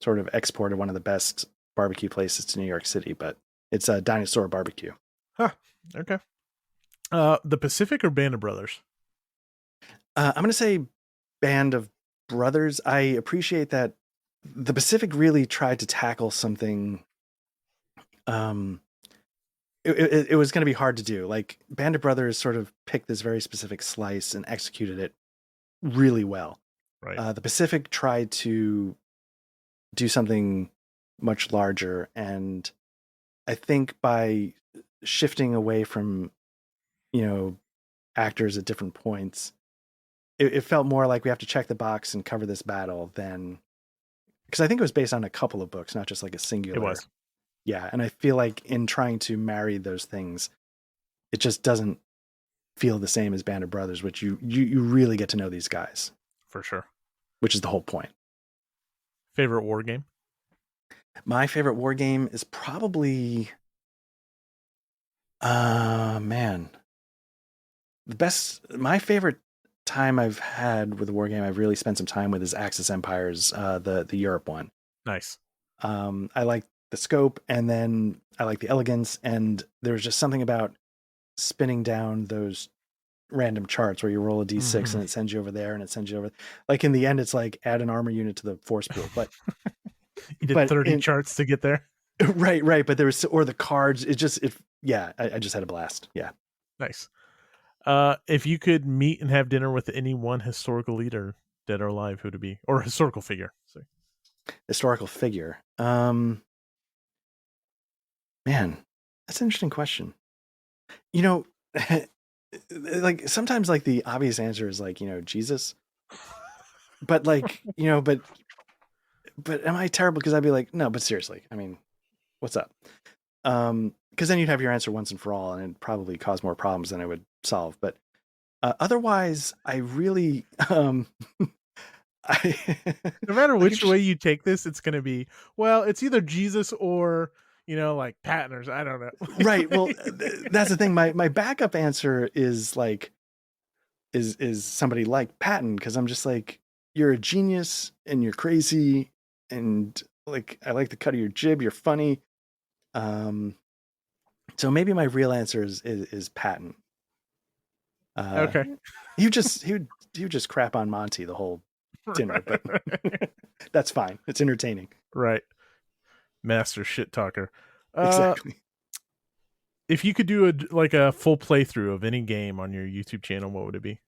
sort of exported one of the best barbecue places to New York City, but it's a Dinosaur Barbecue. Huh. Okay. The Pacific or Band of Brothers? I'm going to say Band of Brothers. I appreciate that the Pacific really tried to tackle something. Um, it was going to be hard to do. Like Band of Brothers sort of picked this very specific slice and executed it really well. Right. The Pacific tried to do something much larger, and I think by shifting away from you know actors at different points, it felt more like we have to check the box and cover this battle than because I think it was based on a couple of books, not just like a It singular. was. Yeah, and I feel like in trying to marry those things, it just doesn't feel the same as Band of Brothers, which you really get to know these guys, For sure. which is the whole point. Favorite war game? My favorite war game is probably, man, my favorite time I've had with a war game I've really spent some time with is Axis Empires, the Europe one. Nice. I like the scope, and then I like the elegance, and there's just something about spinning down those random charts where you roll a d6 and it sends you over there and it sends you over. Like in the end, it's like add an armor unit to the force pool, but You did but 30 in charts to get there. right. But there was or the cards. Yeah. I just had a blast. Yeah. Nice. If you could meet and have dinner with any one historical leader, dead or alive, who'd it be? Or historical figure. Sorry. Historical figure. Man, that's an interesting question. You know, like sometimes like the obvious answer is like Jesus, but like but am I terrible? Because I'd be like, no, but seriously, I mean, what's up? Because then you'd have your answer once and for all, and it'd probably cause more problems than it would solve. But otherwise, I really, I No matter like which way you take this, it's going to be, well, it's either Jesus or, like Patton or I don't know. right. Well, that's the thing. My backup answer is like is somebody like Patton because I'm just like you're a genius and you're crazy and like I like the cut of your jib. You're funny. Um, so maybe my real answer is Patton. Uh, Okay. he would just crap on Monty the whole dinner, but that's fine. It's entertaining. Right. Master shit talker. Uh, Exactly. if you could do a full playthrough of any game on your YouTube channel, what would it be?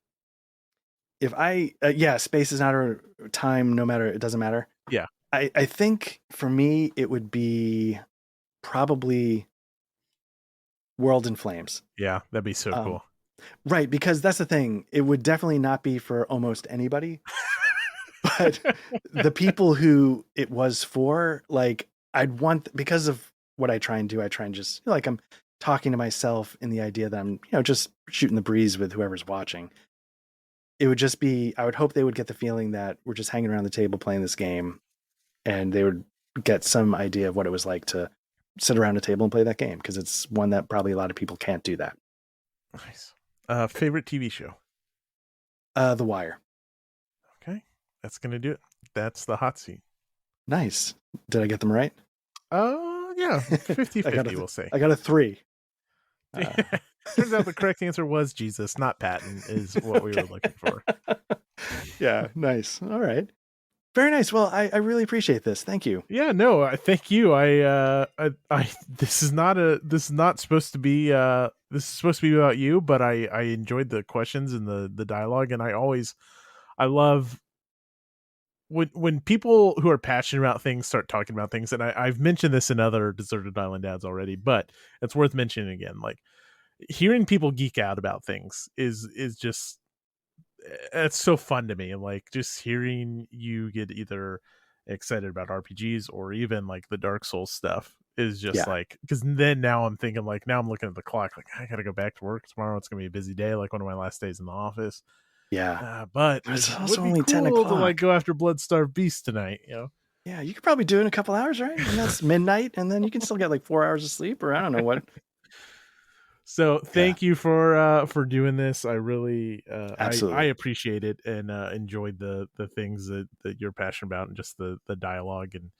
if I yeah, space is not a time, no matter, it doesn't matter. Yeah. I think for me it would be probably World in Flames. Yeah, that'd be so Um, cool. right, because that's the thing. It would definitely not be for almost anybody, but the people who it was for, like, I'd want, because of what I try and do, I try and just feel like I'm talking to myself in the idea that I'm, just shooting the breeze with whoever's watching. It would just be, I would hope they would get the feeling that we're just hanging around the table playing this game, and they would get some idea of what it was like to sit around a table and play that game, because it's one that probably a lot of people can't do that. Nice. Favorite TV show? The Wire. Okay, that's gonna do it. That's the hot seat. Nice. Did I get them right? Yeah, 50-50, we'll say. I got a 3. Turns out the correct answer was Jesus, not Patton, is what we were looking for. Yeah, nice. All right. Very nice. Well, I really appreciate this. Thank you. Yeah, no, thank you. This is not supposed to be this is supposed to be about you, but I enjoyed the questions and the dialogue, and I love when people who are passionate about things start talking about things, and I've mentioned this in other Deserted Island Dads already, but it's worth mentioning again. Like, hearing people geek out about things is just, it's so fun to me. Like, just hearing you get either excited about RPGs or even like the Dark Souls stuff is just like, because then now I'm thinking, like, now I'm looking at the clock, like, I gotta go back to work tomorrow. It's gonna be a busy day, like one of my last days in the office. Yeah. But It's it also would be only 10 cool to like o'clock. go after Bloodstarved Beast tonight, Yeah, you could probably do it in a couple hours, right? And that's midnight, and then you can still get like 4 hours of sleep, or I don't know what. So thank you for doing this. I really I Absolutely. appreciate it, and enjoyed the things that you're passionate about, and just the dialogue and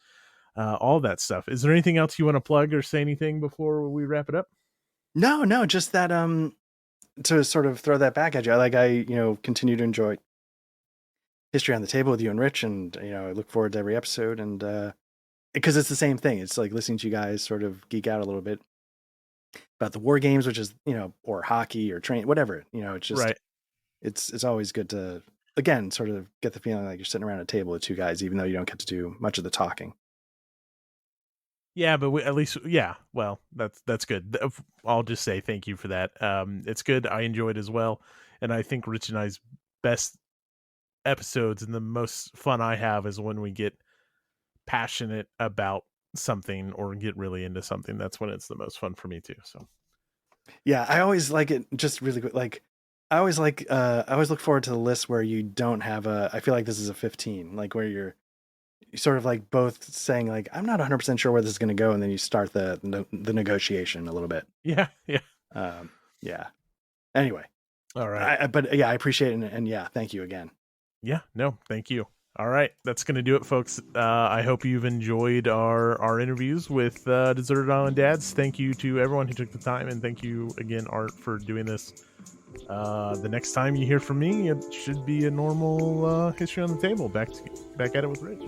all that stuff. Is there anything else you want to plug or say anything before we wrap it up? No, just that to sort of throw that back at you. I continue to enjoy History on the Table with you and Rich, and I look forward to every episode, and because it's the same thing. It's like listening to you guys sort of geek out a little bit about the war games, which is, or hockey or train, whatever. It's just, Right. it's always good to, again, sort of get the feeling like you're sitting around a table with two guys, even though you don't get to do much of the talking. Yeah, but at least, yeah. Well, that's good. I'll just say thank you for that. It's good. I enjoyed as well, and I think Rich and I's best episodes and the most fun I have is when we get passionate about something or get really into something. That's when it's the most fun for me too. So Yeah, I always like it, just really quick. Like, I always look forward to the list where you don't have I feel like this is a 15, like where you're sort of like both saying like, I'm not 100% sure where this is going to go. And then you start the negotiation a little bit. yeah. Yeah. Anyway, All right. but yeah, I appreciate it. And yeah, thank you again. Yeah, no, thank you. All right, that's going to do it, folks. I hope you've enjoyed our interviews with Deserted Island Dads. Thank you to everyone who took the time, and thank you again, Art, for doing this. The next time you hear from me, it should be a normal History on the Table. Back at it with Rich.